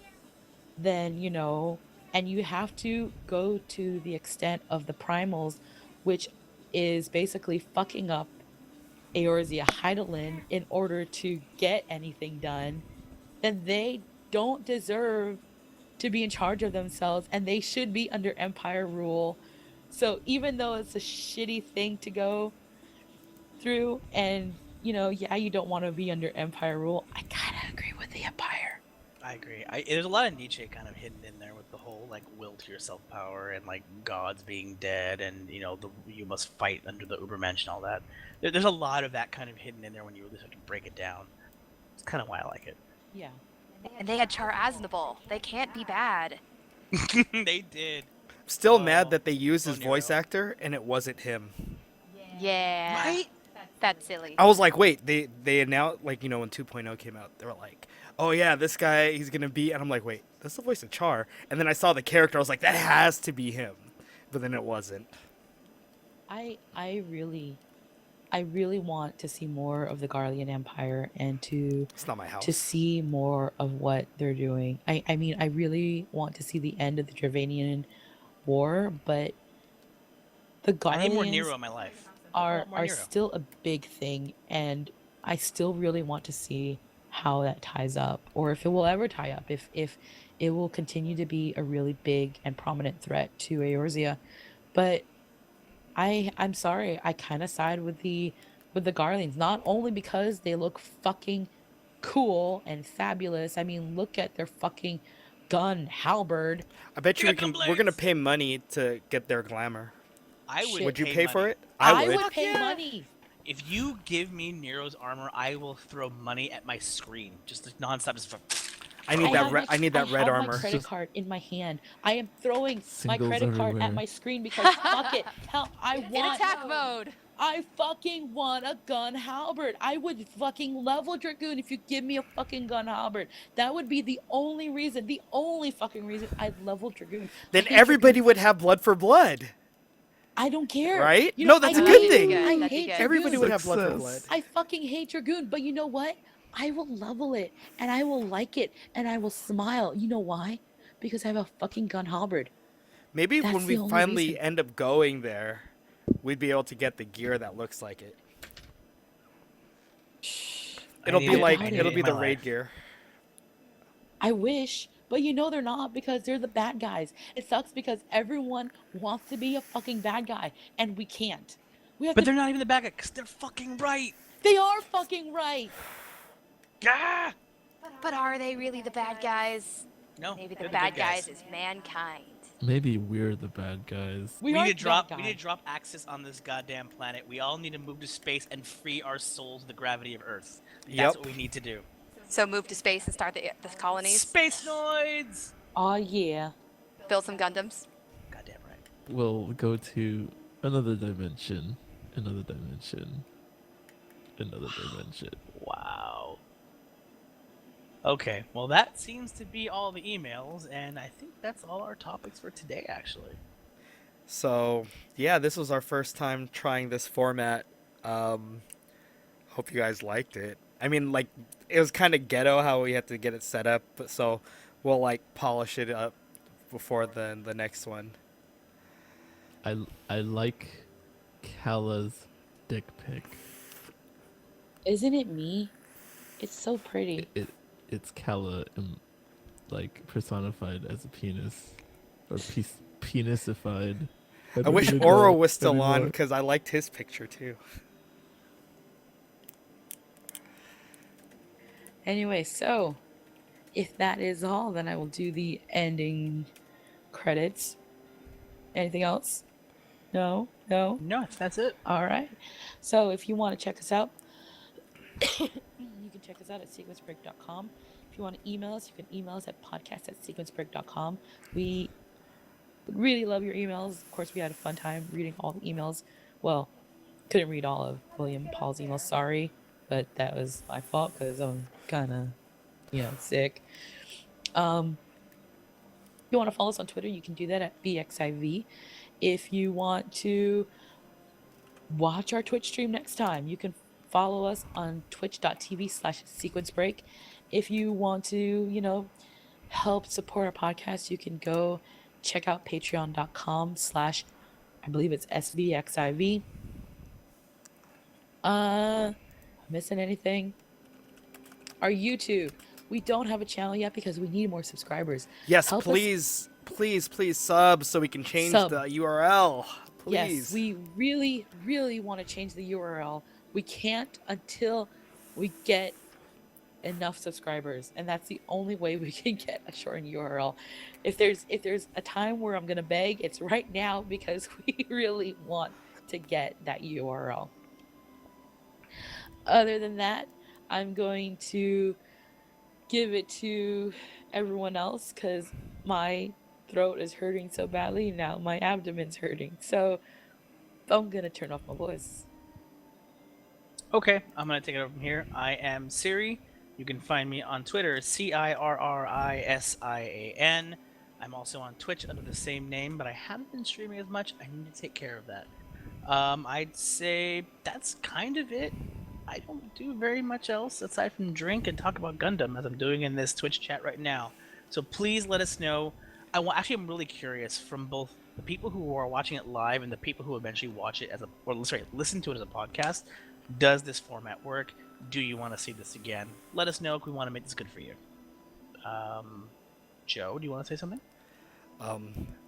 then, and you have to go to the extent of the primals, which is basically fucking up Eorzea Heidelin in order to get anything done, then they don't deserve to be in charge of themselves and they should be under Empire rule. So even though it's a shitty thing to go through and, yeah, you don't want to be under Empire rule, I kind of agree with the Empire. I agree. There's a lot of Nietzsche kind of hidden in there with the whole like will to your self power and like gods being dead and you must fight under the Ubermensch and all that. There's a lot of that kind of hidden in there when you really start to break it down. It's kind of why I like it. Yeah. And they had Char Aznable. They can't be bad. They did. Still Oh, mad that they used his Nero. voice actor and it wasn't him. Yeah. Right? That's silly. I was like, wait, they announced, like, when 2.0 came out, they were like, oh yeah, this guy, he's gonna be, and I'm like, wait, that's the voice of Char. And then I saw the character, I was like, that has to be him. But then it wasn't. I really want to see more of the Garlean Empire and to It's not my house. see more of what they're doing. I mean, I really want to see the end of the Dravanian War, but the I need more Garleans Nero in my life. are more Nero. still a big thing, and I still really want to see how that ties up, or if it will ever tie up, if it will continue to be a really big and prominent threat to Eorzea. But I'm sorry, I kind of side with the Garleans, not only because they look fucking cool and fabulous. I mean, look at their fucking gun halberd. I bet you Get the we're gonna blades! pay money to get their glamour. I would. Would you pay pay for money. it? I would Fuck pay yeah! money. If you give me Nero's armor, I will throw money at my screen, just like, nonstop. Just I need have that. I need that I red have armor. my credit card in my hand. I am throwing my Singles credit card everywhere. at my screen because fuck it. Hell, I In want. attack mode. I fucking want a gun halberd. I would fucking level Dragoon if you give me a fucking gun halberd. That would be the only reason, the only fucking reason I'd level Dragoon. Then I hate everybody Dragoon. would have blood for blood. I don't care. Right? You No, know, that's I a good hate- thing. Good. I That'd be hate good. Everybody would have blood for Success. blood. I fucking hate Dragoon, but you know what? I will level it, and I will like it, and I will smile. You know why? Because I have a fucking gun halberd. Maybe That's when we the only finally reason. end up going there, we'd be able to get the gear that looks like it. It'll need be it. like I need it'll it be in the my raid life. gear. I wish, but you know they're not because they're the bad guys. It sucks because everyone wants to be a fucking bad guy, and we can't. We have But to. they're not even the bad guy, because they're fucking right. They are fucking right. Ah! But are they really the bad guys? No, Maybe they're the bad good guys is mankind. Maybe we're the bad guys. We are need to drop. bad We guys. need to drop Axis on this goddamn planet. We all need to move to space and free our souls of the gravity of Earth. That's Yep. what we need to do. So move to space and start the colonies. Space noids. Oh yeah. Build some Gundams. Goddamn right. We'll go to another dimension, another dimension, another dimension. Wow. Okay, well that seems to be all the emails, and I think that's all our topics for today, actually. So yeah, this was our first time trying this format. Hope you guys liked it. I mean, like, it was kind of ghetto how we had to get it set up, but so we'll like polish it up before the next one. I like Kala's dick pic. Isn't it me? It's so pretty. It's Kala, like personified as a penis, or penisified. I wish don't even Oro know was still on anymore. because I liked his picture too. Anyway, so if that is all, then I will do the ending credits. Anything else? No? No? No, that's it. All right. So if you want to check us out, you can check us out at sequencebreak.com. If you want to email us, you can email us at podcast@sequencebreak.com. We would really love your emails. Of course, we had a fun time reading all the emails. Well, couldn't read all of William Paul's emails. Sorry, but that was my fault because I'm kind of, sick. If you want to follow us on Twitter, you can do that at SBXIV. If you want to watch our Twitch stream next time, you can follow us on twitch.tv/sequencebreak. If you want to, help support our podcast, you can go check out patreon.com/ I believe it's SBXIV. Missing anything? Our YouTube. We don't have a channel yet because we need more subscribers. Yes, Help us- please sub so we can change Sub. the URL. Please. Yes, we really, really want to change the URL. We can't until we get enough subscribers, and that's the only way we can get a shortened URL. If there's a time where I'm gonna beg, it's right now, because we really want to get that URL. Other than that, I'm going to give it to everyone else because my throat is hurting so badly now. My abdomen's hurting, so I'm gonna turn off my voice. Okay, I'm gonna take it over from here. I am Siri. You can find me on Twitter, CIRRISIAN. I'm also on Twitch under the same name, but I haven't been streaming as much. I need to take care of that. I'd say that's kind of it. I don't do very much else aside from drink and talk about Gundam as I'm doing in this Twitch chat right now. So please let us know. Actually, I'm really curious from both the people who are watching it live and the people who eventually watch it listen to it as a podcast. Does this format work? Do you want to see this again? Let us know if we want to make this good for you. Joe, do you want to say something?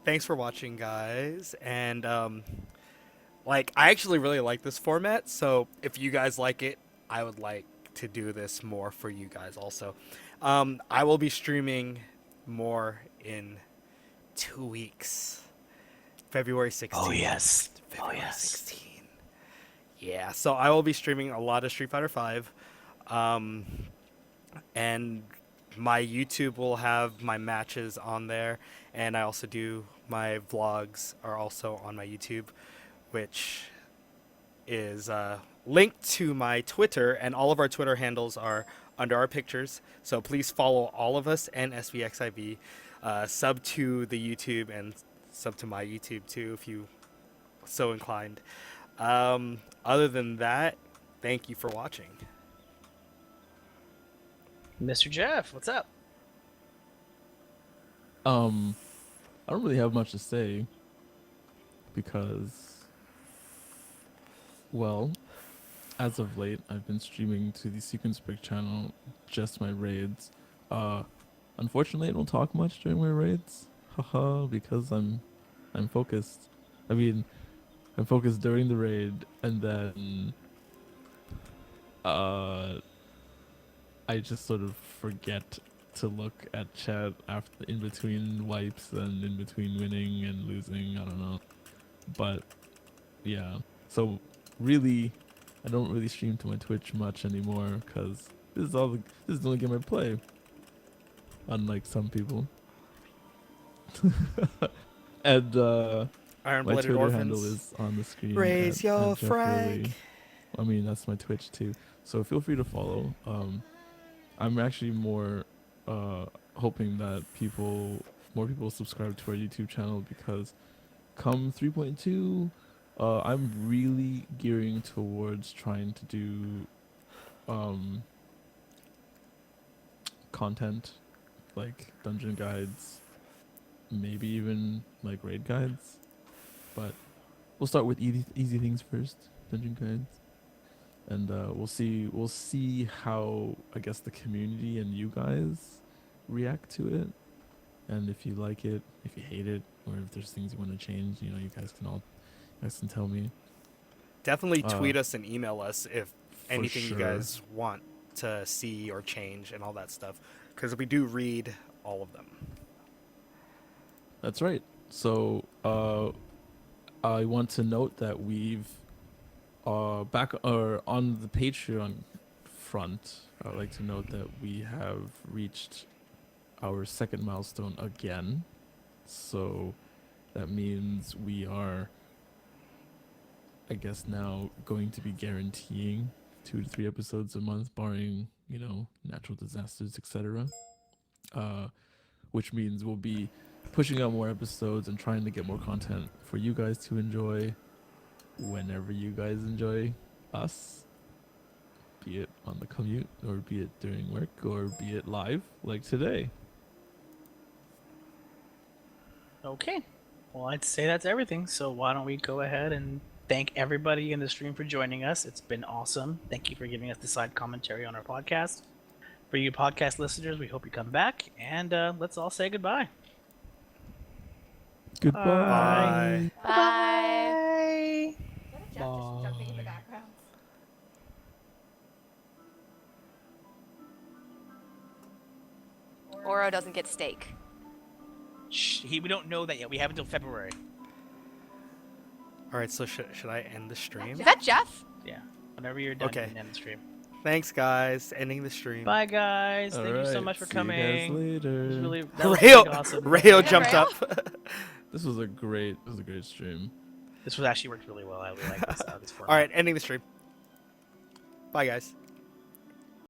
Thanks for watching, guys. And I actually really like this format. So if you guys like it, I would like to do this more for you guys also. I will be streaming more in 2 weeks. February 16th. Oh, yes. February 16th. Yeah, so I will be streaming a lot of Street Fighter V. And my YouTube will have my matches on there. And I also do my vlogs are also on my YouTube, which is linked to my Twitter. And all of our Twitter handles are under our pictures. So please follow all of us and SBXIV. Sub to the YouTube and sub to my YouTube too if you so inclined. Other than that, thank you for watching. Mr. Jeff, what's up? I don't really have much to say because, well, as of late, I've been streaming to the Sequence Break channel, just my raids. Unfortunately, I don't talk much during my raids, haha, because I'm focused. I mean, I'm focused during the raid, and then I just sort of forget to look at chat after in between wipes and in between winning and losing. I don't know, but yeah. So really, I don't really stream to my Twitch much anymore because this is the only game I play. Unlike some people. And my Iron-Blooded Twitter Orphans. handle is on the screen. Raise your Jeff frag. Riley. I mean, that's my Twitch too. So feel free to follow. I'm actually more hoping that more people subscribe to our YouTube channel because come 3.2, I'm really gearing towards trying to do content like dungeon guides, maybe even like raid guides, but we'll start with easy things first, dungeon guides, and we'll see how I guess the community and you guys react to it, and if you like it, if you hate it, or if there's things you want to change, you guys can tell me. Definitely tweet us and email us if anything sure. you guys want to see or change and all that stuff, because we do read all of them. That's right. So I want to note that we've back or on the Patreon front, I'd like to note that we have reached our second milestone again. So that means we are, I guess, now going to be guaranteeing 2 to 3 episodes a month, barring, natural disasters, etc. Which means we'll be pushing out more episodes and trying to get more content for you guys to enjoy whenever you guys enjoy us, be it on the commute or be it during work or be it live like today. Okay. Well, I'd say that's everything. So why don't we go ahead and thank everybody in the stream for joining us. It's been awesome. Thank you for giving us the side commentary on our podcast. For you podcast listeners, we hope you come back, and let's all say goodbye. Goodbye. Bye. Bye. What if Jeff just jumping in the background? Oro doesn't get steak. We don't know that yet. We have until February. All right, so should I end the stream? Is that Jeff? Yeah. Whenever you're done, Okay. you can end the stream. Thanks, guys. Ending the stream. Bye, guys. Thank you so Alright, much for see you guys coming. It was later. really, that was Rayo, really awesome. Rayo Yeah, jumped Rayo? up. This was a great stream. This was actually worked really well. I really like this. This All right, ending the stream. Bye, guys.